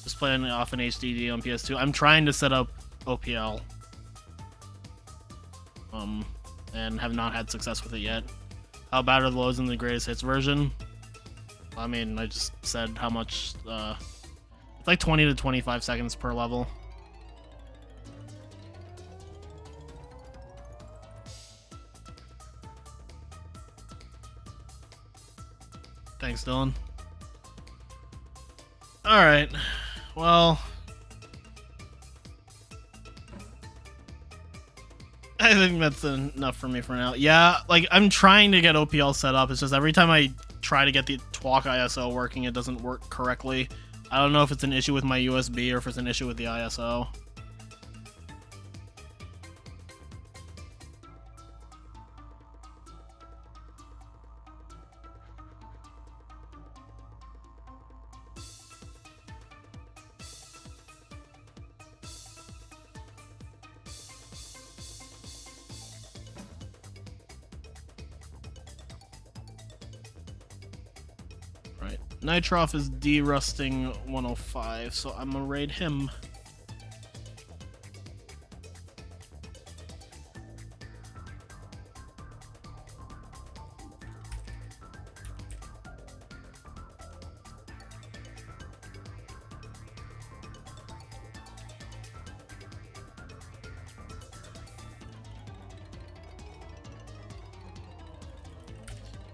Just playing it off an HDD on PS2. I'm trying to set up OPL, and have not had success with it yet. How bad are the loads in the greatest hits version? I mean, I just said how much. It's like 20 to 25 seconds per level. Thanks, Dylan. Alright. Well, I think that's enough for me for now. Yeah, like, I'm trying to get OPL set up. It's just every time I try to get the TWAC ISO working, it doesn't work correctly. I don't know if it's an issue with my USB or if it's an issue with the ISO. Right. Nitroff is derusting 105, so I'm gonna raid him.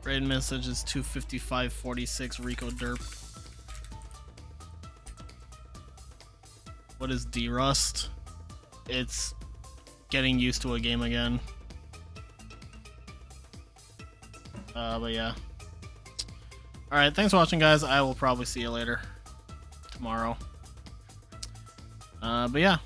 Raid message is 25546 Rico Derp. What is derust? It's getting used to a game again. But yeah. Alright, thanks for watching, guys. I will probably see you later tomorrow. But yeah.